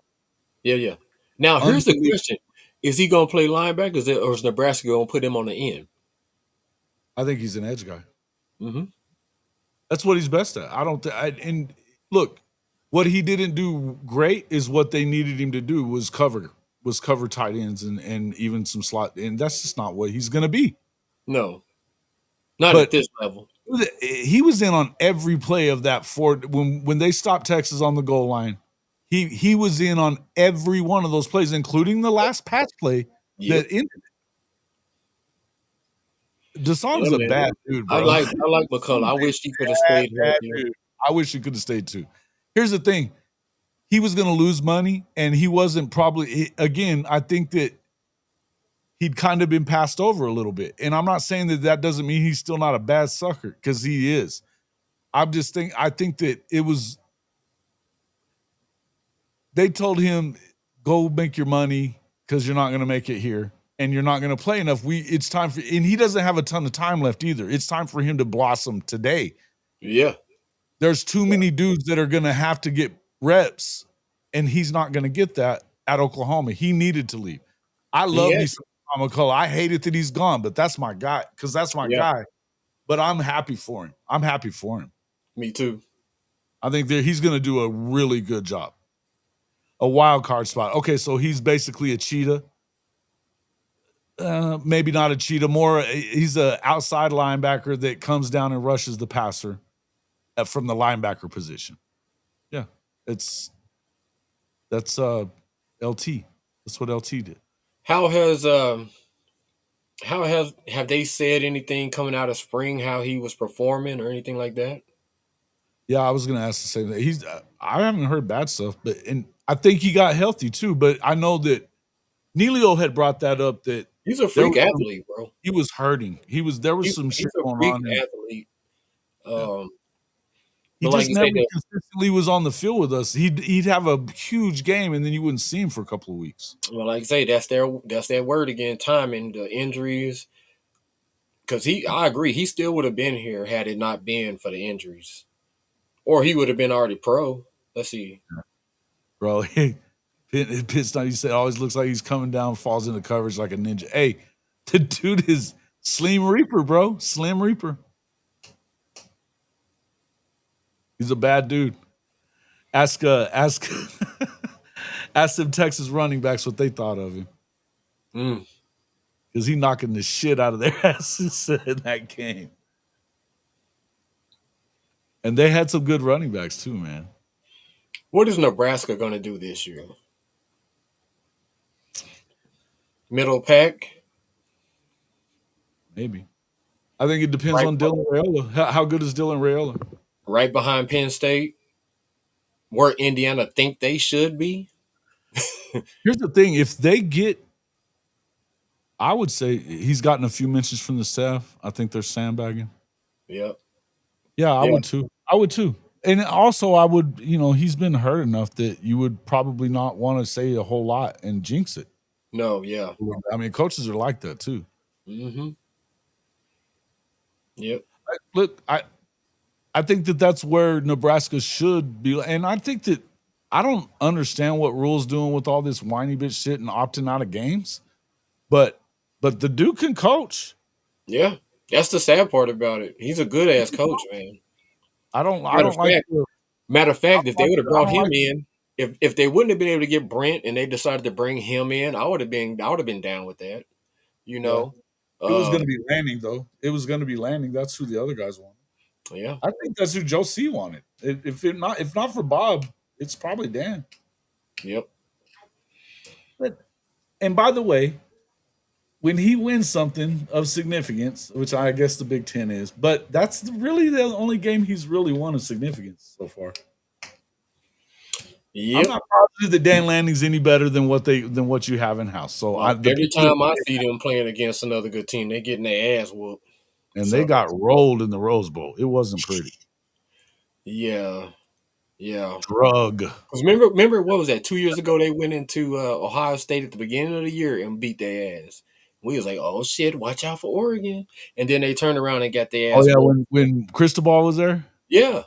S3: yeah. Now here's the question: is he going to play linebacker, or is Nebraska going to put him on the end?
S1: I think he's an edge guy.
S3: Mm-hmm.
S1: That's what he's best at. And look, what he didn't do great is what they needed him to do was cover. was cover tight ends and even some slot, and that's just not what he's going to be.
S3: No, not
S1: But
S3: at this level.
S1: he was in on every play of that when they stopped Texas on the goal line. He was in on every one of those plays, including the last pass play that ended. Desong's a bad dude, bro.
S3: I like McCullough. I wish he could have stayed healthy.
S1: I wish he could have stayed too. Here's the thing. He was going to lose money, and he wasn't probably, again, I think that he'd kind of been passed over a little bit. And I'm not saying that doesn't mean he's still not a bad sucker, because he is. I think that it was, they told him, go make your money because you're not going to make it here and you're not going to play enough. It's time for, and he doesn't have a ton of time left either. It's time for him to blossom today.
S3: Yeah.
S1: There's too many dudes that are going to have to get reps, and he's not going to get that at Oklahoma. He needed to leave. I love me some Tom McCullough. I hate it that he's gone, but that's my guy, because that's my guy. But I'm happy for him.
S3: Me too.
S1: I think that he's going to do a really good job. A wild card spot. Okay, so he's basically a cheetah. Maybe not a cheetah. More, he's an outside linebacker that comes down and rushes the passer from the linebacker position. Yeah, that's LT. That's what LT did.
S3: Have they said anything coming out of spring how he was performing or anything like that?
S1: Yeah, I was going to ask the same thing. I haven't heard bad stuff, and I think he got healthy too. But I know that Neilio had brought that up, that
S3: he's a freak athlete, bro.
S1: He was hurting. There was some shit going on.
S3: Athlete.
S1: He just never consistently was on the field with us. He'd have a huge game, and then you wouldn't see him for a couple of weeks.
S3: Well, like I say, that's their word again. Timing, the injuries. Because I agree, he still would have been here had it not been for the injuries, or he would have been already pro. Let's see,
S1: bro. Pitts, he said, always looks like he's coming down, falls into coverage like a ninja. Hey, the dude is Slim Reaper, bro. Slim Reaper. He's a bad dude. Ask them Texas running backs what they thought of him. Because he knocking the shit out of their asses in that game. And they had some good running backs too, man.
S3: What is Nebraska going to do this year? Middle pack?
S1: Maybe. I think it depends on Dylan Raiola. How good is Dylan Raiola?
S3: Right behind Penn State, where Indiana think they should be.
S1: Here's the thing. If they get, I would say he's gotten a few mentions from the staff. I think they're sandbagging.
S3: Yep.
S1: Yeah, I would too. And also I would, he's been hurt enough that you would probably not want to say a whole lot and jinx it.
S3: No, yeah.
S1: I mean, coaches are like that too.
S3: Mm-hmm. Yep.
S1: Look, I think that's where Nebraska should be. And I think that I don't understand what Rule's doing with all this whiny bitch shit and opting out of games. But the dude can coach.
S3: Yeah. That's the sad part about it. He's a good ass coach, man. Matter of fact, if they would have brought him in, if they wouldn't have been able to get Brent and they decided to bring him in, I would have been down with that. You know.
S1: It was going to be Lanning, though. It was going to be Lanning. That's who the other guys wanted.
S3: Yeah,
S1: I think that's who Joe C wanted. If not for Bob, it's probably Dan.
S3: Yep.
S1: And by the way, when he wins something of significance, which I guess the Big Ten is, but that's really the only game he's really won of significance so far. Yep. I'm not positive that Dan Lanning's any better than what you have in house. So
S3: every time I see them playing against another good team, they're getting their ass whooped.
S1: And they got rolled in the Rose Bowl. It wasn't pretty.
S3: Yeah.
S1: Drug.
S3: Because remember what was that? 2 years ago, they went into Ohio State at the beginning of the year and beat their ass. We was like, oh shit, watch out for Oregon. And then they turned around and got their ass.
S1: Oh yeah, when Cristobal was there.
S3: Yeah,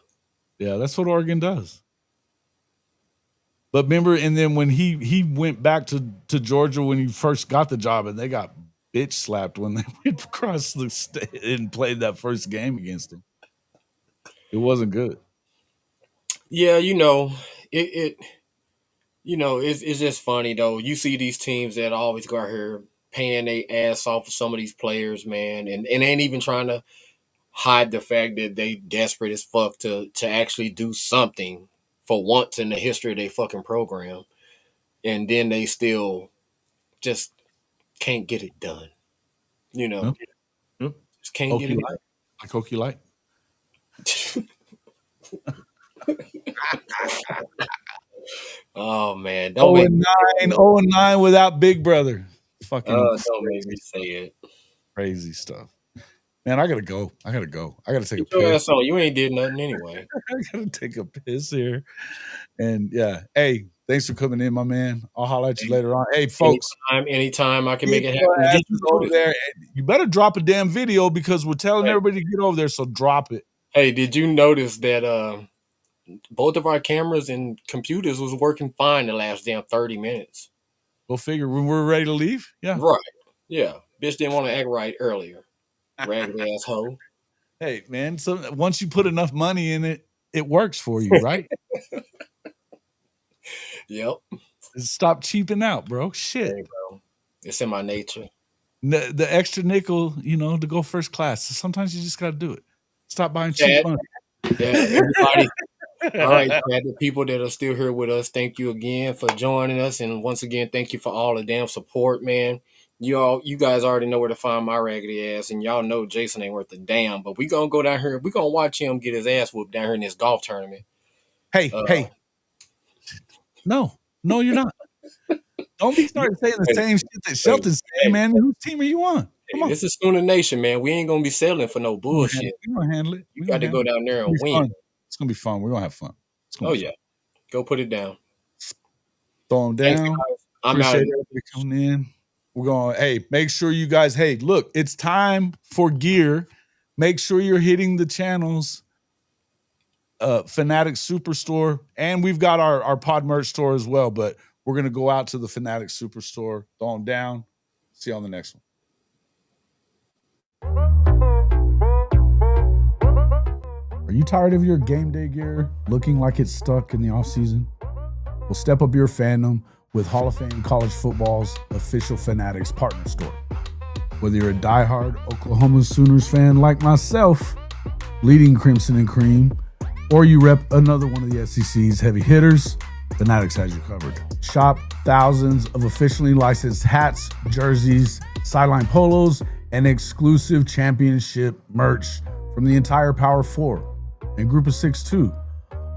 S1: that's what Oregon does. But remember, and then when he went back to Georgia when he first got the job, and they got bitch slapped when they went across the state and played that first game against him. It wasn't good.
S3: Yeah, it you know, it's just funny though. You see these teams that always go out here paying their ass off for some of these players, man, and ain't even trying to hide the fact that they desperate as fuck to actually do something for once in the history of their fucking program, and then they still just can't get it done. You know, just can't get it done.
S1: Like Okie Light.
S3: Oh man,
S1: don't 0-9 without Big Brother. Fucking
S3: don't make me say it.
S1: Crazy stuff. Man, I gotta go. I gotta take a
S3: Get your
S1: piss.
S3: ass on. You ain't did nothing anyway.
S1: I gotta take a piss here. And yeah, hey, thanks for coming in, my man. I'll holler at you later on. Hey, folks,
S3: anytime I can make it happen.
S1: Over there. You better drop a damn video because we're telling everybody to get over there. So drop it.
S3: Hey, did you notice that both of our cameras and computers was working fine the last damn 30 minutes?
S1: Go figure. When we're ready to leave, yeah,
S3: right, yeah. Bitch didn't want to act right earlier. Raggedy asshole.
S1: Hey, man. So once you put enough money in it, it works for you, right?
S3: Yep.
S1: Stop cheaping out, bro. Shit.
S3: Hey, bro. It's in my nature.
S1: The extra nickel, you know, to go first class. So sometimes you just got to do it. Stop buying cheap money.
S3: Yeah, everybody. All right, Chad, the people that are still here with us, thank you again for joining us. And once again, thank you for all the damn support, man. You guys already know where to find my raggedy ass, and y'all know Jason ain't worth a damn. But we gonna go down here. We gonna watch him get his ass whooped down here in this golf tournament.
S1: Hey. No, you're not. Don't be starting saying the same shit that Shelton's saying, man. Whose team are you on?
S3: Come on. This is Schooner Nation, man. We ain't gonna be settling for no bullshit.
S1: We're gonna handle it.
S3: You got to go down there and win.
S1: It's gonna be fun. We're gonna have fun.
S3: Yeah. Go put it down.
S1: Throw them down.
S3: Thanks, I'm
S1: Appreciate
S3: out.
S1: everybody coming in. We're going, hey, make sure you guys, hey, look, it's time for gear. Make sure you're hitting the channels, Fanatics Superstore, and we've got our pod merch store as well, but we're going to go out to the Fanatics Superstore, throw them down. See you on the next one. Are you tired of your game day gear looking like it's stuck in the offseason? Well, step up your fandom with Hall of Fame College Football's official Fanatics partner store. Whether you're a diehard Oklahoma Sooners fan like myself, bleeding Crimson and Cream, or you rep another one of the SEC's heavy hitters, Fanatics has you covered. Shop thousands of officially licensed hats, jerseys, sideline polos, and exclusive championship merch from the entire Power 4 and Group of 6 too,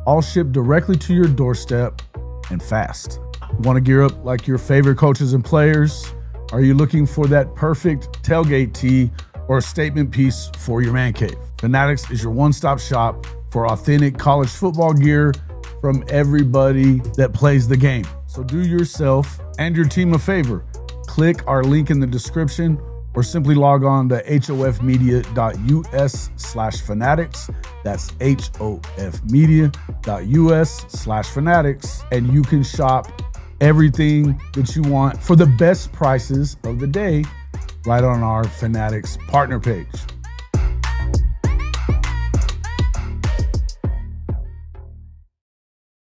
S1: all shipped directly to your doorstep and fast. Want to gear up like your favorite coaches and players? Are you looking for that perfect tailgate tee or statement piece for your man cave? Fanatics is your one-stop shop for authentic college football gear from everybody that plays the game. So do yourself and your team a favor. Click our link in the description or simply log on to hofmedia.us/fanatics. That's hofmedia.us/fanatics. And you can shop everything that you want for the best prices of the day right on our Fanatics partner page.